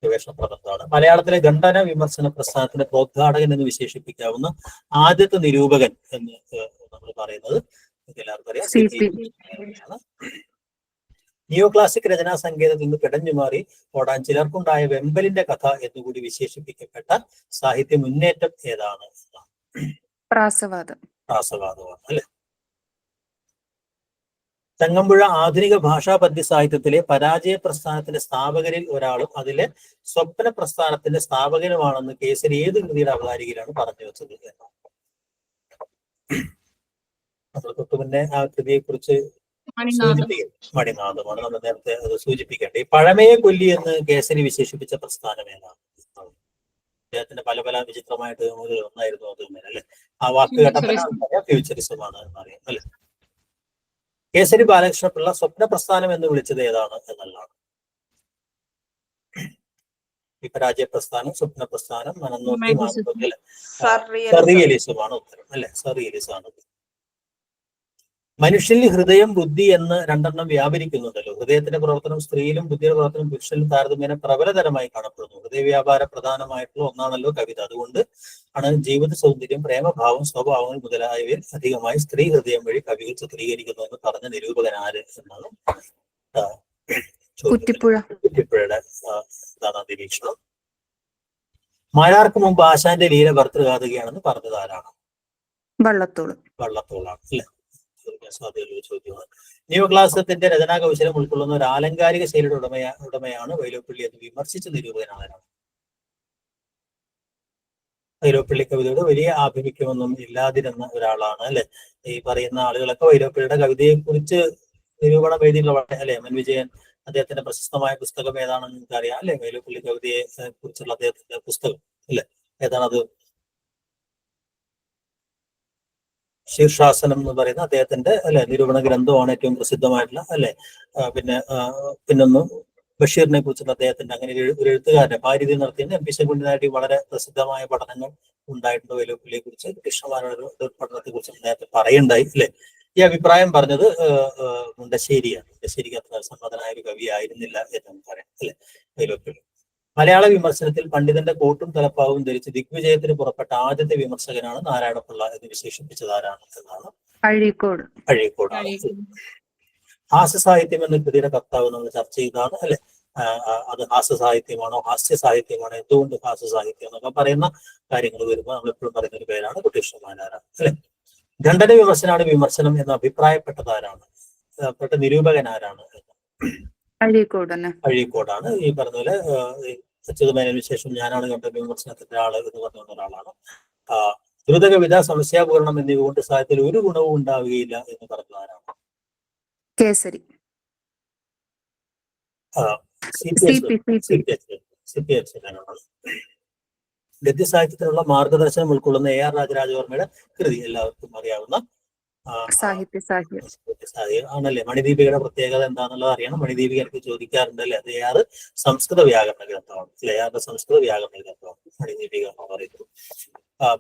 ഗവേഷണ പ്രബന്ധമാണ്. മലയാളത്തിലെ ഖണ്ഡന വിമർശന പ്രസ്ഥാനത്തിന്റെ പ്രോദ്ഘാടകൻ എന്ന് വിശേഷിപ്പിക്കാവുന്ന ആദ്യത്തെ നിരൂപകൻ എന്ന് നമ്മൾ പറയുന്നത് എല്ലാവർക്കും അറിയാം. നിയോ ക്ലാസിക് രചനാ സങ്കേതത്തിൽ നിന്ന് പിടഞ്ഞുമാറി ഓടാൻ ചിലർക്കുണ്ടായ വെമ്പലിന്റെ കഥ എന്നുകൂടി വിശേഷിപ്പിക്കപ്പെട്ട സാഹിത്യ മുന്നേറ്റം ഏതാണ്? പ്രാസവാദമാണ് അല്ലെ. ചങ്ങമ്പുഴ ആധുനിക ഭാഷാ പദ്യ സാഹിത്യത്തിലെ പരാജയ പ്രസ്ഥാനത്തിന്റെ സ്ഥാപകരിൽ ഒരാളും അതിലെ സ്വപ്ന പ്രസ്ഥാനത്തിന്റെ സ്ഥാപകനുമാണെന്ന് കേസരി ഏത് കൃതിയുടെ അവതാരികയിലാണ് പറഞ്ഞു വെച്ചത് എന്നാണ്. നമ്മൾ തൊട്ട് മുന്നേ ആ കൃതിയെ കുറിച്ച് മണിനാഥമാണ് നമ്മൾ നേരത്തെ അത് സൂചിപ്പിക്കേണ്ടത്. ഈ പഴമയെ കൊല്ലി എന്ന് കേസരി വിശേഷിപ്പിച്ച പ്രസ്ഥാനം ഏതാണ്? അദ്ദേഹത്തിന്റെ പല പല വിചിത്രമായ ടേമുകൾ ഒന്നായിരുന്നു അത് അല്ലെ. ആ വാക്ക് കേട്ടപ്പോൾ ഫ്യൂച്ചറിസമാണ് എന്നറിയാം അല്ലെ. കേസരി ബാലകൃഷ്ണപിള്ള സ്വപ്ന പ്രസ്ഥാനം എന്ന് വിളിച്ചത് ഏതാണ് എന്നുള്ളതാണ്. ഈ പരാജയ പ്രസ്ഥാനം, സ്വപ്ന പ്രസ്ഥാനം, മനംനോക്കി, മാനത്തോക്കി, സർറിയലിസമാണ് ഉത്തരം അല്ലെ. സർറിയലിസമാണ്. മനുഷ്യനിൽ ഹൃദയം, ബുദ്ധി എന്ന് രണ്ടെണ്ണം വ്യാപരിക്കുന്നുണ്ടല്ലോ. ഹൃദയത്തിന്റെ പ്രവർത്തനം സ്ത്രീയിലും ബുദ്ധിയുടെ പ്രവർത്തനം പുരുഷനിലും താരതമ്യേന പ്രബലതരമായി കാണപ്പെടുന്നു. ഹൃദയവ്യാപാര പ്രധാനമായിട്ടുള്ള ഒന്നാണല്ലോ കവിത. അതുകൊണ്ട് ആണ് ജീവിത സൗന്ദര്യം, പ്രേമഭാവം, സ്വഭാവങ്ങൾ മുതലായവയിൽ അധികമായി സ്ത്രീ ഹൃദയം വഴി കവികൾ ചിത്രീകരിക്കുന്നു എന്ന് പറഞ്ഞ നിരൂപകൻ ആര് എന്നാണ് കുറ്റിപ്പുഴ. കുറ്റിപ്പുഴയുടെ ഇതാണ് നിരീക്ഷണം. മാരാർക്ക് മുമ്പ് ആശാന്റെ ലീല ഭർതൃഘാതകയാണെന്ന് പറഞ്ഞത് ആരാണ്? വള്ളത്തോൾ. വള്ളത്തോളാണ് അല്ലെ? സാധ്യതയുള്ള ചോദ്യമാണ്. ന്യൂ ക്ലാസികത്തിന്റെ രചനാ കൗശലം ഉൾക്കൊള്ളുന്ന ഒരു ആലങ്കാരിക ശൈലിയുടെ ഉടമയാണ് വൈലോപ്പിള്ളി എന്ന് വിമർശിച്ച നിരൂപകനാണ്. വൈലോപ്പിള്ളി കവിതയുടെ വലിയ ആഭിമുഖ്യമൊന്നും ഇല്ലാതിരുന്ന ഒരാളാണ് അല്ലെ. ഈ പറയുന്ന ആളുകളൊക്കെ വൈലോപ്പിള്ളിയുടെ കവിതയെ കുറിച്ച് നിരൂപണം എഴുതിയിട്ടുള്ള അല്ലെ. എം. എൻ. വിജയൻ അദ്ദേഹത്തിന്റെ പ്രശസ്തമായ പുസ്തകം ഏതാണെന്ന് നിങ്ങൾക്ക് അറിയാം അല്ലെ. വൈലോപ്പിള്ളി കവിതയെ കുറിച്ചുള്ള അദ്ദേഹത്തിന്റെ പുസ്തകം അല്ലെ, ഏതാണത്? ശീർഷാസനം എന്ന് പറയുന്ന അദ്ദേഹത്തിന്റെ അല്ലെ നിരൂപണ ഗ്രന്ഥമാണ് ഏറ്റവും പ്രസിദ്ധമായിട്ടുള്ള അല്ലെ. പിന്നൊന്ന് ബഷീറിനെ കുറിച്ചുള്ള അദ്ദേഹത്തിന്റെ അങ്ങനെ ഒരു എഴുത്തുകാരനെ പാരിതി നടത്തിയ എം പി ശങ്കുണ്ഠനായിട്ട് വളരെ പ്രസിദ്ധമായ പഠനങ്ങൾ ഉണ്ടായിട്ടുണ്ട് വൈലോപ്പിള്ളിയെ കുറിച്ച്. കൃഷ്ണമാരുടെ പഠനത്തെ കുറിച്ച് നേരത്തെ പറയുണ്ടായി അല്ലെ. ഈ അഭിപ്രായം പറഞ്ഞത് മുണ്ടശ്ശേരിയാണ്. മുണ്ടശ്ശേരിക്ക് അത്ര സമ്മതനായ ഒരു കവി ആയിരുന്നില്ല എന്ന് നമുക്കറിയാം അല്ലെ വൈലോപ്പിള്ളി. മലയാള വിമർശനത്തിൽ പണ്ഡിതന്റെ കോട്ടും തലപ്പാവും ധരിച്ച് ദിഗ്വിജയത്തിന് പുറപ്പെട്ട ആദ്യത്തെ വിമർശകനാണ് നാരായണപിള്ള എന്ന് വിശേഷിപ്പിച്ചത് ആരാണ് എന്നാണ്? അഴീക്കോട്. അഴീക്കോടാണ്. ഹാസ്യ സാഹിത്യം എന്ന കൃതിയുടെ കർത്താവ് നമ്മൾ ചർച്ച ചെയ്തതാണ് അല്ലെ. അത് ഹാസ്യ സാഹിത്യമാണോ, ഹാസ്യ സാഹിത്യമാണോ, എന്തുകൊണ്ട് ഹാസ്യ സാഹിത്യം എന്നൊക്കെ പറയുന്ന കാര്യങ്ങൾ വരുമ്പോൾ നമ്മൾ എപ്പോഴും പറയുന്ന ഒരു പേരാണ് കുട്ടികൃഷ്ണമാരാണ് അല്ലെ. ഖണ്ഡന വിമർശനാണ് വിമർശനം എന്ന് അഭിപ്രായപ്പെട്ടത് ആരാണ്? നിരൂപകൻ ആരാണ്? അഴീക്കോടാണ്. ഈ പറഞ്ഞ പോലെ അച്യുതമേനോന് ശേഷം ഞാനാണ് ഖണ്ഡന വിമർശനത്തിന്റെ ആള് എന്ന് പറഞ്ഞ ഒരാളാണ്. ദ്രുതകവിത, സമസ്യാപൂരണം എന്നിവ കൊണ്ട് സാഹിത്യത്തിൽ ഒരു ഗുണവും ഉണ്ടാവുകയില്ല എന്ന് പറഞ്ഞ ആരാണ്? കേസരി. ഗദ്യസാഹിത്യത്തിനുള്ള മാർഗദർശനം ഉൾക്കൊള്ളുന്ന AR രാജരാജവർമ്മയുടെ കൃതി എല്ലാവർക്കും അറിയാവുന്ന ആണല്ലേ. മണിദീപികയുടെ പ്രത്യേകത എന്താണെന്നുള്ളത് അറിയണം. മണിദീപിക എനിക്ക് ചോദിക്കാറുണ്ട് അല്ലെ. അത് AR സംസ്കൃത വ്യാകരണ ഗ്രന്ഥമാണ്. AR സംസ്കൃത വ്യാകരണ ഗ്രന്ഥമാണ് മണിദീപിക എന്ന് പറയുന്നത്.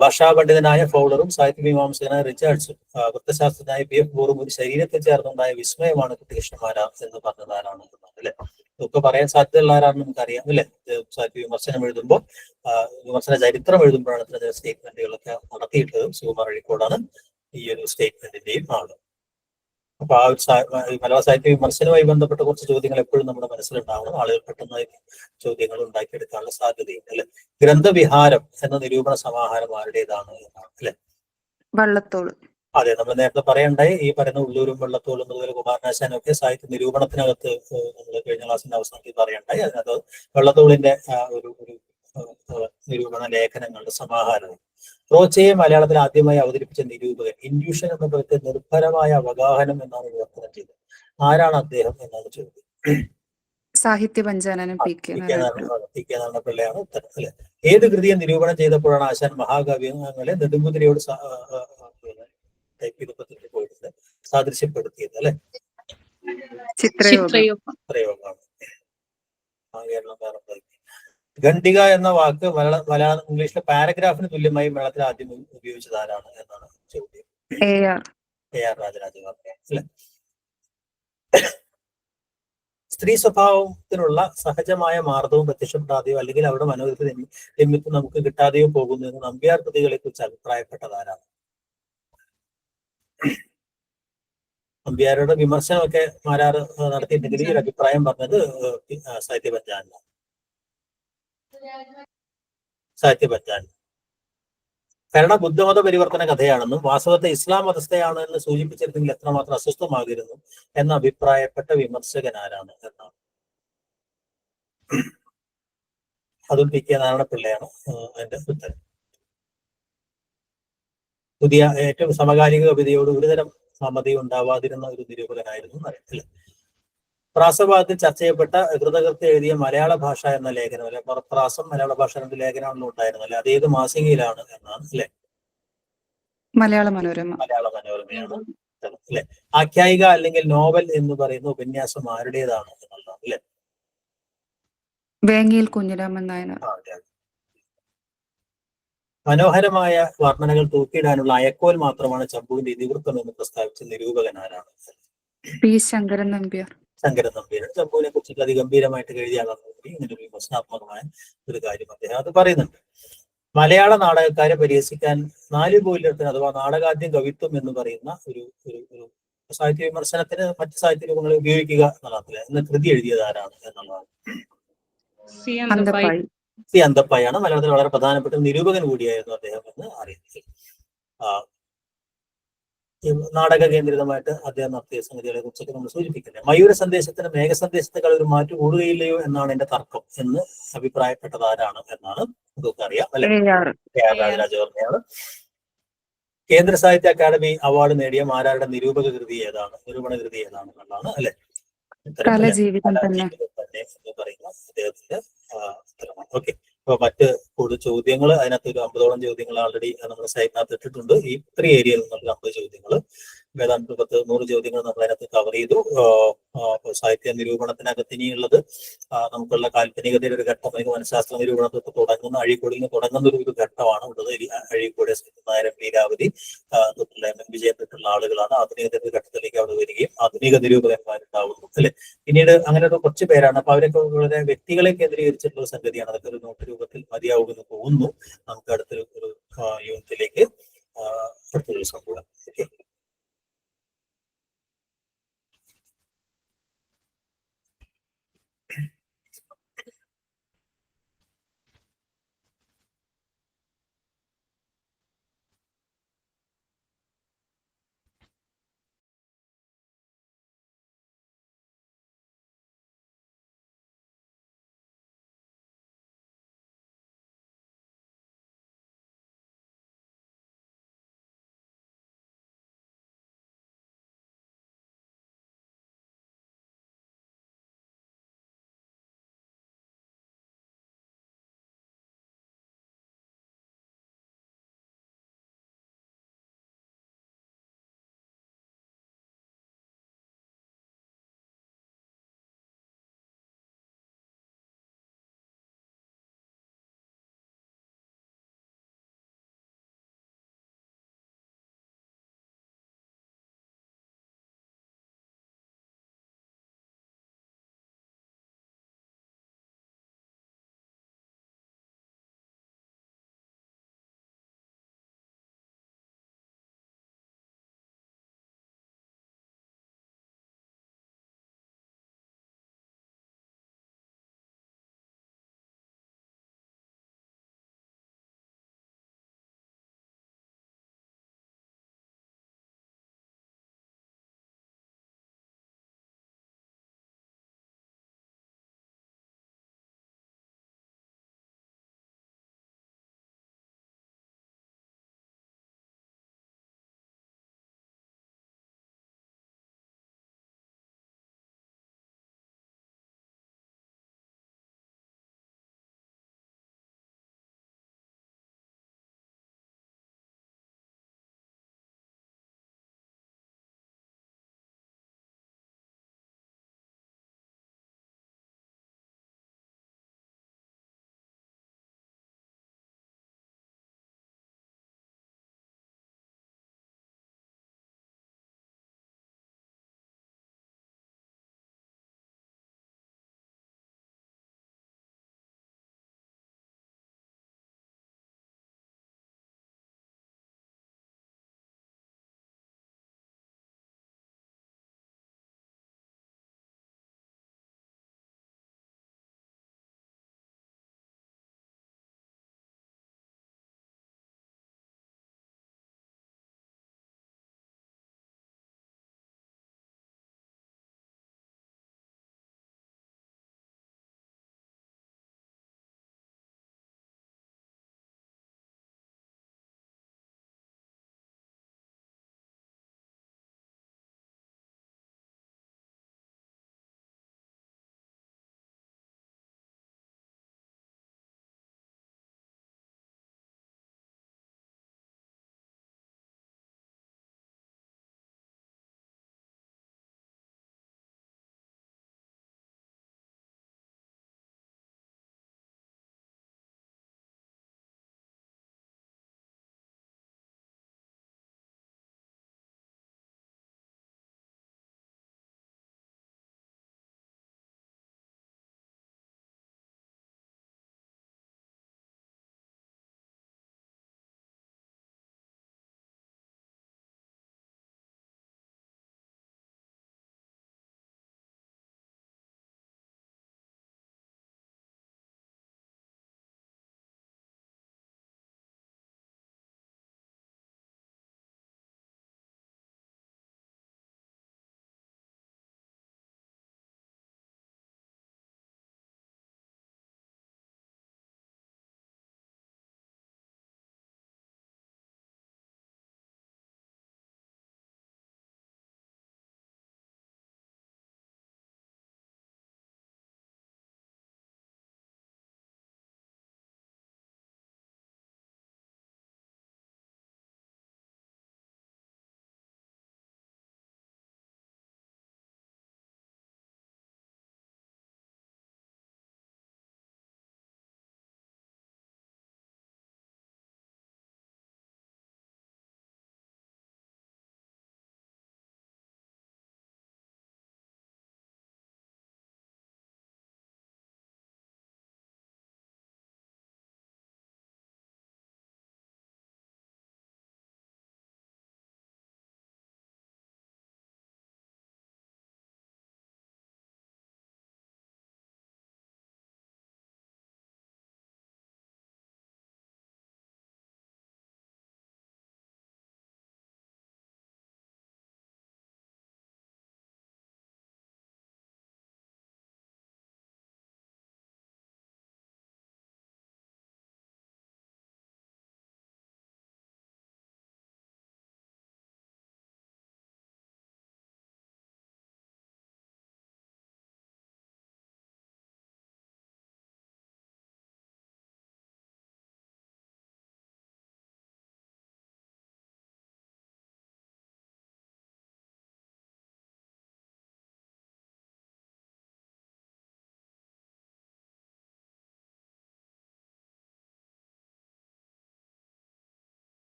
ഭാഷാ പണ്ഡിതനായ ഫൗളറും സാഹിത്യ മീമാംസകനായ റിച്ചാർഡ്സും വൃത്തശാസ്ത്രജ്ഞനായ PF ബോറും ഒരു ശരീരത്തിൽ ചേർന്നുണ്ടായ വിസ്മയമാണ് കുട്ടികൃഷ്ണമാര എന്ന് പറഞ്ഞത് ആരാണ് അല്ലെ. ഇതൊക്കെ പറയാൻ സാധ്യതയുള്ള ആരാണെന്ന് നമുക്കറിയാം അല്ലെ. സാഹിത്യ വിമർശനം എഴുതുമ്പോൾ വിമർശന ചരിത്രം എഴുതുമ്പോഴാണ് ഇത്തരം സ്റ്റേറ്റ്മെന്റുകളൊക്കെ നടത്തിയിട്ടുള്ളത്. സുകുമാർ അഴീക്കോടാണ് ഈ ഒരു സ്റ്റേറ്റ്മെന്റിന്റെയും ആള്. അപ്പൊ ആ ഒരു മലയാള സാഹിത്യ വിമർശനവുമായി ബന്ധപ്പെട്ട കുറച്ച് ചോദ്യങ്ങൾ എപ്പോഴും നമ്മുടെ മനസ്സിലുണ്ടാവണം. ആളുകൾ പെട്ടെന്ന് ചോദ്യങ്ങൾ ഉണ്ടാക്കിയെടുക്കാനുള്ള സാധ്യതയുണ്ട് അല്ലെ. ഗ്രന്ഥവിഹാരം എന്ന നിരൂപണ സമാഹാരം ആരുടേതാണ് എന്നാണ് അല്ലെ? വള്ളത്തോൾ. അതെ, നമ്മൾ നേരത്തെ പറയണ്ടായി. ഈ പറയുന്ന ഉള്ളൂരും വള്ളത്തോളും അതുപോലെ കുമാരനാശാനും ഒക്കെ സാഹിത്യ നിരൂപണത്തിനകത്ത് നമ്മൾ കഴിഞ്ഞ ക്ലാസ്സിന്റെ അവസാനത്തിൽ പറയണ്ടായി. അതിനകത്ത് വള്ളത്തോളിന്റെ ഒരു നിരൂപണ ലേഖനങ്ങളുടെ സമാഹാരമാണ്. റോച്ചയെ മലയാളത്തിൽ ആദ്യമായി അവതരിപ്പിച്ച നിരൂപകൻ ഇൻഡ്യൂഷൻ എന്ന പദത്തെ നിർഭരമായ അവഗാഹനം എന്നാണ് വിവർത്തനം ചെയ്തത്. ആരാണ് അദ്ദേഹം എന്നാണ് ചോദ്യം. സാഹിത്യ പഞ്ചാനനം പി കെ നാരായണപിള്ളയാണ് ഉത്തരം അല്ലെ. ഏത് കൃതിയെ നിരൂപണം ചെയ്തപ്പോഴാണ് ആശാൻ മഹാകാവ്യങ്ങളെ നെടുങ്കുതിരയോട് ടൈപ്പ് ചെയ്തപ്പോ പോയിട്ടുണ്ട് സാദൃശ്യപ്പെടുത്തിയത് അല്ലെ? ചിത്രയോഗമാണ്. ഖണ്ഡിക എന്ന വാക്ക് മലയാളം ഇംഗ്ലീഷിലെ പാരഗ്രാഫിന് തുല്യമായി മലയാളത്തിൽ ആദ്യം ഉപയോഗിച്ചത് ആരാണ് എന്നാണ് ചോദ്യം. AR രാജരാജവർമ്മ അല്ലെ. സ്ത്രീ സ്വഭാവത്തിനുള്ള സഹജമായ മാർദ്ദവും പ്രത്യക്ഷപ്പെടാതെയോ അല്ലെങ്കിൽ അവിടെ മനോഹരത്തിൽ നിമിത്തം നമുക്ക് കിട്ടാതെയോ പോകുന്നു എന്ന് നമ്പ്യാർ കൃതികളെ കുറിച്ച് അഭിപ്രായപ്പെട്ടത് ആരാണ്? നമ്പ്യാരുടെ വിമർശനമൊക്കെ മാരാർ നടത്തിയിട്ടുണ്ടെങ്കിൽ ഈ ഒരു അഭിപ്രായം പറഞ്ഞത് സാഹിത്യ പഞ്ചാനനാണ്. കാരണം ബുദ്ധമത പരിവർത്തന കഥയാണെന്നും വാസ്തവത്തെ ഇസ്ലാം മതസ്ഥയാണ് എന്ന് സൂചിപ്പിച്ചിരുന്നെങ്കിൽ എത്രമാത്രം അസ്വസ്ഥമാകിരുന്നു എന്ന് അഭിപ്രായപ്പെട്ട വിമർശകൻ ആരാണ് എന്നാണ്. അതും പി കെ നാരായണപിള്ളയാണ് അതിന്റെ ഉത്തരം. പുതിയ ഏറ്റവും സമകാലിക കവിതയോട് ഒരുതരം സമതി ഉണ്ടാവാതിരുന്ന ഒരു നിരൂപകനായിരുന്നു അറിയത്തില്ല. പ്രാസഭാഗത്തിൽ ചർച്ച ചെയ്യപ്പെട്ട കൃതകൃത്യം എഴുതിയ മലയാള ഭാഷ എന്ന ലേഖനം അല്ലെ. പ്രാസം മലയാള ഭാഷ രണ്ട് ലേഖനമാണല്ലോ ഉണ്ടായിരുന്നു അല്ലെ. അതേത് മാസികയിലാണ് എന്നാണ് അല്ലെ? മലയാള മനോരമ. മനോരമയാണ് അല്ലെ. ആഖ്യായിക അല്ലെങ്കിൽ നോവൽ എന്ന് പറയുന്ന ഉപന്യാസം ആരുടേതാണ് എന്നുള്ളതാണ് അല്ലെ? വേങ്ങിയിൽ കുഞ്ഞിരാമൻ നായനാർ. മനോഹരമായ വർണ്ണനകൾ തൂക്കിയിടാനുള്ള അയക്കോൽ മാത്രമാണ് ചമ്പുവിന്റെ ഇതിവൃത്തം എന്ന് പ്രസ്താവിച്ച നിരൂപകൻ ആരാണ്? പി ശങ്കരൻ നമ്പ്യാർ. ശങ്കരൻ നമ്പ്യാരാണ്. ചമ്പുവിനെ കുറിച്ചിട്ട് അതിഗംഭീരമായിട്ട് എഴുതിയാകാൻ ഇങ്ങനെ ഒരു വിമർശനാത്മകമായ ഒരു കാര്യം അദ്ദേഹം അത് പറയുന്നുണ്ട്. മലയാള നാടകക്കാരെ പരിഹസിക്കാൻ 4 മൂല്യത്തിന് അഥവാ നാടകാദ്യം കവിത്വം എന്ന് പറയുന്ന ഒരു ഒരു സാഹിത്യ വിമർശനത്തിന് മറ്റ് സാഹിത്യ രൂപങ്ങളെ ഉപയോഗിക്കുക എന്നുള്ളതില്ല. എന്ന കൃതി എഴുതിയത് ആരാണ് എന്നുള്ളതാണ്. സി അന്തപ്പായാണ്. മലയാളത്തിൽ വളരെ പ്രധാനപ്പെട്ട നിരൂപകൻ കൂടിയായിരുന്നു അദ്ദേഹം എന്ന് അറിയുന്നത്. നാടക കേന്ദ്രിതമായിട്ട് അദ്ദേഹം നടത്തിയ സംഗതികളെ കുറിച്ചൊക്കെ നമ്മൾ സൂചിപ്പിക്കുന്നത്. മയൂര സന്ദേശത്തിന് മേഘ സന്ദേശത്തെക്കാൾ ഒരു മാറ്റം കൂടുകയില്ലയോ എന്നാണ് എന്റെ തർക്കം എന്ന് അഭിപ്രായപ്പെട്ടത് ആരാണ് എന്നാണ് നമുക്ക് അറിയാം അല്ലെ? രാജവർമ്മയാണ്. കേന്ദ്ര സാഹിത്യ അക്കാദമി അവാർഡ് നേടിയ മാരാരുടെ നിരൂപണ കൃതി ഏതാണ് എന്നുള്ളതാണ് അല്ലെ? കലാജീവിതം തന്നെ എന്ന് പറയുന്ന അദ്ദേഹത്തിന്റെ ഉത്തരമാണ്. ഓക്കെ, അപ്പൊ മറ്റ് കൂടുതൽ ചോദ്യങ്ങൾ അതിനകത്ത് ഒരു 50ഓളം ചോദ്യങ്ങൾ ആൾറെഡി നമ്മുടെ സൈറ്റിനകത്ത് ഇട്ടിട്ടുണ്ട്. ഈ 3 ഏരിയയിൽ നിന്നുള്ള 50 ചോദ്യങ്ങൾ, ഏതാണ്ട് 100 ചോദ്യങ്ങൾ നമ്മൾ അതിനകത്ത് കവർ ചെയ്തു. സാഹിത്യ നിരൂപണത്തിനകത്ത് ഇനിയുള്ളത് നമുക്കുള്ള കാൽപ്പനികതയുടെ ഒരു ഘട്ടം, മനഃശാസ്ത്ര നിരൂപണത്തിൽ തുടങ്ങുന്ന അഴീക്കോടിൽ നിന്ന് തുടങ്ങുന്ന ഒരു ഘട്ടമാണ് ഉള്ളത്. അഴീക്കോട് നായരം ലീലാവതി തൊട്ടുള്ള വിജയം തൊട്ടുള്ള ആളുകളാണ്. ആധുനികതയുടെ ഘട്ടത്തിലേക്ക് അവിടെ വരികയും ആധുനിക നിരൂപകന്മാരുണ്ടാവുന്നു അല്ലെ. പിന്നീട് അങ്ങനെ ഒരു കുറച്ച് പേരാണ്. അപ്പൊ അവരൊക്കെ വളരെ വ്യക്തികളെ കേന്ദ്രീകരിച്ചിട്ടുള്ള സംഗതിയാണ്. അതൊക്കെ ഒരു നോട്ട് രൂപത്തിൽ മതിയാവുമെന്ന് തോന്നുന്നു. നമുക്ക് അടുത്തൊരു യൂണിറ്റിലേക്ക് അടുത്തൊരു സംഭവം. ഓക്കെ.